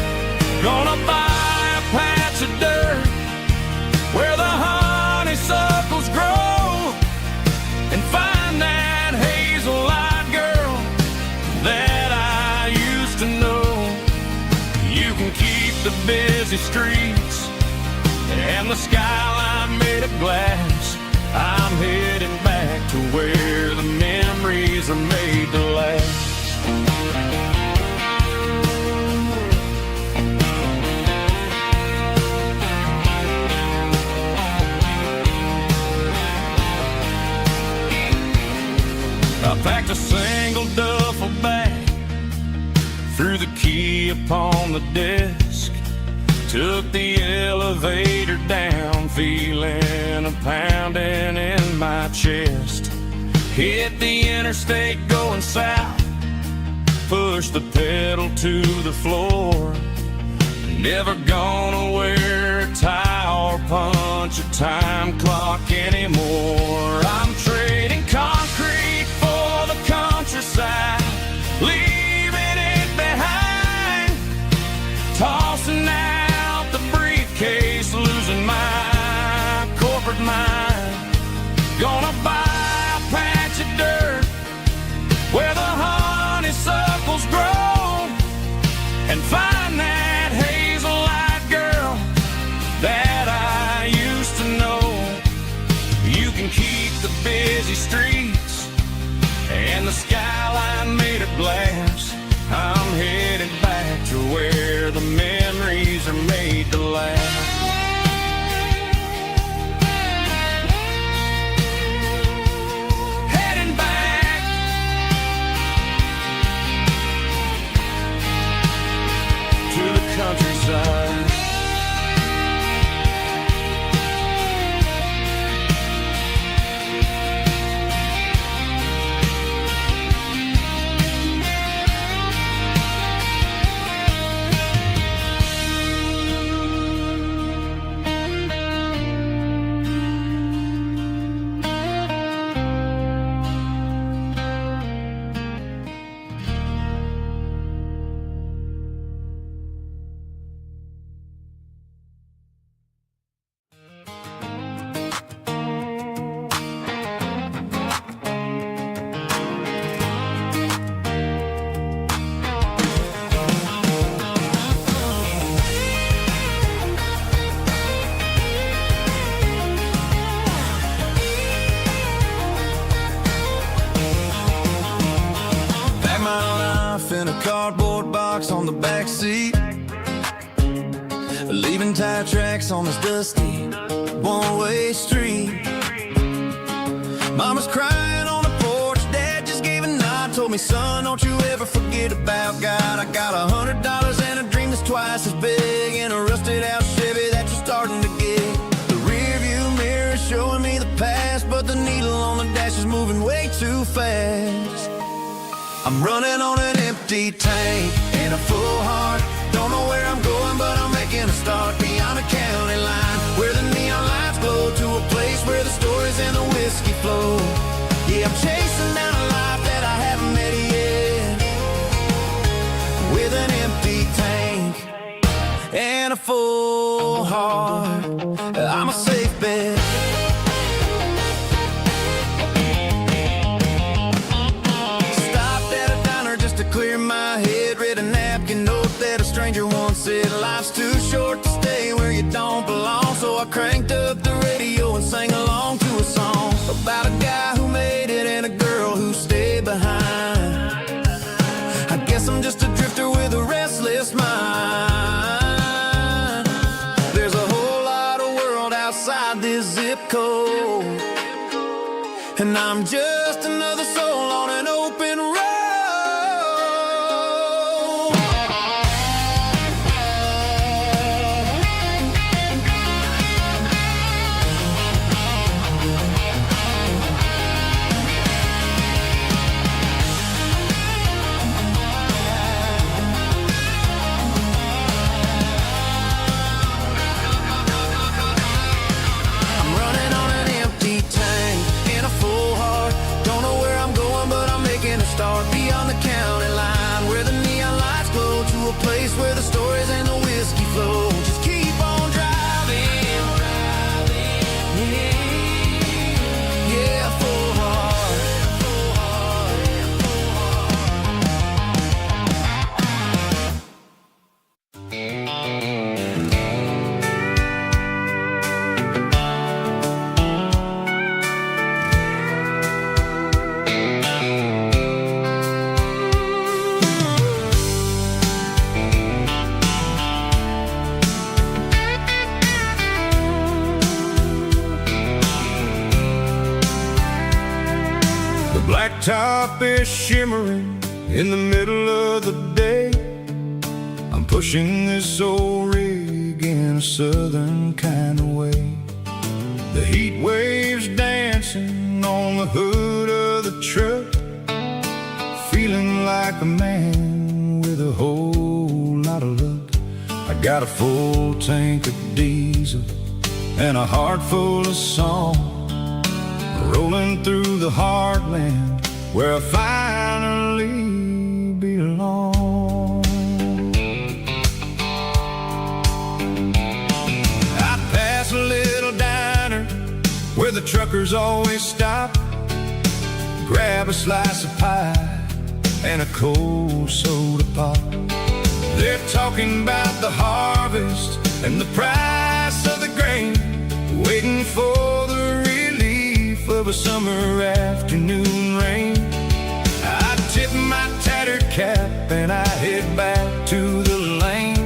Gonna buy a patch of dirt where the honeysuckles grow, and find that hazel-eyed girl that I used to know. You can keep the busy streets and the skyline made of glass. I'm heading back to where the memories are made to last. I packed a single duffel bag, threw the key upon the desk, took the elevator down, feeling a pounding in my chest. Hit the interstate going south, pushed the pedal to the floor. Never gonna wear a tie or punch a time clock anymore. I'm trading concrete for the countryside, leaving it behind. Tossing out the briefcase, losing my corporate mind. Gonna buy a patch of dirt where the honeysuckles grow, and find that hazel-eyed girl that I used to know. You can keep the busy streets and the skyline made of glass. I'm headed back to where the memories are made to last. seat, leaving tire tracks on this dusty one-way street. Mama's crying on the porch, Dad just gave a nod, told me, son, don't you ever forget about God. I got $100 and a dream that's twice as big, and a rusted out Chevy that you're starting to get. The rear view mirror is showing me the past, but the needle on the dash is moving way too fast. I'm running on an empty tank and a full heart. Don't know where I'm going, but I'm making a start beyond a county line, where the neon lights glow, to a place where the stories and the whiskey flow. Yeah, I'm chasing down a life that I haven't met yet, with an empty tank and a full heart. I'm a safe bet. Clear my head, read a napkin note that a stranger once said, life's too short to stay where you don't belong. So I cranked up the radio and sang along to a song about a guy who made it and a girl who stayed behind. I guess I'm just a drifter with a restless mind. There's a whole lot of world outside this zip code, and I'm just another soul on an open road. Beyond the county line, where the neon lights glow, to a place where the stories and the whiskey flow. Just keep on driving, yeah, full heart. Blacktop is shimmering in the middle of the day. I'm pushing this old rig in a southern kind of way. The heat waves dancing on the hood of the truck, feeling like a man with a whole lot of luck. I got a full tank of diesel and a heart full of song, rolling through the heartland where I finally belong. I pass a little diner where the truckers always stop, grab a slice of pie and a cold soda pop. They're talking about the harvest and the price of the grain, waiting for the relief of a summer afternoon rain. I tip my tattered cap and I head back to the lane,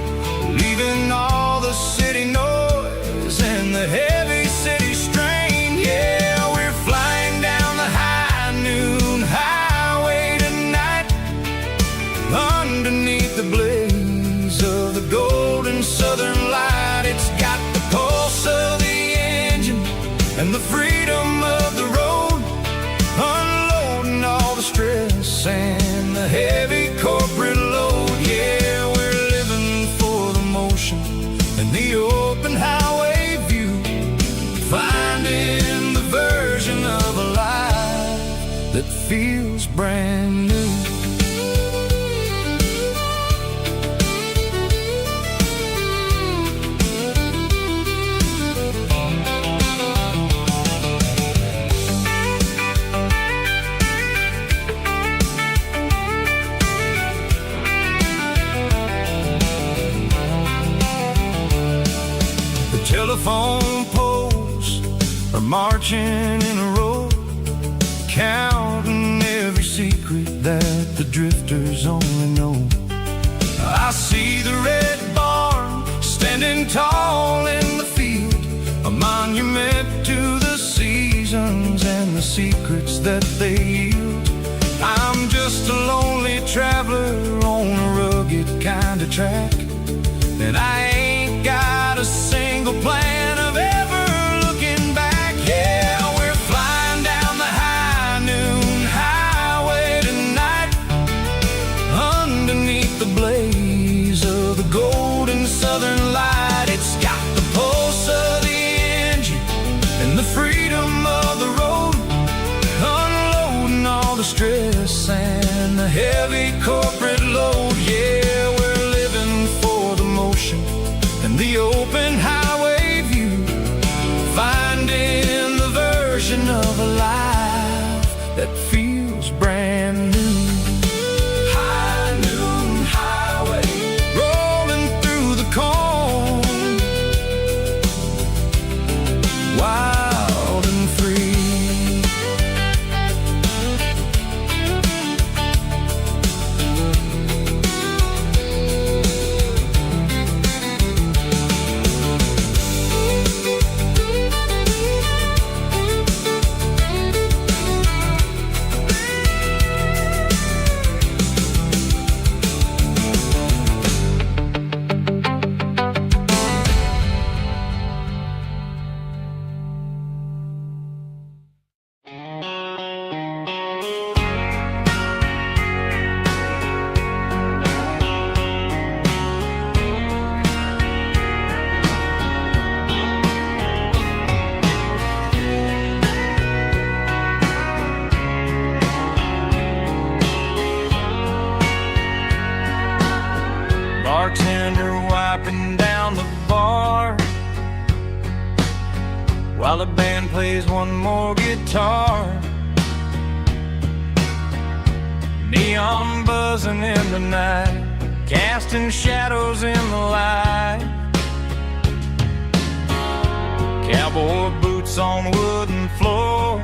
leaving all the city noise and the heavy city strain. Yeah, we're flying down the high noon highway tonight, underneath the blaze of the golden southern light. It's got the pulse of the engine and the freedom of the road, unloading all the stress and the heavy corporate load. Yeah, we're living for the motion and the open highway view, finding the version of a life that feels brand new. Telephone poles are marching in a row, counting every secret that the drifters only know. I see the red barn standing tall in the field, a monument to the seasons and the secrets that they yield. I'm just a lonely traveler on a rugged kind of track, and I ain't got a single plan of ever looking back. Yeah, we're flying down the high noon highway tonight, underneath the blaze of the golden southern light. It's got the pulse of the engine and the freedom of the road, unloading all the stress and the heavy corporate load. Yeah, we're living for the motion and the open highway view, finding the version of a life that feels brand new. High noon highway, rolling through the corn, wild and free. Bartender wiping down the bar while the band plays one more guitar. Neon buzzing in the night, casting shadows in the light. Cowboy boots on wooden floors,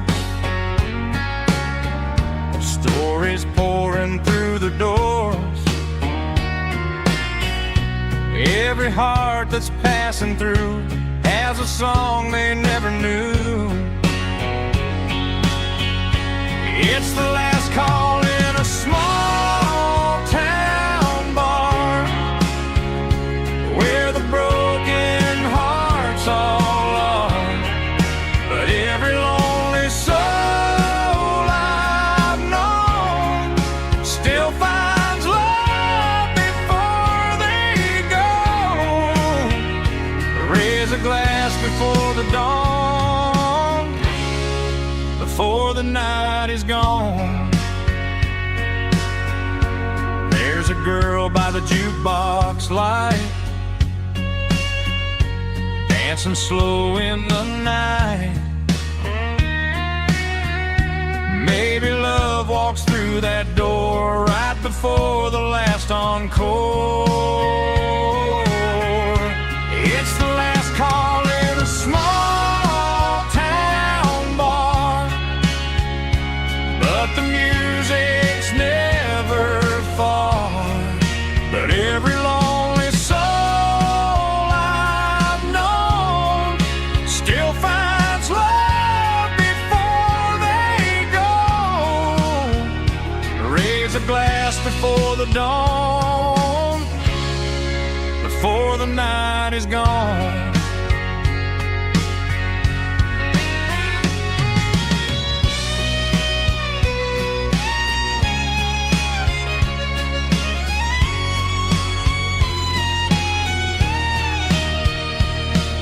stories pouring through the doors. Every heart that's passing through has a song they never knew. It's the last call in a small town bar, where the broken hearts all are. But every lonely soul I've known still finds love before they go. Raise a glass before the dawn, before the night is gone. There's a girl by the jukebox light, dancing slow in the night. Maybe love walks through that door right before the last encore. It's the last call in a small town bar, but the music's never far. But every lonely soul I've known still finds love before they go. Raise a glass before the dawn, before the night is gone.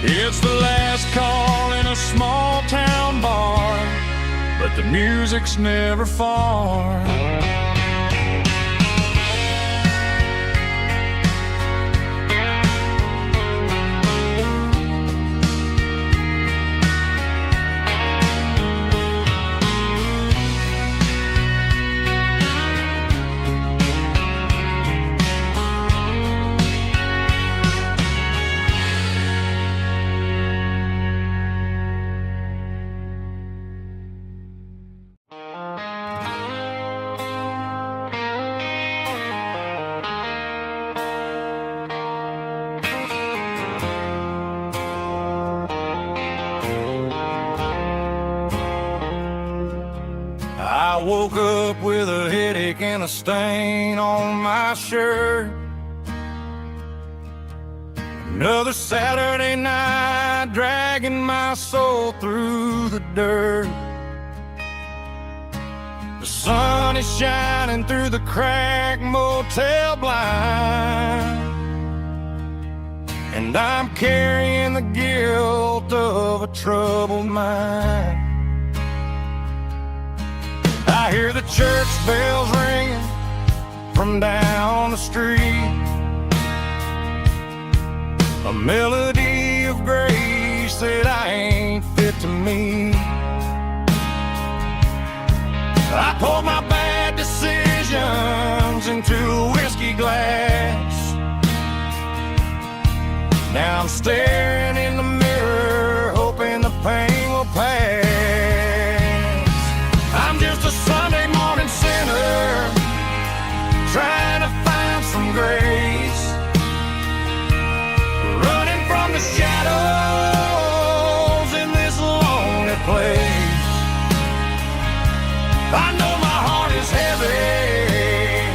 It's the last call in a small town bar, but the music's never far. I woke up with a headache and a stain on my shirt. Another Saturday night, dragging my soul through the dirt. The sun is shining through the cracked motel blind, and I'm carrying the guilt of a troubled mind. I hear the church bells ringing from down the street, a melody of grace that I ain't fit to meet. I poured my bad decisions into a whiskey glass. Now I'm staring in the mirror, hoping the pain will pass. I'm just a Sunday morning sinner, trying to find some grace, running from the shadows in this lonely place. I know my heart is heavy,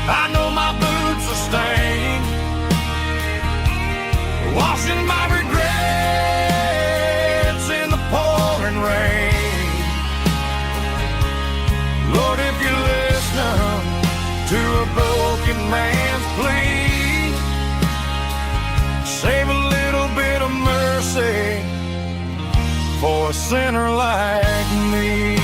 I know my boots are stained, washing my regrets in the pouring rain. Lord, if you're listening to a broken man's plea, save a little bit of mercy for a sinner like me.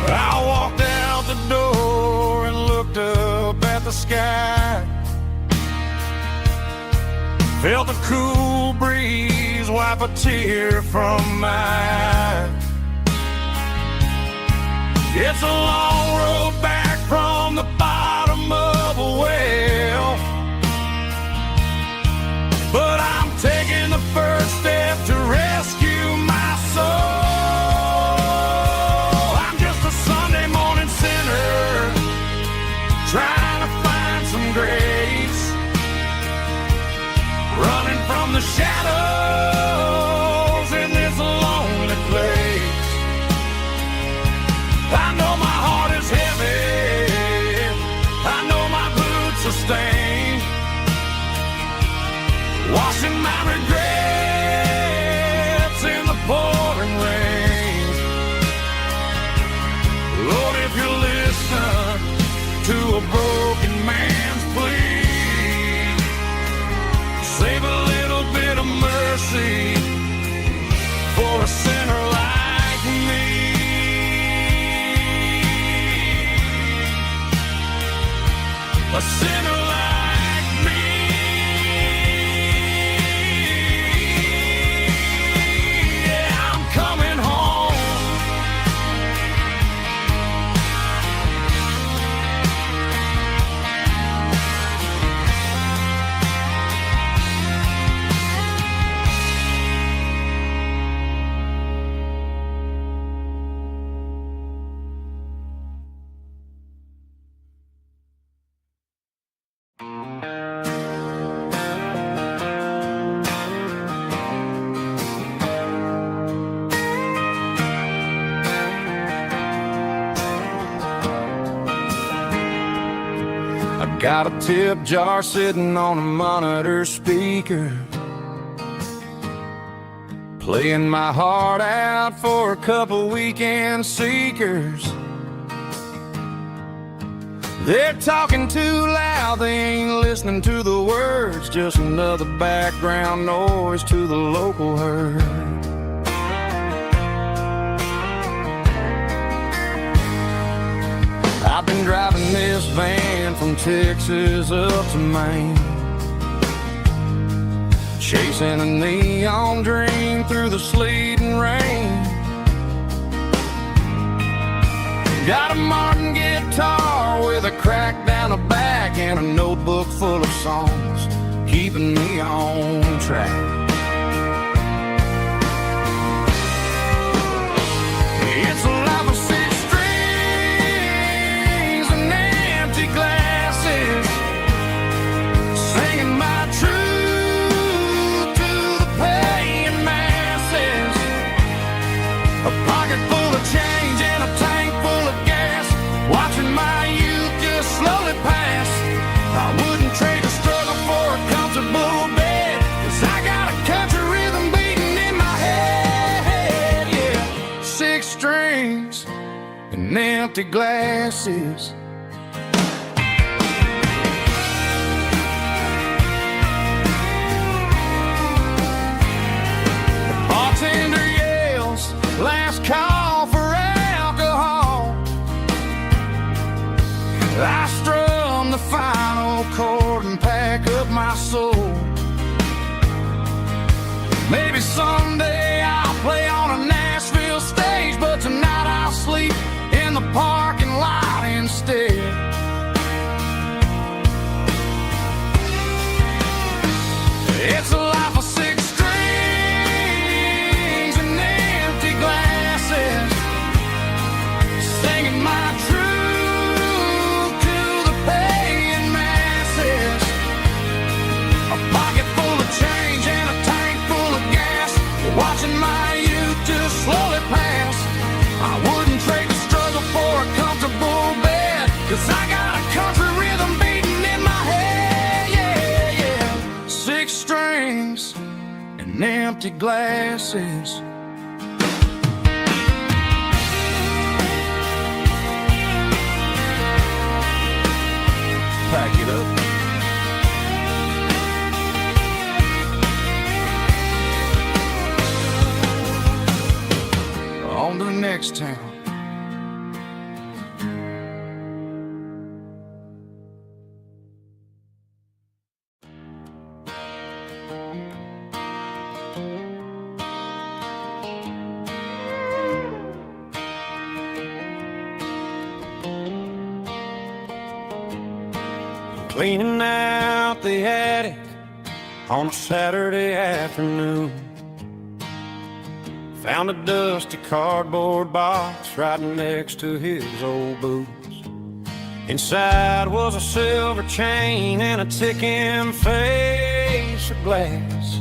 I walked out the door and looked up at the sky, felt the cool breeze wipe a tear from my eye. It's a long road back from the bottom of a well, but I'm taking the first step to rescue my soul. Trying to find some grace, running from the shadows in this lonely place. I know my heart is heavy, I know my boots are stained, washing my regrets in the pouring rain. Lord, if you're listening to a broken man's plea, save a little bit of mercy for a sinner like me. A sinner like me. Yeah, I'm coming home. Got a tip jar sitting on a monitor speaker, playing my heart out for a couple weekend seekers. They're talking too loud, they ain't listening to the words, just another background noise to the local herd. I've been driving this van from Texas up to Maine, chasing a neon dream through the sleet and rain. Got a Martin guitar with a crack down the back and a notebook full of songs, keeping me on track. It's a life of six strings, an empty glass. empty glasses. The bartender yells, last call for alcohol. I strum the final chord and pack up my soul. Maybe someday I'll play on a Nashville stage, but tonight I'll sleep in the parking lot instead. It's a life of six strings and empty glasses, singing my truth to the paying masses. A pocket full of change and a tank full of gas, watching my youth just slowly pass. I wouldn't trade the struggle for a comfortable bed, 'cause I got a country rhythm beating in my head, yeah, yeah. Six strings and empty glasses. Pack it up. On to the next town. Cleaning out the attic on a Saturday afternoon. Found a dusty cardboard box right next to his old boots. Inside was a silver chain and a ticking face of glass.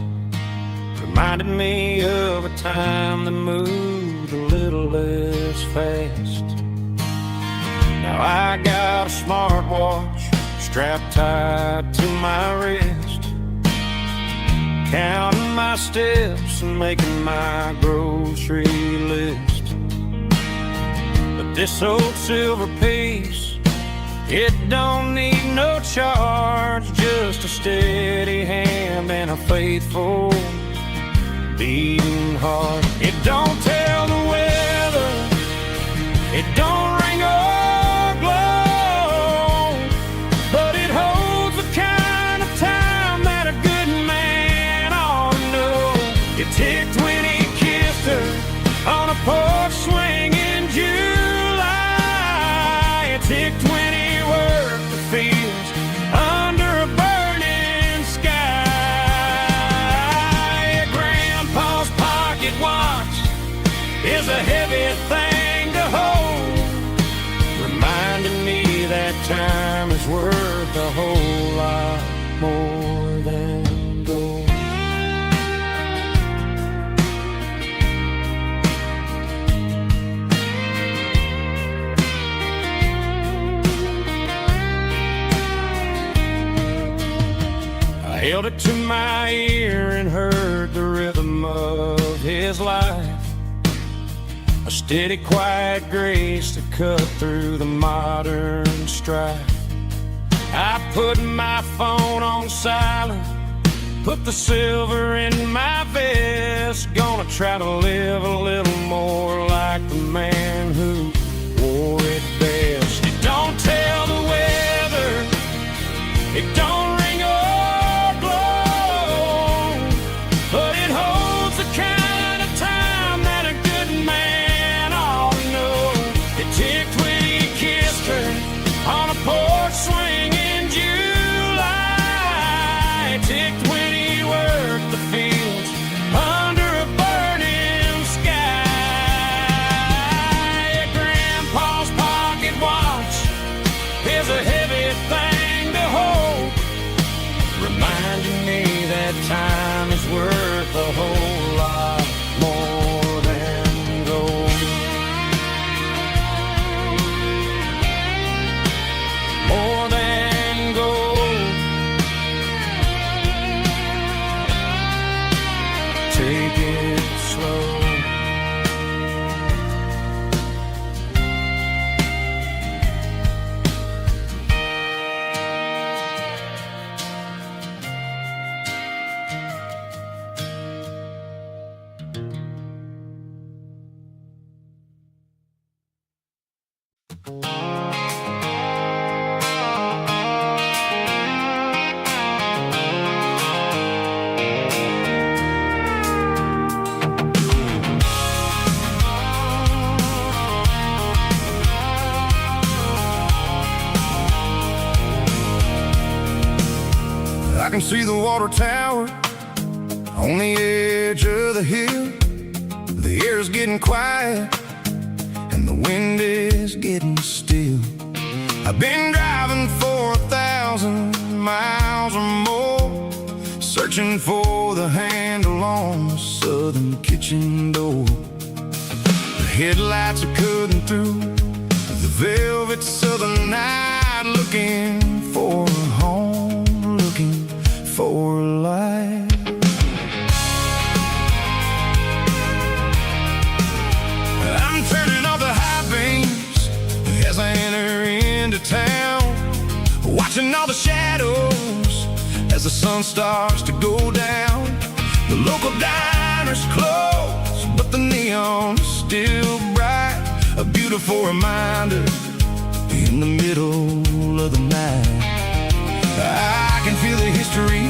Reminded me of a time that moved a little less fast. Now I got a smartwatch strapped tight to my wrist, counting my steps and making my grocery list. But this old silver piece, it don't need no charge, just a steady hand and a faithful beating heart. It don't tell the weather, it don't ring or glow, but it holds the kind of time that a good man ought to know. It ticked when he kissed her on a porch swing in July. It ticked when he worked the fields under a burning sky. Grandpa's pocket watch is a heavy thing to hold, reminding me that time is worth a whole lot more than gold. I held it to my ear and heard the rhythm of his life, a steady, quiet grace that cut through the modern strife. I put my phone on silent, put the silver in my vest. Gonna try to live a little more like the man who wore it best. It don't tell the weather, it don't ring or glow, but it holds the kind of time that a good man ought to know. It ticked when he kissed her on a porch swing in July. It ticked when he worked the fields under a burning sky. I can see the water tower on the edge of the hill. The air's getting quiet and the wind is getting still. I've been driving for 1,000 miles or more, searching for the handle on the southern kitchen door. The headlights are cutting through the velvet southern night, looking for a home, looking for a life. I'm turning off the high beams as I enter into town, watching all the shadows as the sun starts to go down. The local diner's closed, but the neon is still bright, a beautiful reminder in the middle of the night. I can feel the history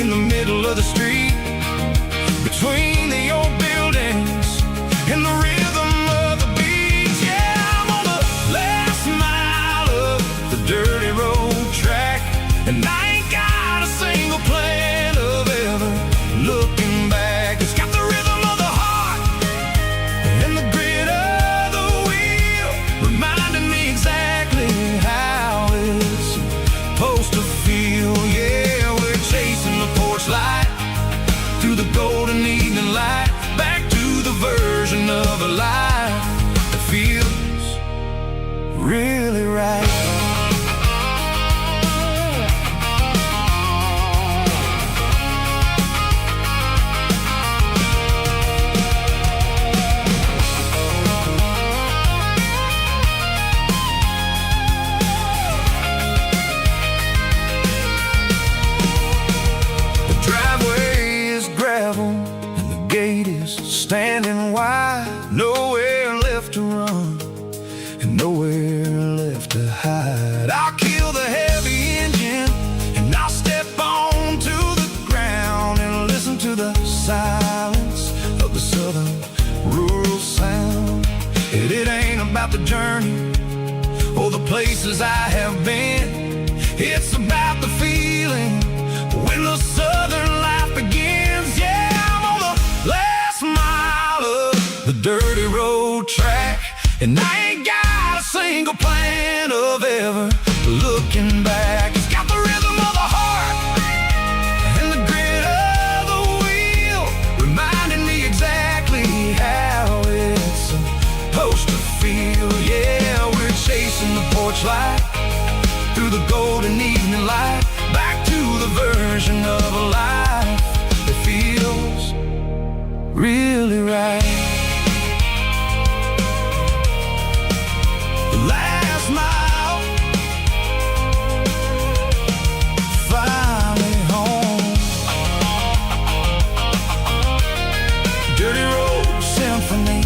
in the middle of the street, between the old buildings and the rhythm of the beat. Yeah, I'm on the last mile of the dirty road track, and I ain't got a single plan of ever looking back. It's got the rhythm of the heart and the grit of the wheel, reminding me exactly how it's supposed to feel. Yeah, we're chasing the porch light through the golden evening light, back to the version of a life that feels really right. Standing wide, nowhere left to run and nowhere left to hide. I'll kill the heavy engine and I'll step onto the ground and listen to the silence of the southern rural sound. It ain't about the journey or the places I have been, it's about the feeling when the southern life begins. Yeah, I'm on the last mile of the dirty road track, and I ain't got a single plan of ever looking back. It's got the rhythm of the heart and the grit of the wheel, reminding me exactly how it's supposed to feel. Yeah, we're chasing the porch light through the golden evening light, back to the version of a life that feels really right. The last mile, finally home. Dirty road symphony.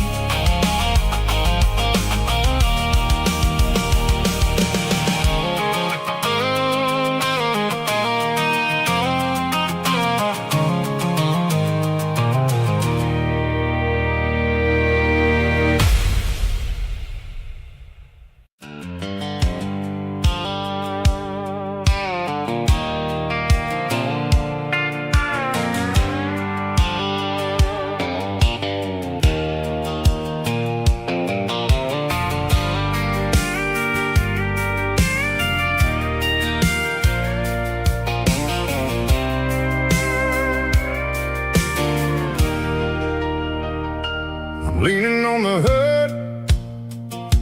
Leaning on the hood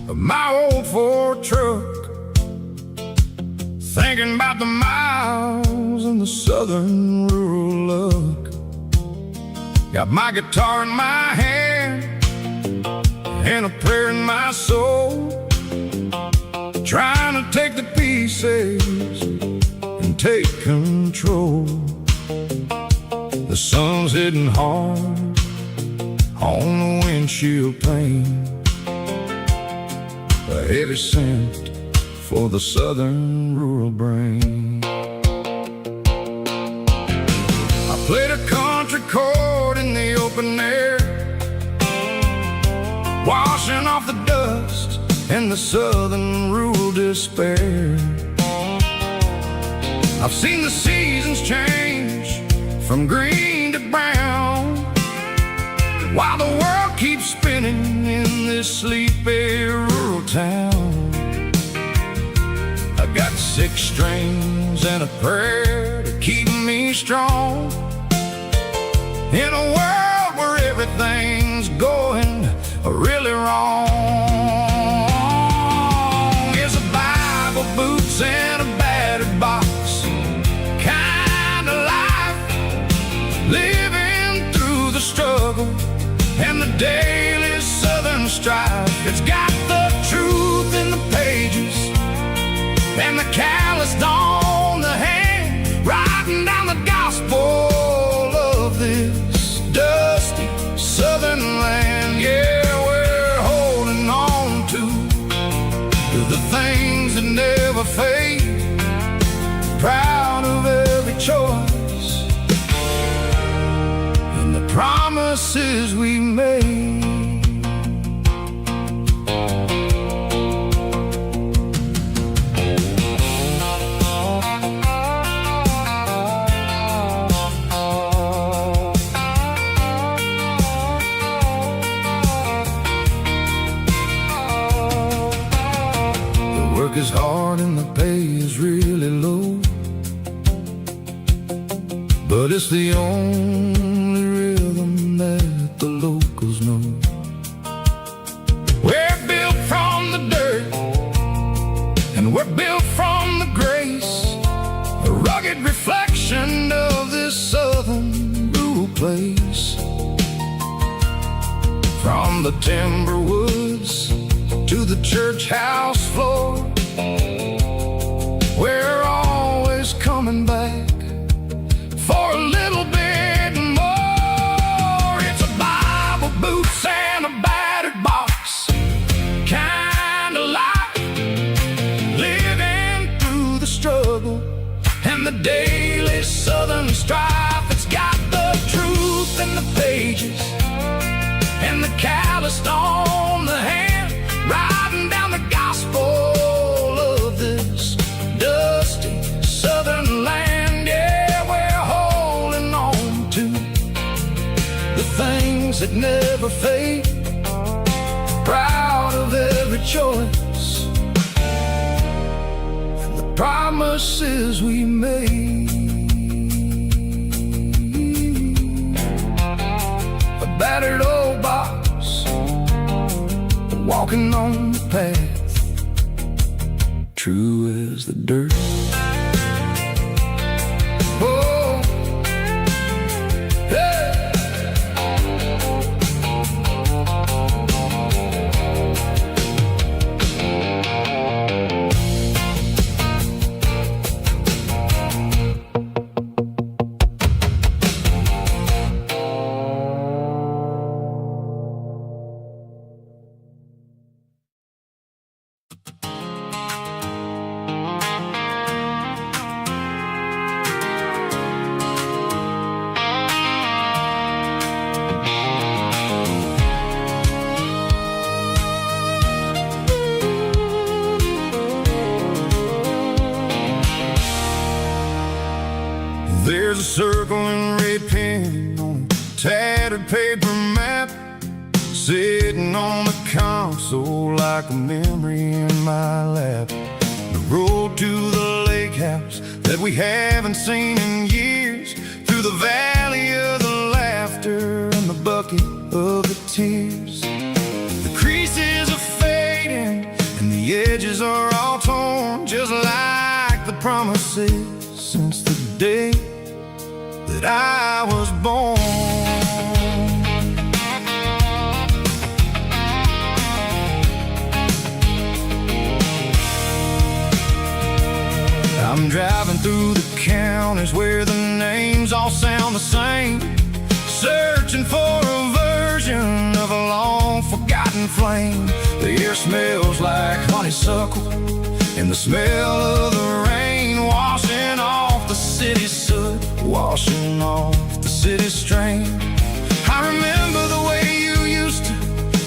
of my old Ford truck, thinking about the miles and the southern rural look. Got my guitar in my hand and a prayer in my soul, trying to take the pieces and take control. The sun's hitting hard on the windshield pane, a heavy scent for the southern rural brain. I played a country chord in the open air, washing off the dust and the southern rural despair. I've seen the seasons change from green to brown, while the world keeps spinning in this sleepy rural town. I got 6 strings and a prayer to keep me strong in a world where everything's going really wrong. Is a Bible, boots, and a battered box kind of life, living through the struggle and the daily southern strife. It's got the truth in the pages and the calloused on the hand, writing down the gospel of this dusty southern land. Yeah, we're holding on to the things that never fade, proud of every choice and the promises we made. Work is hard and the pay is really low, but it's the only rhythm that the locals know. We're built from the dirt and we're built from the grace, a rugged reflection of this southern rural place. From the timber woods to the church house floor, we're always coming back for a little bit more. It's a Bible, boots, and a battered box kind of life, living through the struggle and the daily southern strife. It's got the truth in the pages and the calloused on the hand, writing down the gospel of this dusty southern land. Yeah, we're holding on to the things that never fade, proud of every choice and the promises we made. A battered old box, walking on the path, true as the dirt. Oh, hey. There's a circle in red pen on a tattered paper map, sitting on the console like a memory in my lap. The road to the lake house that we haven't seen in years, through the valley of the laughter and the bucket of the tears. The creases are fading and the edges are all torn, just like the promises since the day that I was born. I'm driving through the counties where the names all sound the same, searching for a version of a long forgotten flame. The air smells like honeysuckle, and the smell of the rain washing off the city soot, washing off the city strain. I remember the way you used to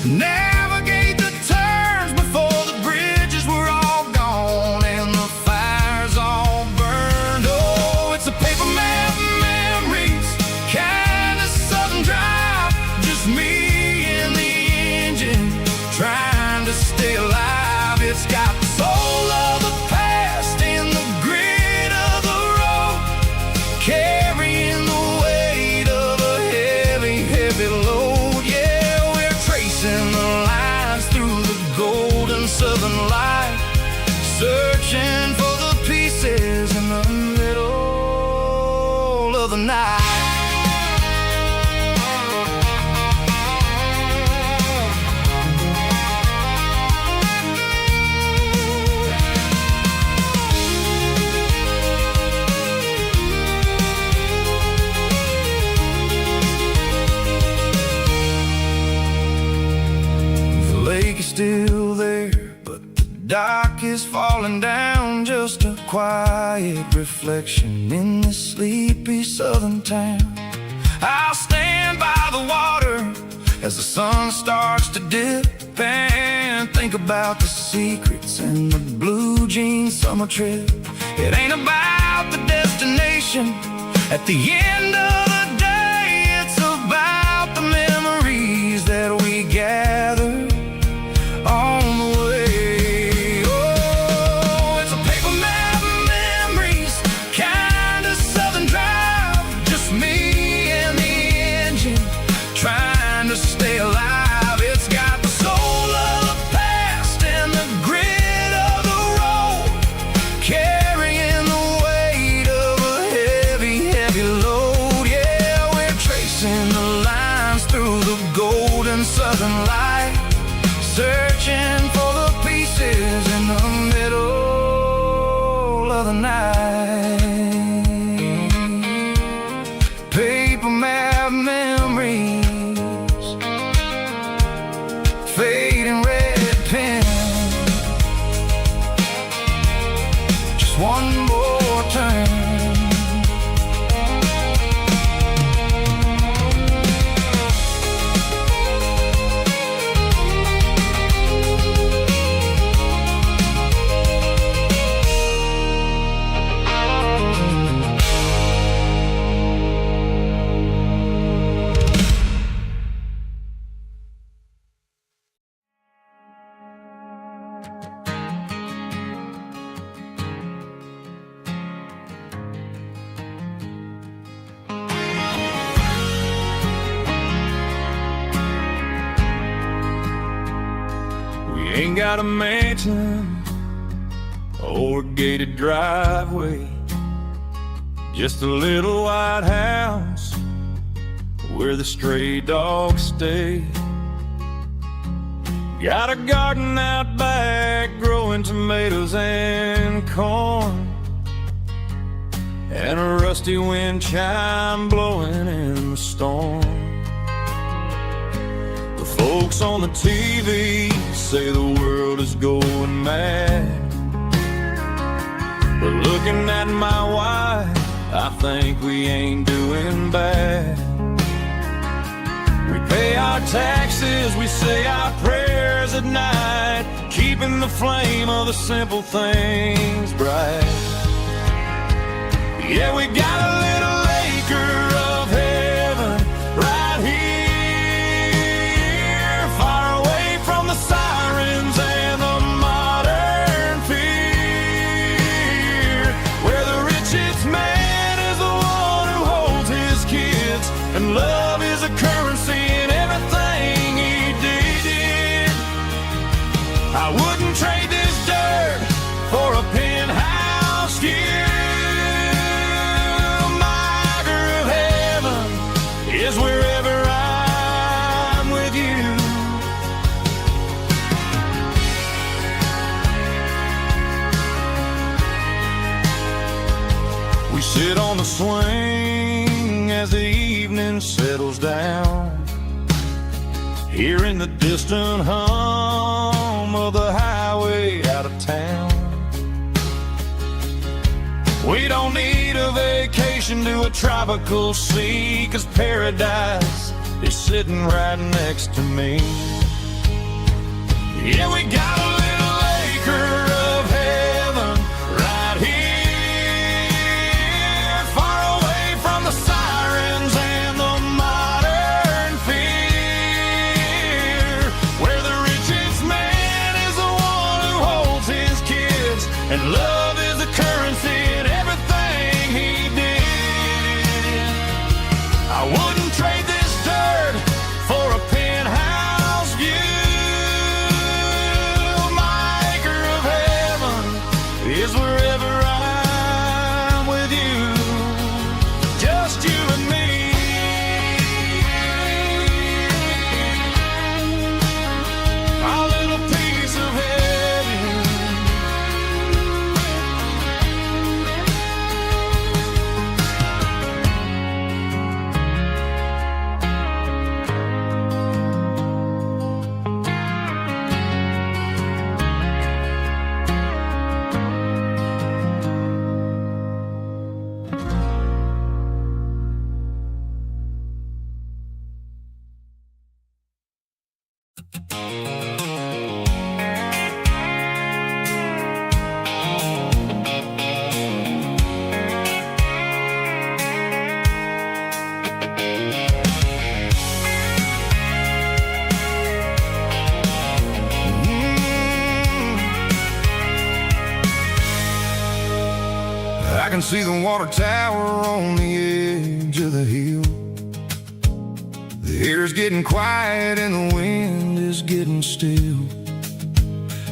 navigate the turns before the bridges were all gone and the fires all burned. Oh, it's a paper map memories, kind of southern drive, just me and the engine trying to stay alive. It's got the soul of the past and the grit of the road, carrying the weight of a heavy, heavy load. Yeah, we're tracing the lines through the golden southern light, searching for the pieces in the middle of the night. The lake is still there, but the dock is falling down, just a quiet reflection in this sleepy southern town. I'll stand by the water as the sun starts to dip and think about the secrets and the blue jean summer trip. It ain't about the destination at the end of the day, it's about the memories that we gather on the way. Oh, it's a paper map memories, kind of southern drive, just me and the engine trying to stay alive. It's got the soul of the past and the grit of the road, carrying the weight of a heavy, heavy load. Yeah, we're tracing the lines through the golden southern light, searching for the pieces in the middle of the night. Paper map memories, fading red pen, just one more turn. Ain't got a mansion or a gated driveway, just a little white house where the stray dogs stay. Got a garden out back growing tomatoes and corn, and a rusty wind chime blowing in the storm. Folks on the TV say the world is going mad, but looking at my wife, I think we ain't doing bad. We pay our taxes, we say our prayers at night, keeping the flame of the simple things bright. Yeah, we got a little acre of heaven right here, sirens and the modern fear, where the richest man is the one who holds his kids, and love is a currency in everything he did. I wouldn't trade this dirt for a penthouse view. My acre of heaven is wherever I'm with you. We sit on the swing as the evening settles down, hearing the distant hum of the highway out of town. We don't need a vacation to a tropical sea, 'cause paradise is sitting right next to me. Yeah, we got a little acre of heaven right here, far away from the sirens and the modern fear, where the richest man is the one who holds his kids, and love is the currency in everything he did. I wouldn't trade this dirt for a penthouse view. Is wherever I'm with you, just you and me. Our little piece of heaven. I can see the water tower on the edge of the hill. The air's getting quiet and the wind is getting still.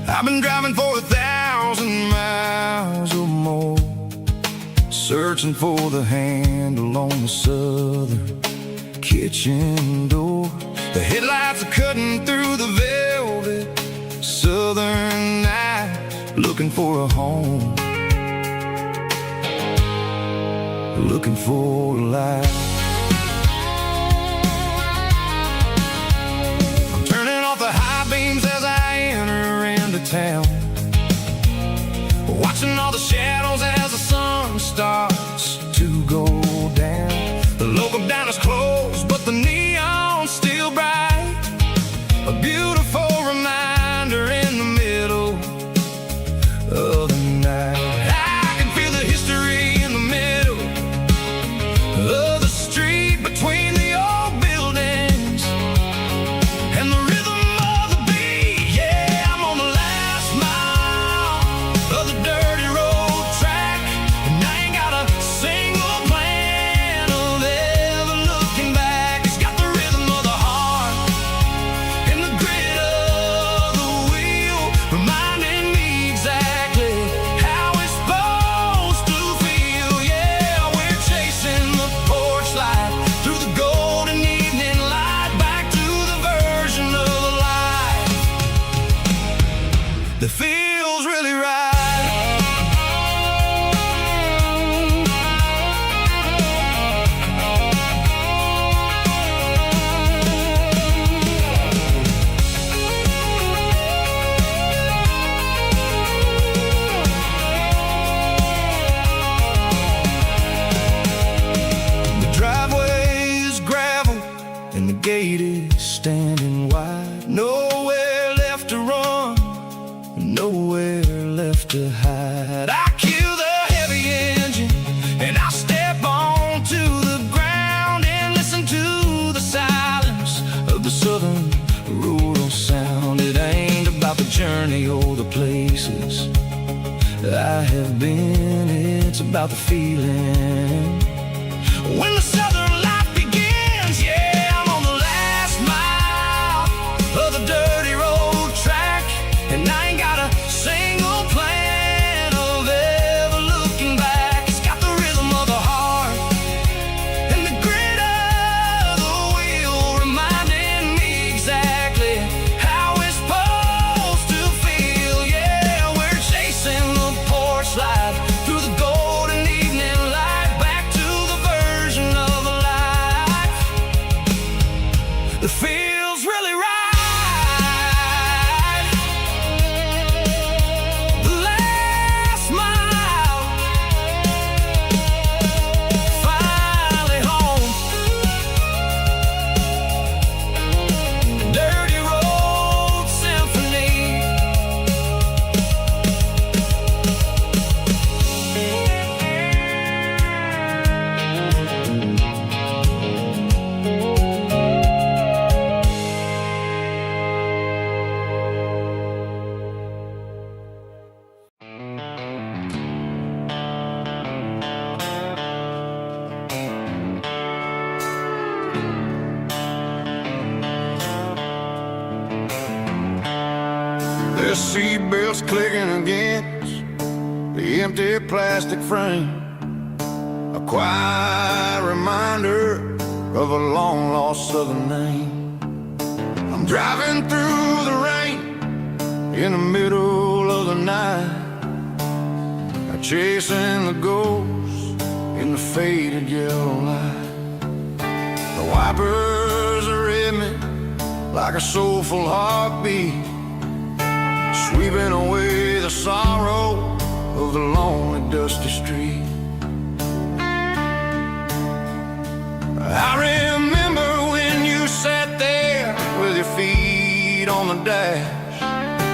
I've been driving for 1,000 miles or more, searching for the handle on the southern kitchen door. The headlights are cutting through the velvet southern night, looking for a home, looking for a life. I'm turning off the high beams as I enter into town, watching all the shadows as the sun starts to go down. The local diner's closed, but the neon's still bright, a beautiful reminder in the middle of the night. I can feel the history in the middle of the street, between the old buildings and the rhythm of the beat. Yeah, I'm on the last mile of the dirty road track, and I ain't got a single plan of ever looking back. It's got the rhythm of the heart and the grit of the wheel, reminding me exactly how it's supposed to feel. Yeah, we're chasing the porch light through the golden evening light, back to the version of life that feels really right. The driveway is gravel and the gate is standing wide. Nowhere left to run, nowhere left to hide. I kill the heavy engine and I step onto the ground and listen to the silence of the southern rural sound. It ain't about the journey or the places I have been, it's about the feeling when the southern life begins. Yeah, I'm on the last mile of the dirty road track, and I ain't got a single plan of ever looking back. It's got the rhythm of the heart and the grit of the wheel, reminding me exactly how it's supposed to feel. Yeah, we're chasing the porch light through the golden evening light, back to the version of life seatbelts clicking against the empty plastic frame, a quiet reminder of a long-lost southern name. I'm driving through the rain in the middle of the night, chasing the ghosts in the faded yellow light. The wipers are in me like a soulful heartbeat, sweeping away the sorrow of the lonely dusty street. I remember when you sat there with your feet on the dash,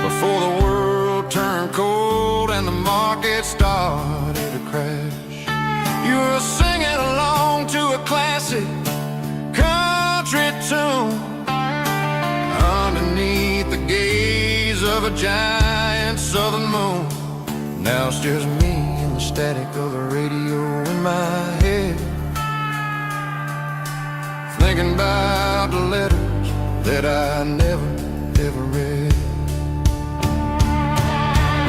before the world turned cold and the market started to crash. You were singing along to a classic country tune underneath the gaze of a giant southern moon. Now it's just me and the static of the radio in my head, thinking about the letters that I never, ever read.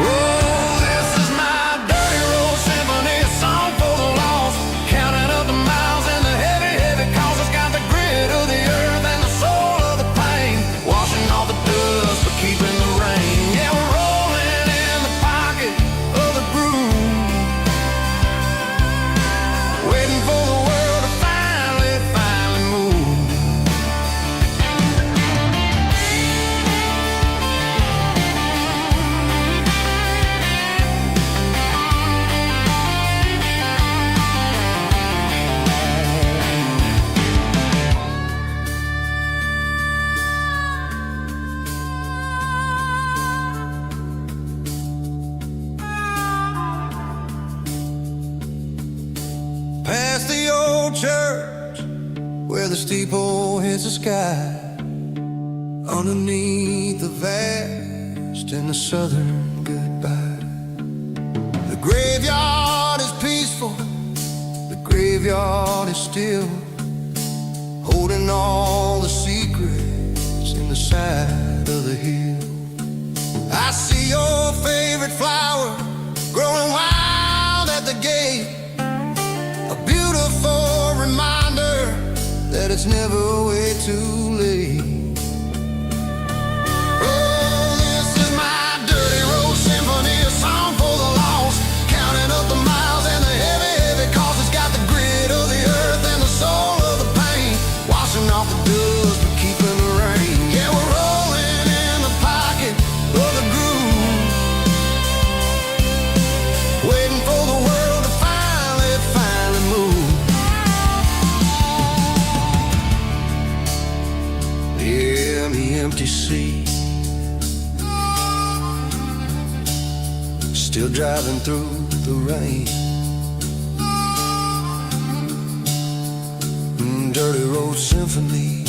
Oh, this is my dirty road symphony, a song for the lost, counting up the miles and the heavy, heavy calls. It's got the grit of the earth and the soul of the pain, washing off the dust but keeping the rain. Yeah, we're rolling in the pocket of the groove, waiting for the world to finally move. Past the old church where the steeple hits the sky, underneath the vast and the southern goodbye. The graveyard is peaceful, the graveyard is still, holding all the secrets in the side of the hill. I see your favorite flower growing wild at the gate, a beautiful reminder that it's never way too late. Oh, this is my dirty road symphony, a song for the lost, counting up the miles and the heavy, heavy calls. It's got the grit of the earth and the soul of the pain, washing off the dust but keeping the rain. Yeah, we're rolling in the pocket of the groove, waiting for the world to finally move. Yeah, the empty sea, still driving through the rain. Dirty road symphony.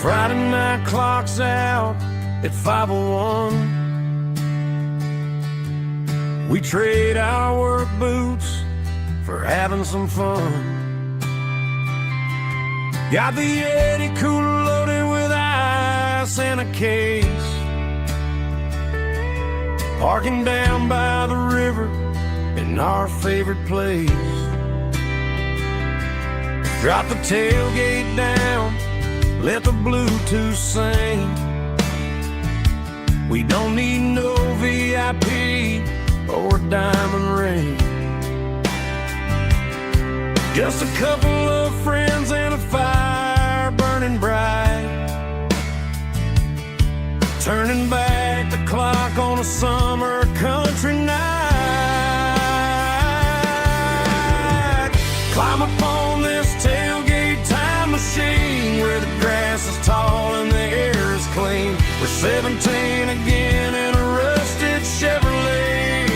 Friday night clock's out at 5:01. We trade our work boots for having some fun. Got the Yeti cooler loaded with ice and a case, parking down by the river in our favorite place. Drop the tailgate down, let the Bluetooth sing. We don't need no VIP, or a diamond ring. Just a couple of friends and a fire burning bright, turning back the clock on a summer country night. Climb upon this tailgate time machine where the grass is tall and the air is clean. We're 17 again in a rusted Chevrolet,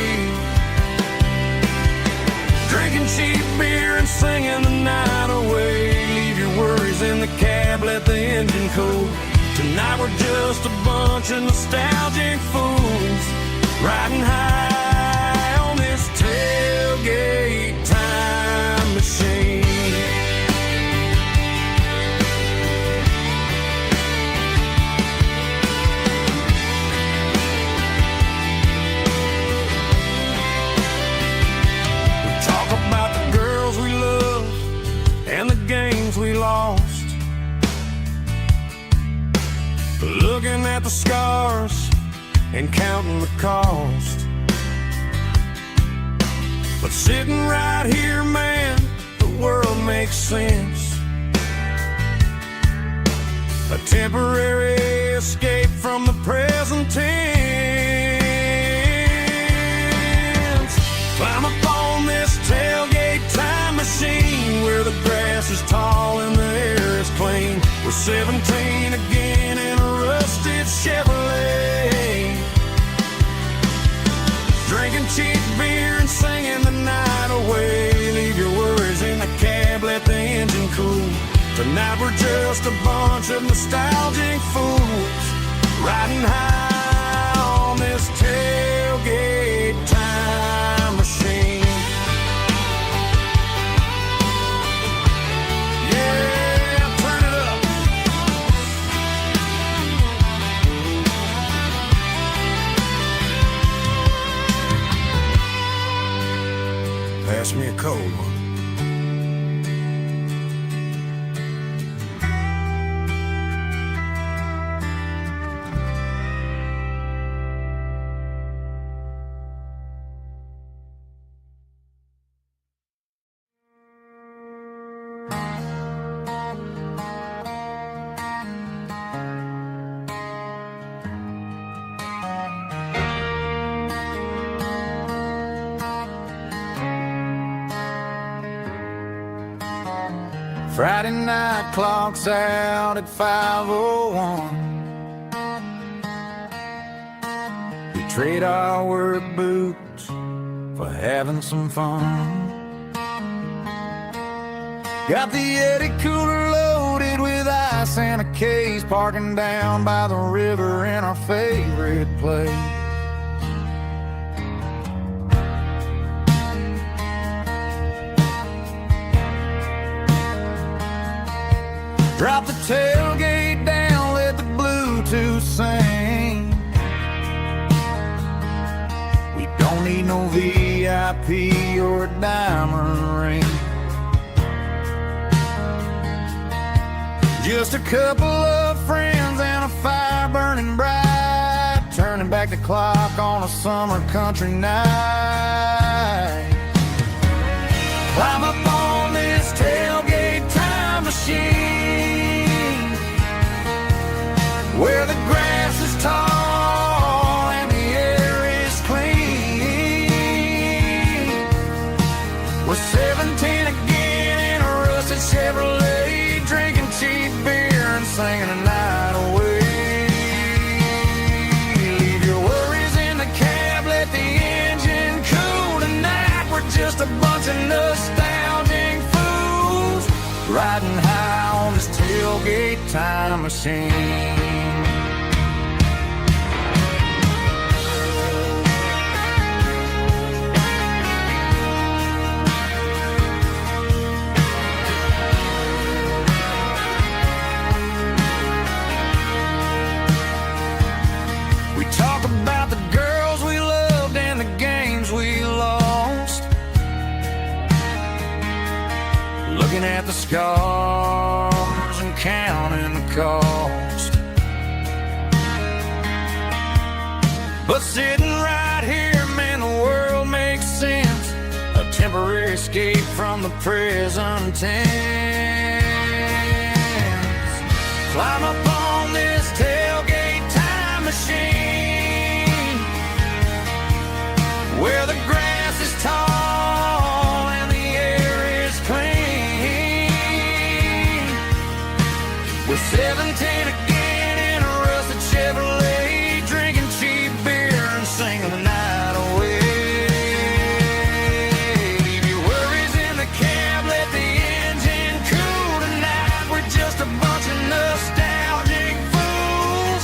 drinking cheap beer and singing the night away. Leave your worries in the cab, let the engine cool. Tonight we're just a bunch of nostalgic fools riding high on this tailgate time machine. We talk about the girls we love and the games we lost, looking at the scars and counting the cost. But sitting right here, man, the world makes sense. A temporary escape from the present tense. Climb up on this tailgate time machine where the grass is tall and the air is clean. We're 17 again in a rusted Chevrolet, drinking cheap beer and singing the night away. Leave your worries in the cab, let the engine cool. Tonight we're just a bunch of nostalgic fools riding high on this tailgate time machine. Yeah, turn it up. Pass me a cold one. Friday night clock's out at 5:01. We trade our work boots for having some fun. Got the Yeti cooler loaded with ice and a case, parking down by the river in our favorite place. Drop the tailgate down, let the Bluetooth sing. We don't need no VIP or a diamond ring. Just a couple of friends and a fire burning bright, turning back the clock on a summer country night. Climb up on this tailgate time machine where the grass is tall and the air is clean. We're 17 again in a rusted Chevrolet, drinking cheap beer and singing the night away. Leave your worries in the cab, let the engine cool. Tonight we're just a bunch of nostalgic fools riding high on this tailgate time machine. We talk about the girls we loved and the games we lost, looking at the scars and counting the cost. But sitting right here, man, the world escape from the prison tents. Climb up on this tailgate time machine, where the grass is tall and the air is clean. We're 17 again in a rusted Chevrolet, drinking cheap beer and singing the night away. Leave your worries in the cab, let the engine cool tonight. We're just a bunch of nostalgic fools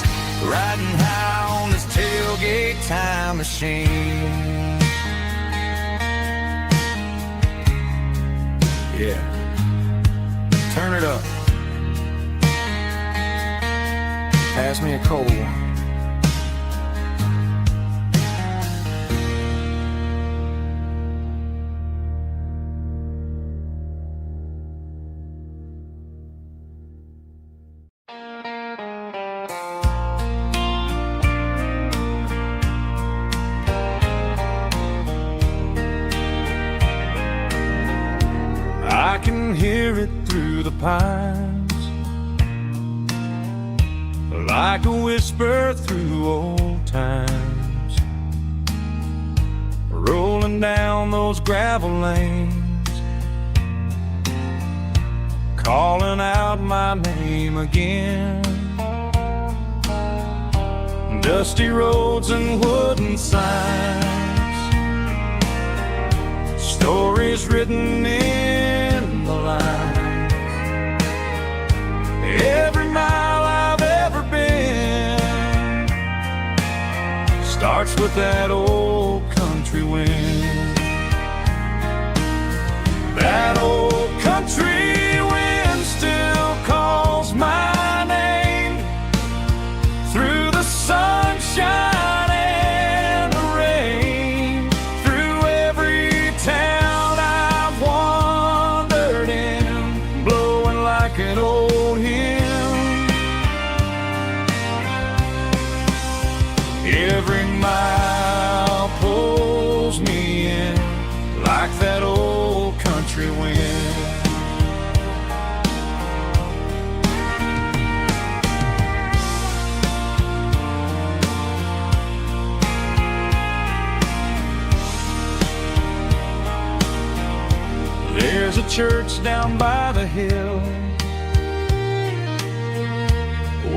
riding high on this tailgate time machine. Yeah, turn it up. Pass me a cold one. I can hear it through the pines, like a whisper through old times, rolling down those gravel lanes, calling out my name again. Dusty roads and wooden signs, stories written in the lines. Every mile I've ever been starts with that old country wind. That old country wind still calls my name through the sunshine and the rain, through every town I've wandered in, blowing like an old hymn. Every mile pulls me in like that old country wind. There's a church down by the hill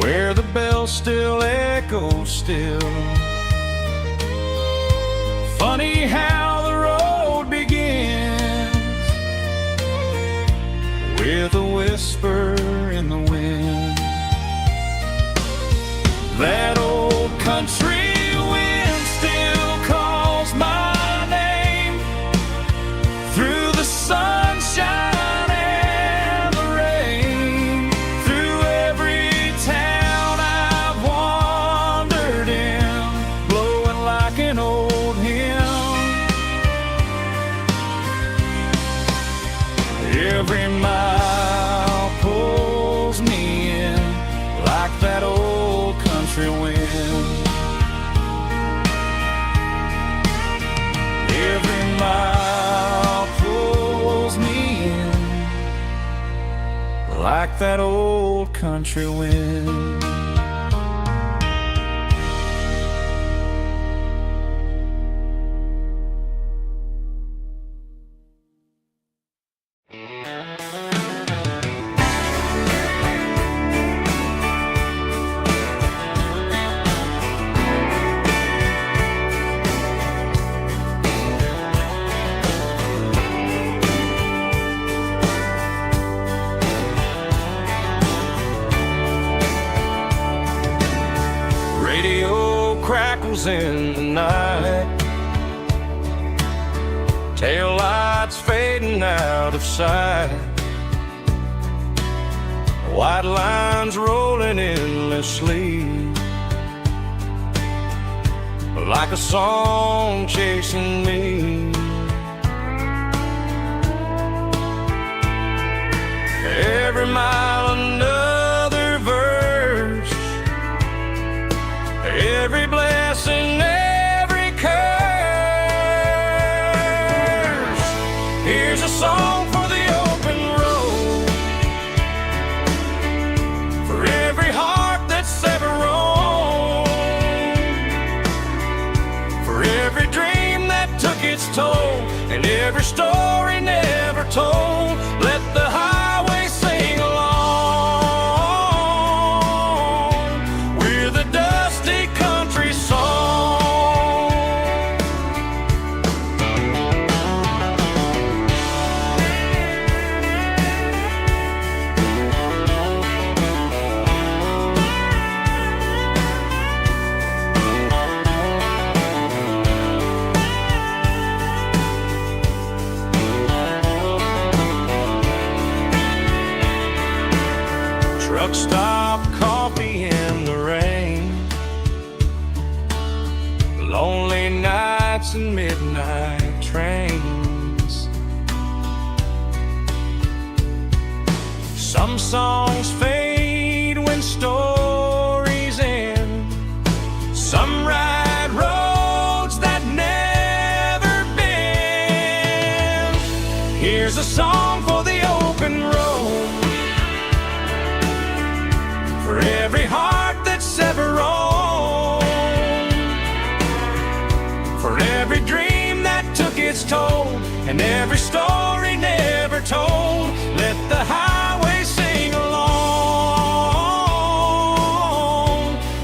where the bells still echo still. Funny how the road begins with a whisper in the wind. That old country wind still calls my name through the sunshine and the rain, through every town I've wandered in, blowing like an old hymn. Every mile pulls me in like that old country wind. Every mile pulls me in like that old country wind. Radio crackles in the night, tail lights fading out of sight, white lines rolling endlessly, like a song chasing me. Every mile another verse, every blessing, every curse. Here's Here's a song for the open road, for every heart that's ever roamed, for every dream that took its toll, and every story never told. Let the highway sing along with a dusty country song. Truck stop, coffee in the rain, lonely nights and midnight trains. Some songs fade when stories end. Some ride roads that never bend. Here's a song for the open road, for every heart that's ever roamed, for every dream that took its toll, and every story never told. Let the highway sing along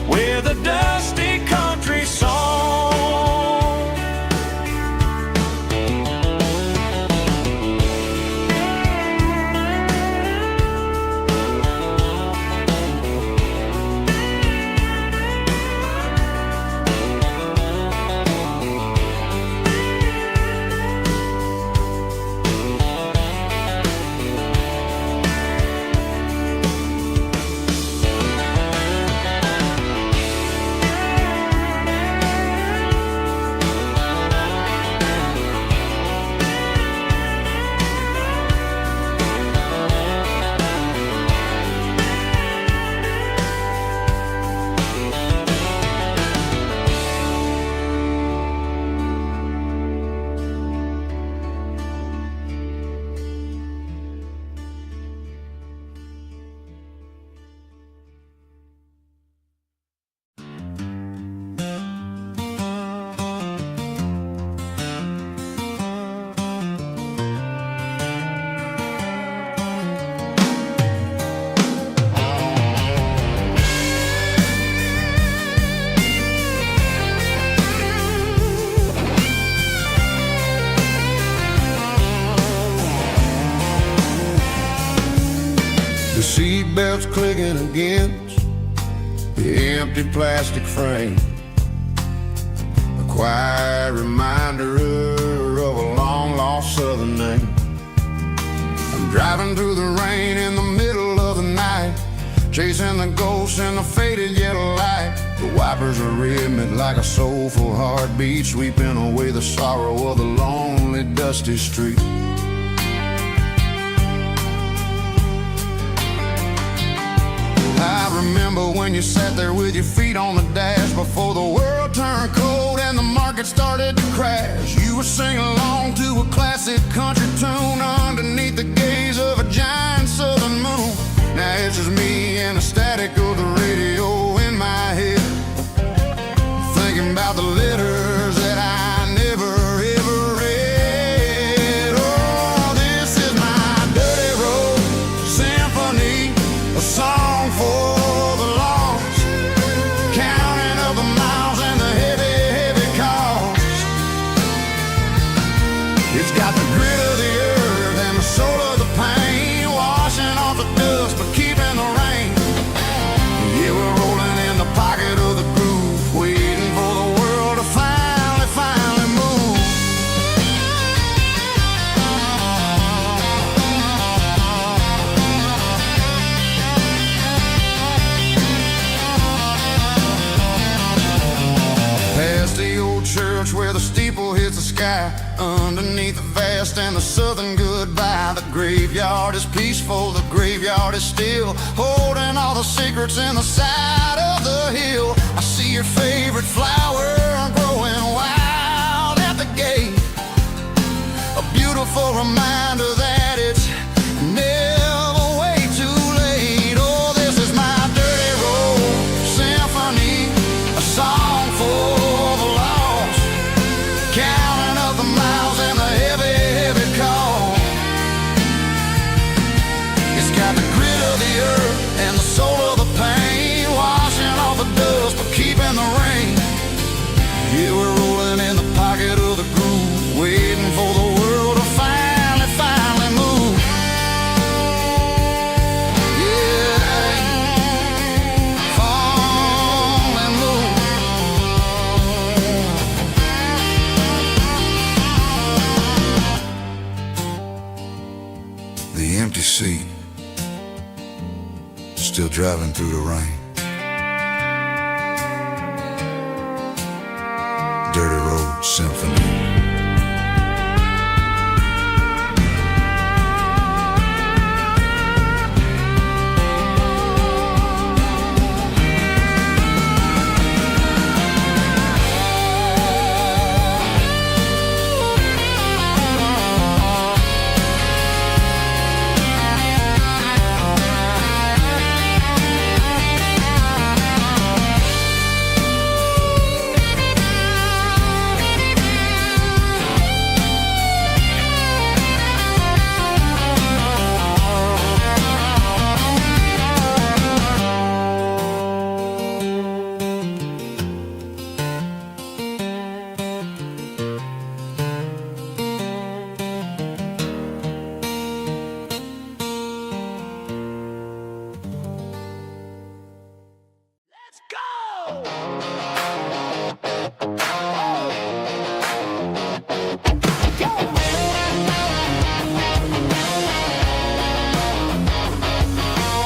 with a dusty country song. The seatbelt's clicking against the empty plastic frame, a quiet reminder of a long-lost southern name. I'm driving through the rain in the middle of the night, chasing the ghosts in the faded yellow light. The wipers are rhythmic like a soulful heartbeat, sweeping away the sorrow of the lonely, dusty street. I remember when you sat there with your feet on the dash before the world turned cold and the market started to crash. You were singing along to a classic country tune underneath the gaze of a giant southern moon. Now it's just me and the static of the radio in my head, thinking about the letters that I never ever read. Oh, this is my dirty road symphony, a song for the lost, counting up the miles and the heavy, heavy cost. It's got the grit of the earth and the soul of the pain, washing off the dust but keeping the rain. Yeah, we're rolling in the pocket of the groove, waiting for the world to finally move. Past the old church where the steeple hits the sky, underneath the vast and the southern goodbye. The graveyard is peaceful, the graveyard is still, holding all the secrets in the side of the hill. I see your favorite flower growing wild at the gate, a beautiful powerful reminder that it's never way too late. Oh, this is my dirty road symphony, a song for the lost, counting up the miles and the heavy, heavy call. It's got the grit of the earth and the soul of the pain, washing off the dust but keeping the rain. Yeah, we're rolling in the pocket of the groove, waiting for the world to finally, finally move. Yeah, finally move. The empty seat, still driving through the rain. Dirty Road Symphony.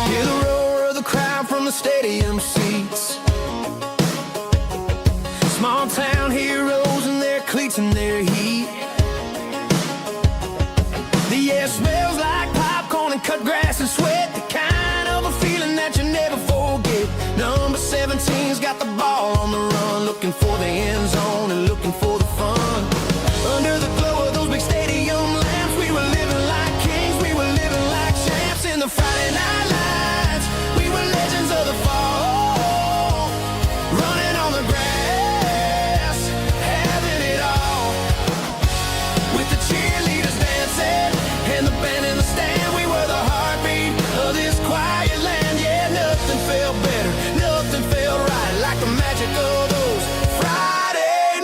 Hear the roar of the crowd from the stadium seats. Small town heroes in their cleats and their heat. The air smells like popcorn and cut grass and sweat, the kind of a feeling that you never forget. Number 17's got the ball on the run, looking for the end zone and looking for the fun. Under the glow of those big stadium lamps, we were living like kings, we were living like champs in the Friday night lights. We were legends of the fall, running on the grass, having it all. With the cheerleaders dancing and the band in the stand, we were the heartbeat of this quiet land. Yeah, nothing felt better, nothing felt right like the magic of those Friday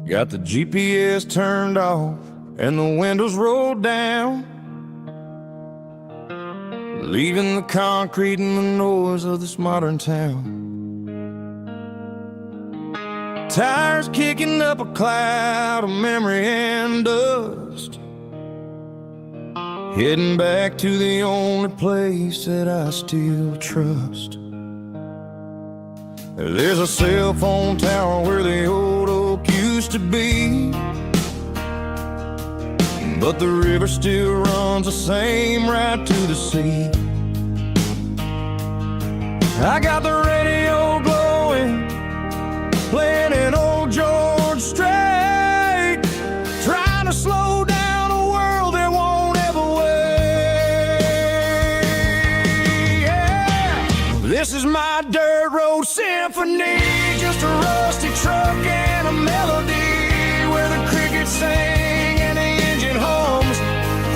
Got the GPS turned off and the windows rolled down, leaving the concrete and the noise of this modern town. Tires kicking up a cloud of memory and dust, heading back to the only place that I still trust. There's a cell phone tower where the old oak used to be, but the river still runs the same right to the sea. I got the radio glowing, playing an old George Strait, trying to slow down a world that won't ever wait. Yeah. This is my dirt road symphony, just a rusty truck and a melody where the crickets sing and the engine hums,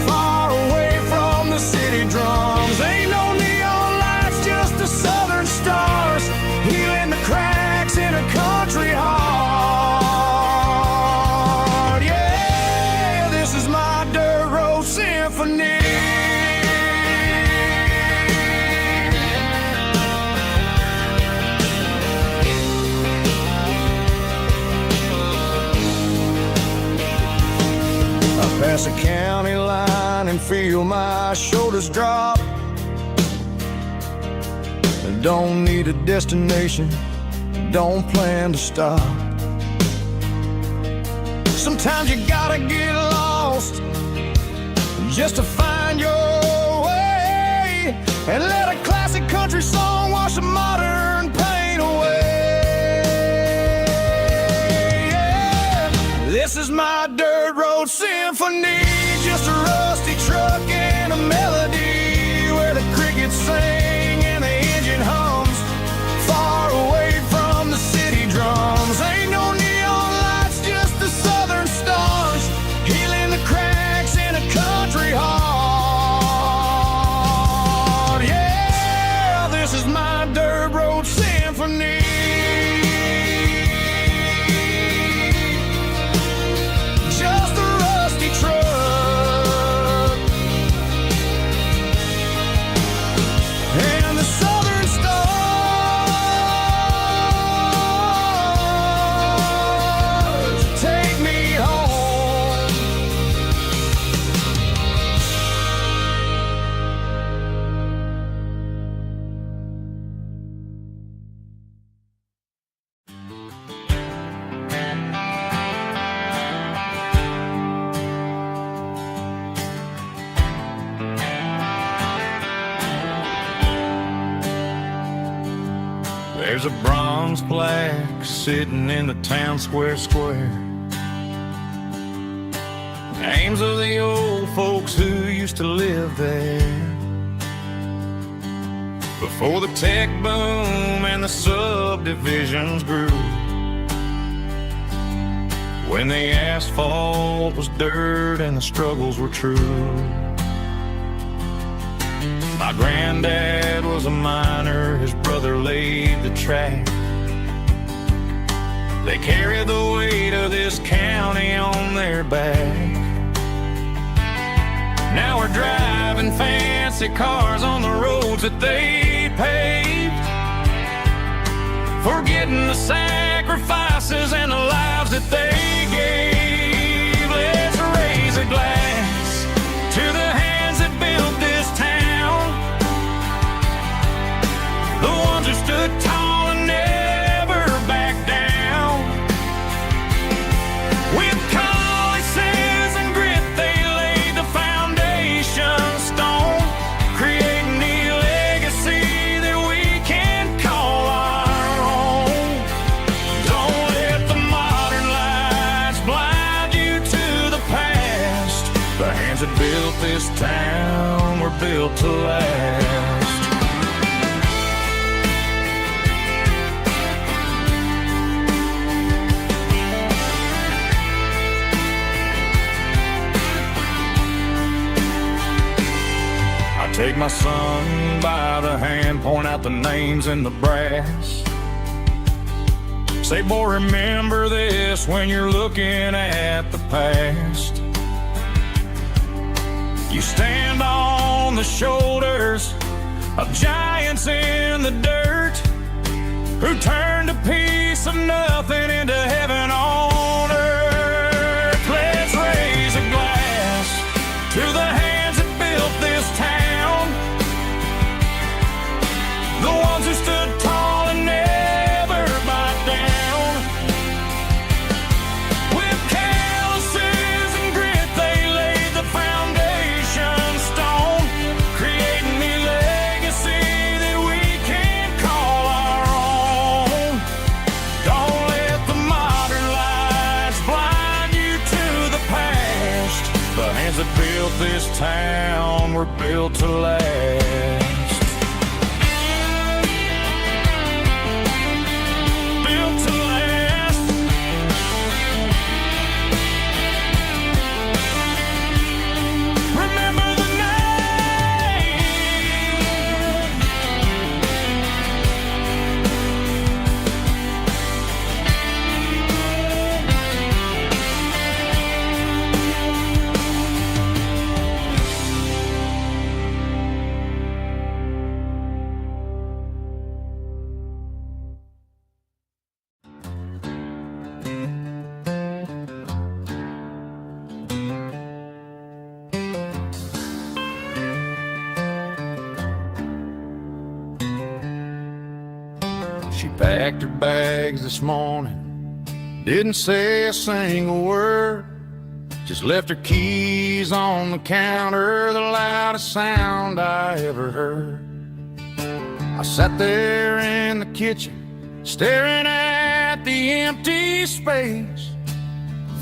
far away from the city drums. Ain't no neon lights, just the southern stars, healing the cracks in a country heart. Yeah, this is my dirt road symphony. Pass a county line and feel my shoulders drop. Don't need a destination, don't plan to stop. Sometimes you gotta get lost just to find your way, and let a classic country song wash a modern pain away. Yeah. This is my dirt road symphony, just a rusty truck and a melody where the crickets sing and the engine hums, far away from the city drums. Ain't no neon lights, just the southern stars, healing the cracks in a country heart. Yeah, this is my dirt road symphony. Just a rusty truck and the southern stars take me home. There's a bronze plaque sitting in the town square. Names of the old folks who used to live there before the tech boom and the subdivisions grew, when the asphalt was dirt and the struggles were true. My granddad was a miner, his brother laid the track. They carried the weight of this county on their back. Now we're driving fancy cars on the roads that they paved, forgetting the sacrifices and the lives that they gave. Let's raise a glass to the hands that built this town, the ones who stood tall and never backed down. With calluses and grit, they laid the foundation stone, creating the legacy that we can call our own. Don't let the modern lights blind you to the past. The hands that built this town were built to last. Take my son by the hand, point out the names in the brass. Say, boy, remember this when you're looking at the past. You stand on the shoulders of giants in the dirt who turned a piece of nothing into heaven on earth. Let's raise a glass to the hands that built this town, the ones who stood tall and never back down. With calluses and grit they laid the foundation stone, creating a legacy that we can call our own. Don't let the modern lights blind you to the past. The hands that built this town were built to last. Built to last. Remember the name. She packed her bags this morning, didn't say a single word, just left her keys on the counter, the loudest sound I ever heard. I sat there in the kitchen, staring at the empty space,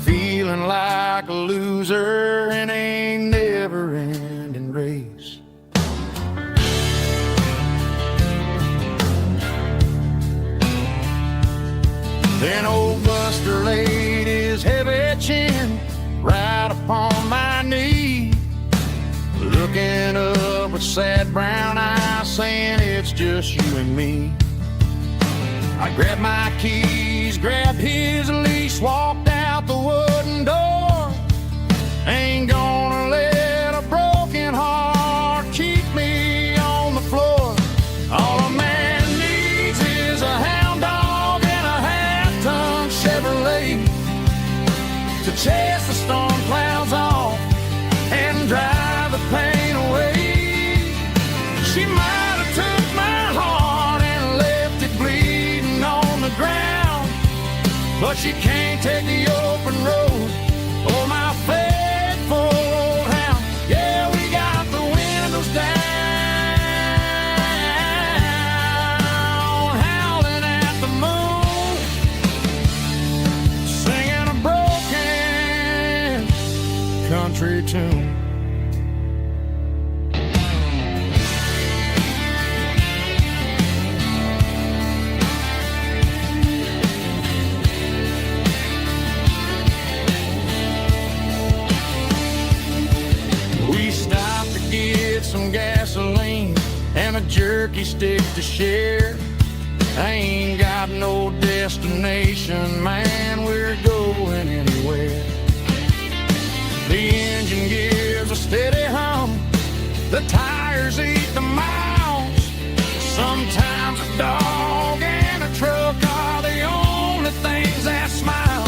feeling like a loser in a never-ending race. Then old Buster laid his heavy chin right upon my knee, looking up with sad brown eyes, saying it's just you and me. I grabbed my keys, grabbed his leash, walked out the wooden door. Ain't gonna let a broken heart keep me on the floor. All a man needs is a hound dog and a half-ton Chevrolet to chase the storm clouds off and drive the pain away. She might have took my heart and left it bleeding on the ground, but she can't take the open road or my faithful old hound. Yeah, we got the windows down, howling at the moon, singing a broken country tune. We stopped to get some gasoline and a jerky stick to share. I ain't got no destination, man, we're going anywhere. The engine gives a steady hum, the tires eat the miles. Sometimes a dog and a truck are the only things that smile.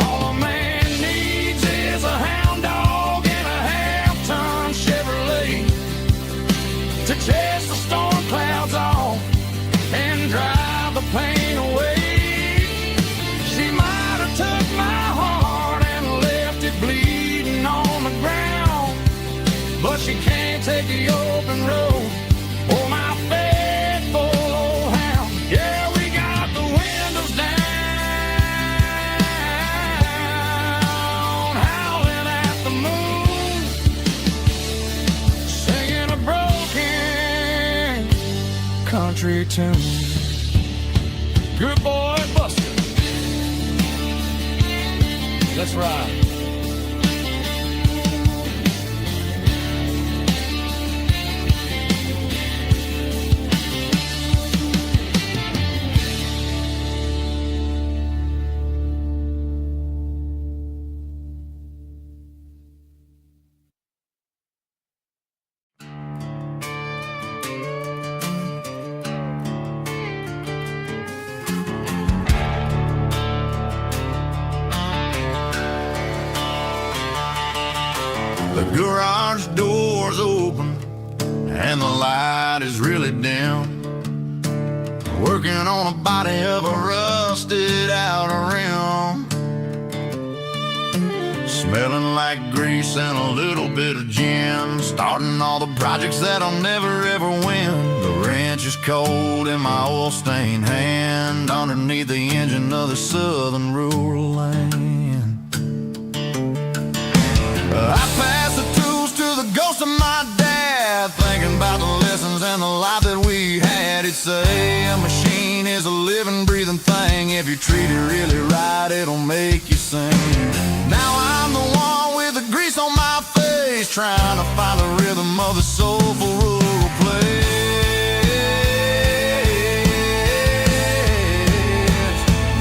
All a man needs is a hound dog and a half-ton Chevrolet to chase the storm clouds off and drive the pain away. She might have took my heart and left it bleeding on the ground, but she can't take the open road or my faithful old hound. Yeah, we got the windows down, howling at the moon, singing a broken country tune. Good boy, Buster. Let's ride. garage door's open and the light is really dim. Working on a body of a rusted out rim. Smelling like grease and a little bit of gin. Starting all the projects that'll never ever win. The wrench is cold in my oil-stained hand, underneath the engine of the southern rural land. I pass the tools to the ghost of my dad, thinking about the lessons and the life that we had. He'd say a machine is a living, breathing thing. If you treat it really right, it'll make you sing. Now I'm the one with the grease on my face, trying to find the rhythm of the soulful rural place.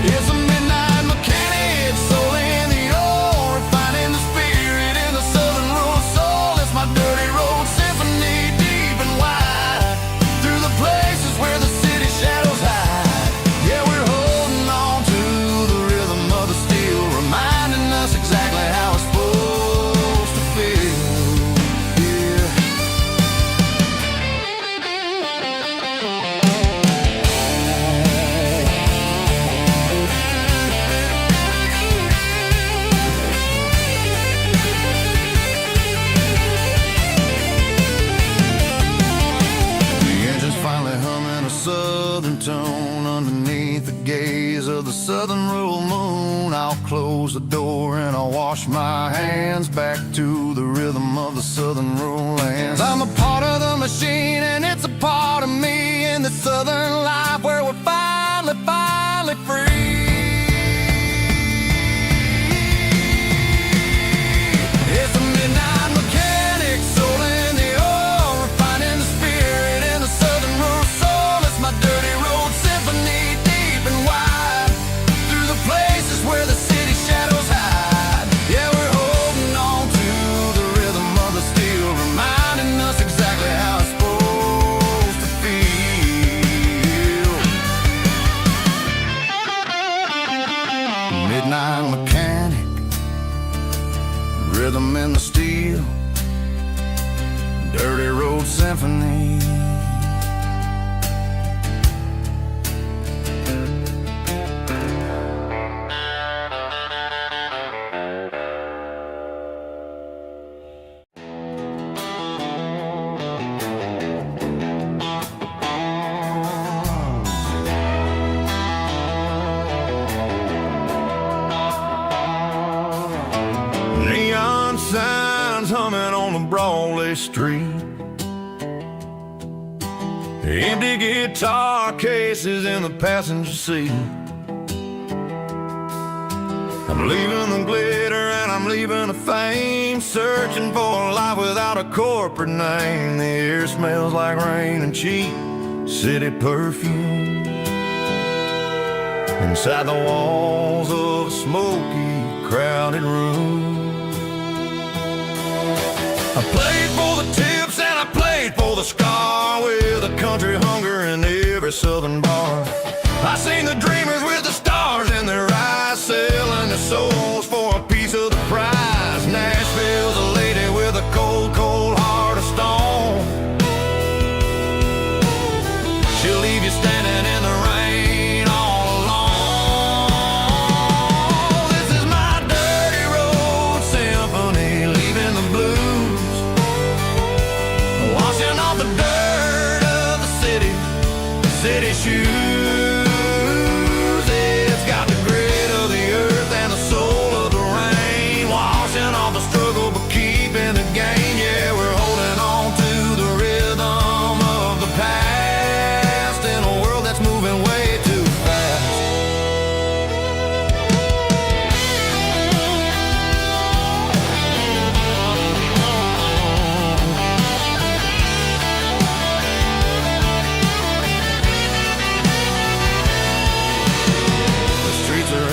It's a midnight mechanic, soul in the ore, refining the spirit in the southern rural soul. It's my dirty road symphony, deep and wide, through the places where the city shadows hide. Yeah, we're holding on to the rhythm of the steel, reminding us exactly how it's supposed to feel. Yeah. The engine's finally humming a southern tone underneath the gaze of the southern rural moon. I'll close the door and I'll wash my hands back to the rhythm of the southern rural lands. I'm a part of the machine and it's a part of me in the southern life where we're finally free. It's a midnight mechanic, soul in the ore, refining the spirit in the southern rural soul. It's my dirty road symphony, deep and wide, through the places where the city shadows hide. Yeah, we're holding on to the rhythm of the steel, reminding us exactly how it's supposed to feel. Midnight mechanic, rhythm in the steel, dirty road symphony. Neon signs humming on the Broadway street, empty guitar cases in the passenger seat. I'm leaving the glitter and I'm leaving the fame, searching for a life without a corporate name. The air smells like rain and cheap city perfume inside the walls of a smoky, crowded room. I played for the tips and I played for the scar, with a country hunger in every southern bar. I seen the dreamers with the stars in their eyes, selling their souls for a piece of the prize. Nashville's a lady with a cold, cold heart of stone. She'll leave you standing in the rain all alone. This is my dirty road symphony, leaving the blues, washing off the dirt of the city shoes. It's got the grit of the earth and the soul of the rain, washing off the struggle but keeping the gain. Yeah, we're holding on to the rhythm of the past in a world that's moving way too fast.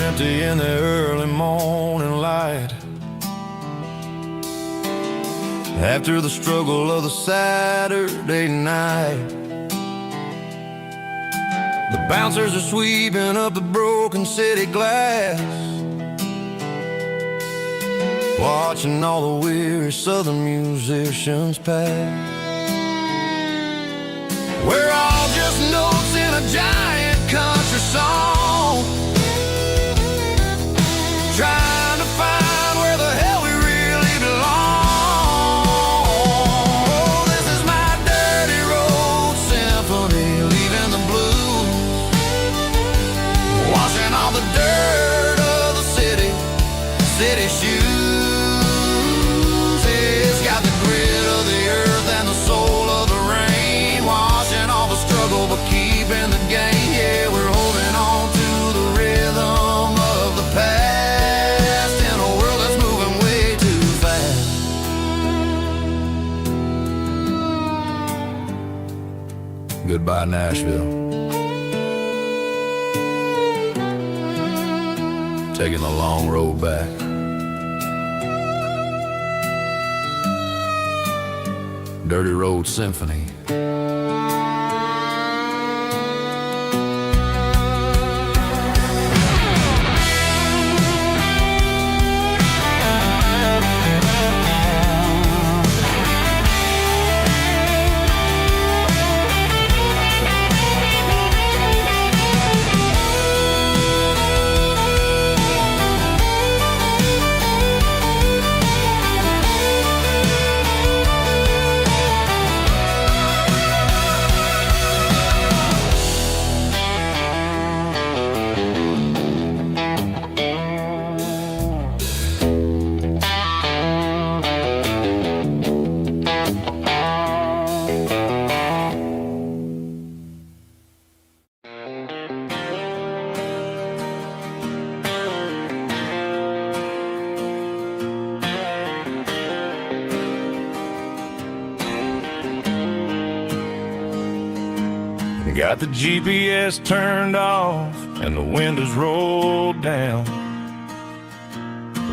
Empty in the early morning light, after the struggle of the Saturday night. The bouncers are sweeping up the broken city glass, watching all the weary southern musicians pass. We're all just notes in a giant country song, trying to find where the hell we really belong. Oh, this is my dirty road symphony, leaving the blues, washing all the dirt of the city shoes. It's got the grit of the earth and the soul of the rain, washing all the struggle but keeping the gain. Yeah, we're holding on to the rhythm of the past in a world that's moving way too fast. Goodbye, Nashville. Taking the long road back. Dirty Road Symphony. Got the GPS turned off and the windows rolled down,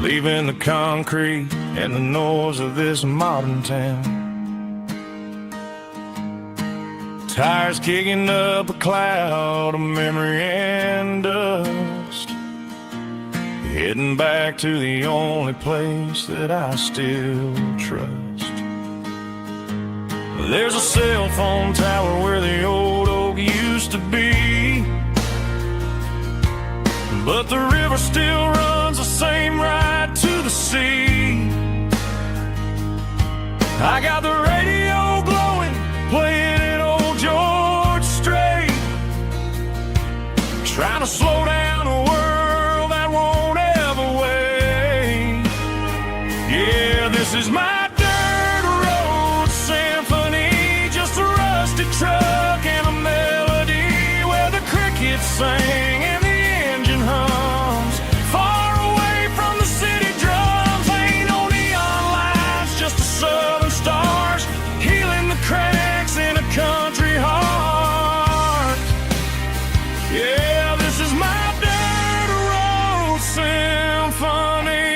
leaving the concrete and the noise of this modern town. Tires kicking up a cloud of memory and dust, heading back to the only place that I still trust. There's a cell phone tower where the old oak used to be, but the river still runs the same right to the sea. I got the radio glowing, playing an old George Strait, trying to slow down a world that won't ever wait. Yeah, this is my truck and a melody where the crickets sing and the engine hums, far away from the city drums. Ain't no neon lights, just the southern stars healing the cracks in a country heart. Yeah, this is my dirt road symphony.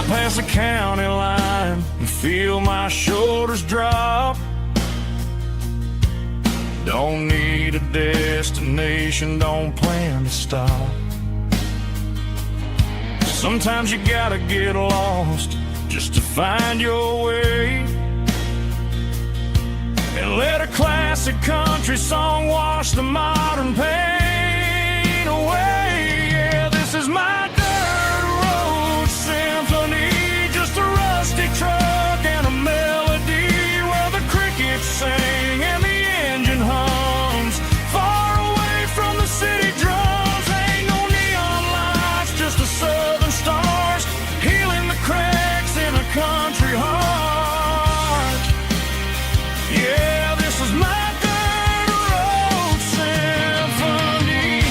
Past the county line and feel my shoulders drop. Don't need a destination, don't plan to stop. Sometimes you gotta get lost just to find your way, and let a classic country song wash the modern pain away. Yeah, this is my truck and a melody where the crickets sing and the engine hums, far away from the city drums. Ain't no neon lights, just the southern stars healing the cracks in a country heart. Yeah, this is my dirt road symphony.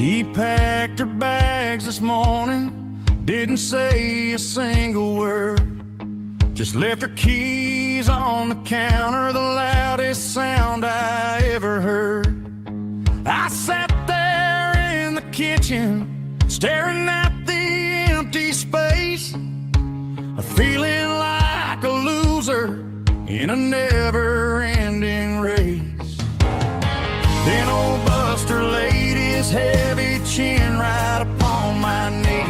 She packed her bags this morning, didn't say a single word, just left her keys on the counter, the loudest sound I ever heard. I sat there in the kitchen, staring at the empty space, feeling like a loser in a never-ending race. Then old Buster laid his heavy chin right upon my knee,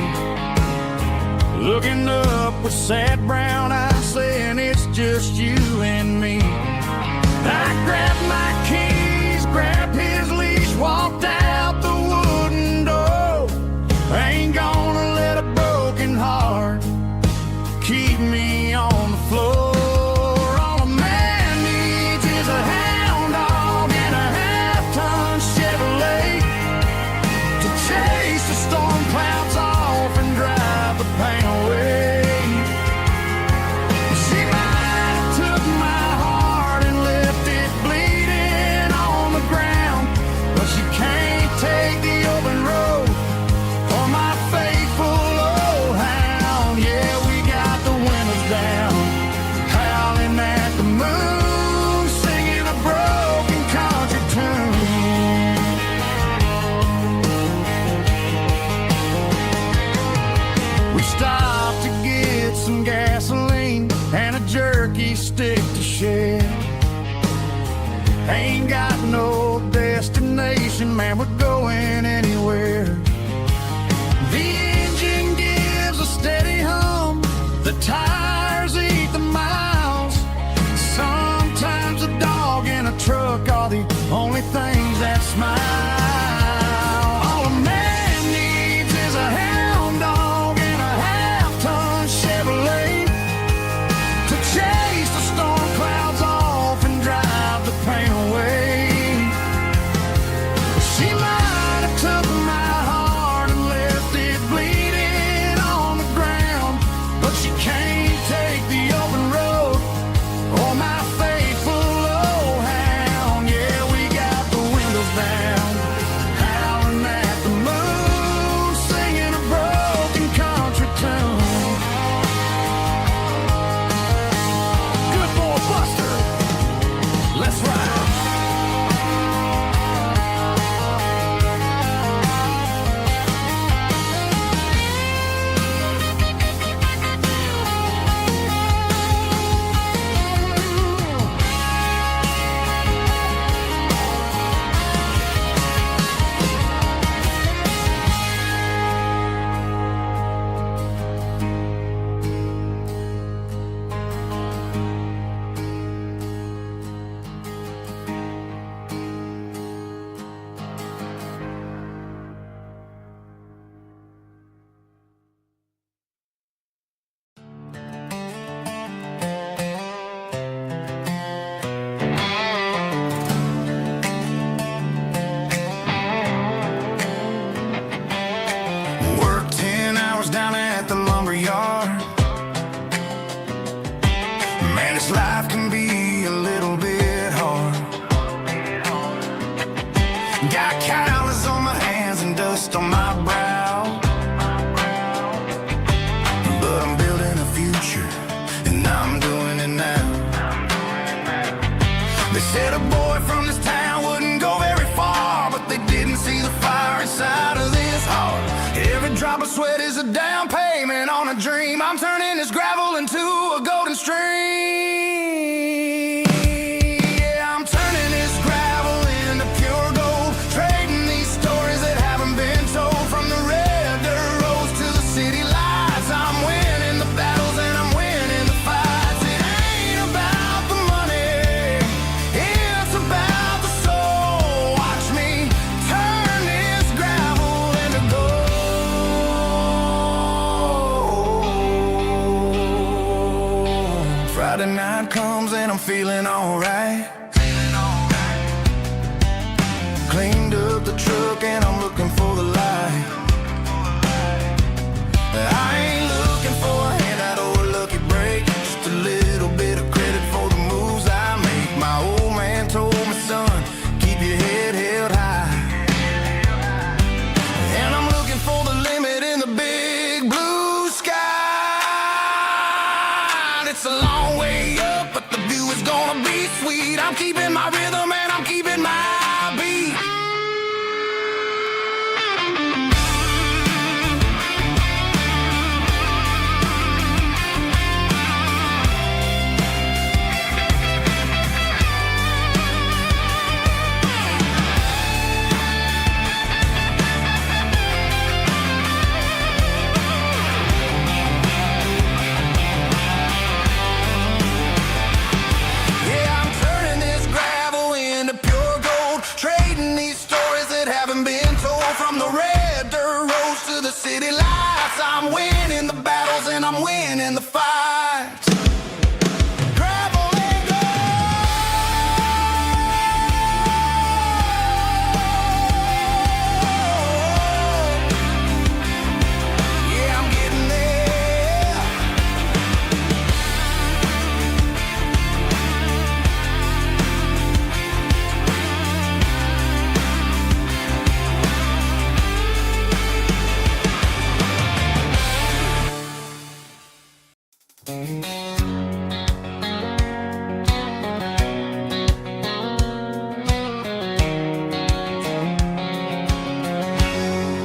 looking up with sad brown eyes, saying it's just you and me. I grabbed my keys, grabbed his leash, walked out the wooden door. I ain't gonna let a broken heart keep me on the floor. All a man needs is a hound dog and a half-ton Chevrolet to chase the storm clouds off and drive the pain away. She might have took my heart and left it bleeding on the ground, but she can't take the open road or my faithful old hound. Yeah, we got the windows down, howling at the moon, singing a broken country tune. We stopped to get some gasoline and a jerky stick to share. Ain't got no destination, man, we're going anywhere. The engine gives a steady hum, the tires eat the miles. Sometimes a dog and a truck are the only things that smile. All a man needs is a hound dog and a half-ton Chevrolet to chase the storm clouds off and drive the pain away. She might have took my heart and left it bleeding on the ground, but she can't take the open road or my faithful old hound. Yeah, we got the windows down, howling at the moon, singing a broken country tune. Good boy Buster, let's ride. Worked 10 hours down at the lumber yard. Man, this life can be a little bit hard. Got calluses on my hands and dust on my brow, but I'm building a future and I'm doing it now. They said a boy from this town wouldn't go very far, but they didn't see the fire inside of this heart. Every drop of sweat is a down payment on a dream. I'm turning this gravel into a golden stream. Yeah, I'm turning this gravel into pure gold, trading these stories that haven't been told. From the red dirt roads to the city lights, I'm winning the battles and I'm winning the fights. It ain't about the money, it's about the soul. Watch me turn this gravel into gold. Friday night comes and I'm feeling alright. Cleaned up the truck and I'm looking for the light. I ain't looking for a handout or a lucky break, just a little bit of credit for the moves I make. My old man told me, son, keep your head held high. that haven't been told. From the red dirt roads to the city lights, I'm winning the battles and I'm winning the fights. Gravel and gold. Yeah, I'm getting there.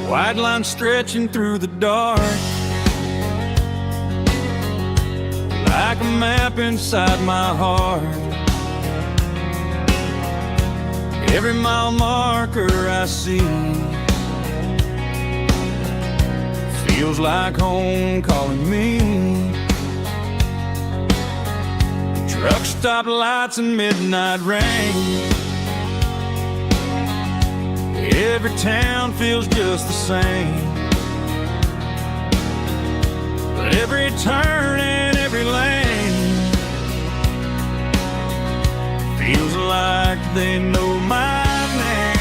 White line stretching through the dark, like a map inside my heart. Every mile marker I see feels like home calling me. Truck stop lights and midnight rain, every town feels just the same. But every turn and every lane feels like they know my name.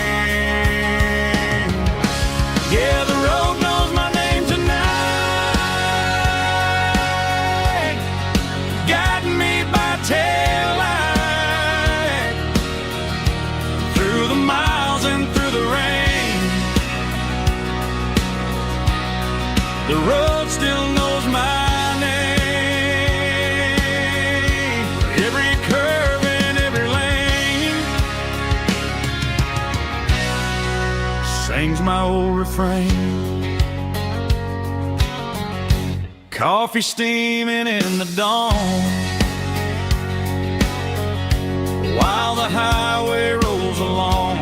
Yeah, the road knows my name tonight, guiding me by taillight through the miles and through the rain. The road still knows my name. Every curve and every lane sings my old refrain. Coffee steaming in the dawn, while the highway rolls along.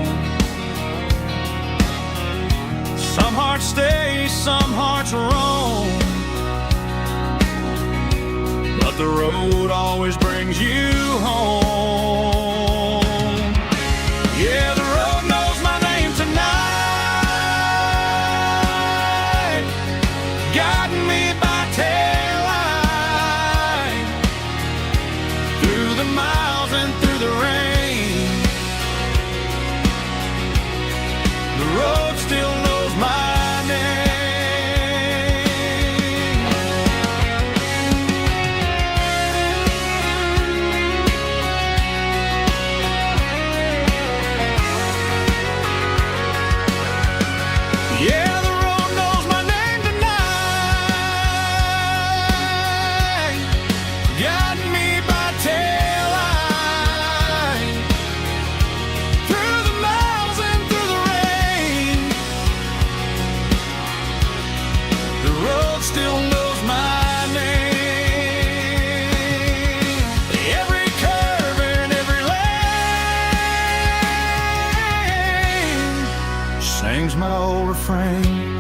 Some hearts stay, some hearts roam, but the road always brings you home. Yeah, the road knows my name tonight, guiding me by taillight through the miles and through the rain. The road still knows my name. Yeah, the road knows my name tonight, guiding me by taillight through the miles and through the rain. The road still knows my name. Every curve and every lane sings my old refrain.